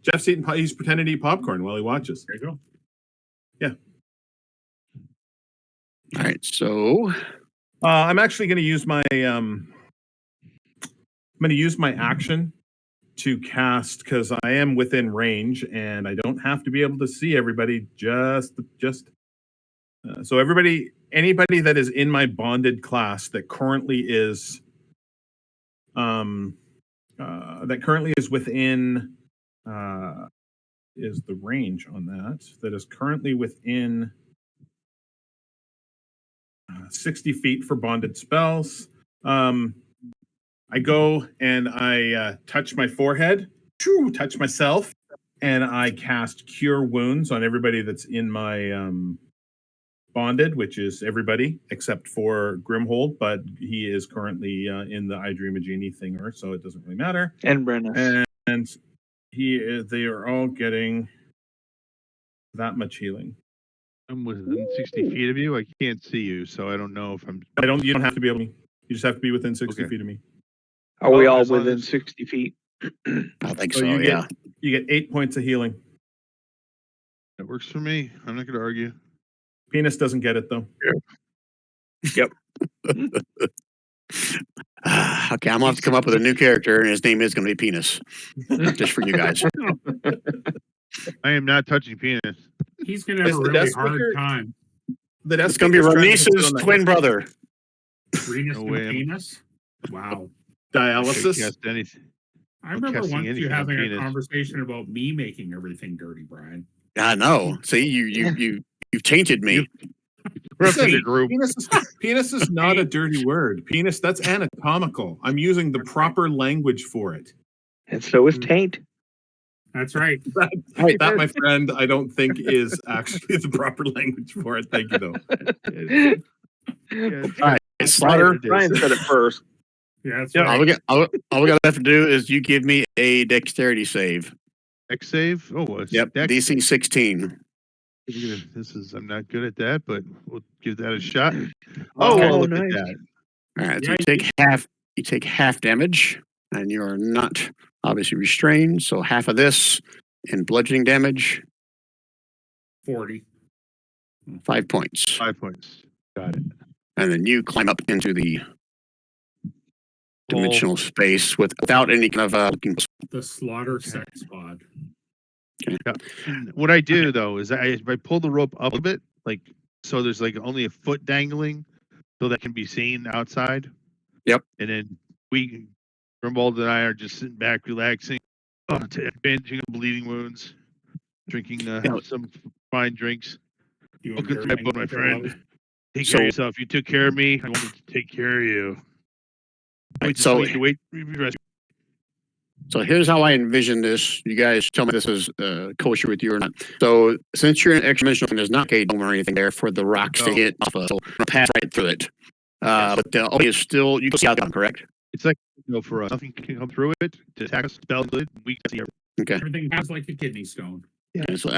Jeff's eating. He's pretending to eat popcorn while he watches. There you go. All right. So I'm actually going to use my. I'm going to use my action to cast because I am within range and I don't have to be able to see everybody. So anybody that is in my bonded class that currently is within is the range on that is currently within 60 feet for bonded spells. I go and I touch my forehead, touch myself, and I cast Cure Wounds on everybody that's in my bonded, which is everybody except for Grimhold, but he is currently in the I Dream of Genie thinger, so it doesn't really matter. And Brenna. And they are all getting that much healing. I'm within 60 feet of you. I can't see you, so I don't know if I'm. You don't have to be able to. You just have to be within 60 Okay. feet of me. Are we all as long within as- 60 feet? I think So so. you Yeah. get 8 points of healing. That works for me. I'm not going to argue. Penis doesn't get it though. Okay. I'm going to have to come up with a new character, and his name is going to be Penis, just for you guys. I am not touching penis. He's going to have Is a the really desk hard speaker- time. It's going to be Renice's twin brother. Renus No and way. penis. Wow. Dialysis. Yes, anything. I remember casting once you anything on having a penis. conversation about me making everything dirty, Brian. I know. See, you've tainted me. Representative group. Penis is not a dirty word. Penis, that's anatomical. I'm using the proper language for it. And so is taint. That's right. That, my friend, I don't think is actually the proper language for it. Thank you, though. Yeah, All right, Slaughter. Ryan said it first. Yeah, that's Yeah, right. All we gotta have to do is you give me a dexterity save. X save. Oh, a Yep, dex. DC 16. This is. I'm not good at that, but we'll give that a shot. Oh, Oh, look nice. at that. All right, so Yeah, you take half damage, and you are not obviously restrained. So half of this in bludgeoning damage, 40. 5 points, 5 points. Got it. and then you climb up into the dimensional space without any kind of The slaughter sex pod. Yeah. And what I do though is I pull the rope up a bit, like so there's like only a foot dangling, so that can be seen outside. Yep. And then Grimwald and I are just sitting back, relaxing, bandaging up bleeding wounds, drinking some fine drinks. You Welcome to my boat, my friend. Take So- care of yourself. You took care of me. I wanted to take care of you. Wait, so- wait. So here's how I envision this. You guys tell me if this is kosher with you or not. So since you're in extra-dimensional and there's not a dome or anything there for the rocks to No. hit off of, so we're gonna pass right through it. But the only is still, you can see out the correct? It's like for us. Nothing can come through it to attack us. Spell good. We can see everything. Okay. Everything has like a kidney stone. And so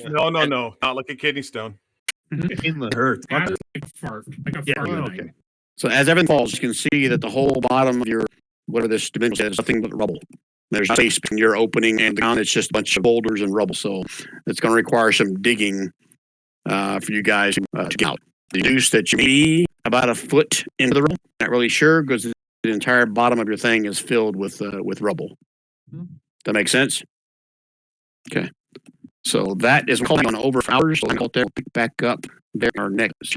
No, not like a kidney stone. Inland. Hurt. Has like a fart. Like a Yeah, fart. well, line. okay. So as everything falls, you can see that the whole bottom of your, whatever this dimension is, nothing but rubble. There's no space between your opening and the ground. It's just a bunch of boulders and rubble. So it's going to require some digging for you guys to get out. Deduce that you may be about a foot into the rubble. Not really sure because the entire bottom of your thing is filled with rubble. That makes sense? Okay. So that is calling on over hours. So I'll pick back up there our next.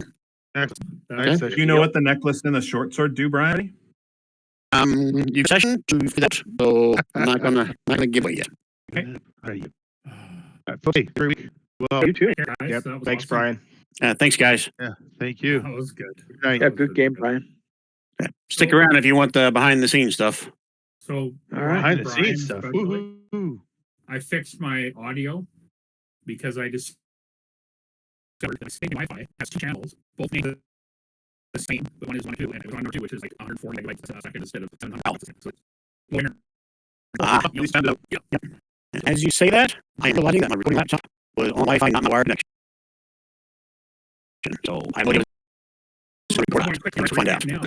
Next Do you know what the necklace and the short sword do, Brian? You session to that. So I'm not gonna give it yet. Okay, very weak. Well, You too. Okay, guys, Yep. that was Thanks, awesome. Brian. Thanks, guys. thank you. That was good. Good night. Yeah, good game, Brian. Stick around if you want the behind the scenes stuff. So All right. Behind the Brian, scenes stuff. especially, Woohoo. I fixed my audio because I discovered that the same Wi-Fi has two channels, both named the same, but one is 1.2 and it was on number 2, which is like 140 megabytes a second instead of 700 megabytes a second. So it's winner. You stand up. Yep. As you say that, I am realizing that my recording laptop was on Wi-Fi, not my wired connection. So I'm looking to find out. Now.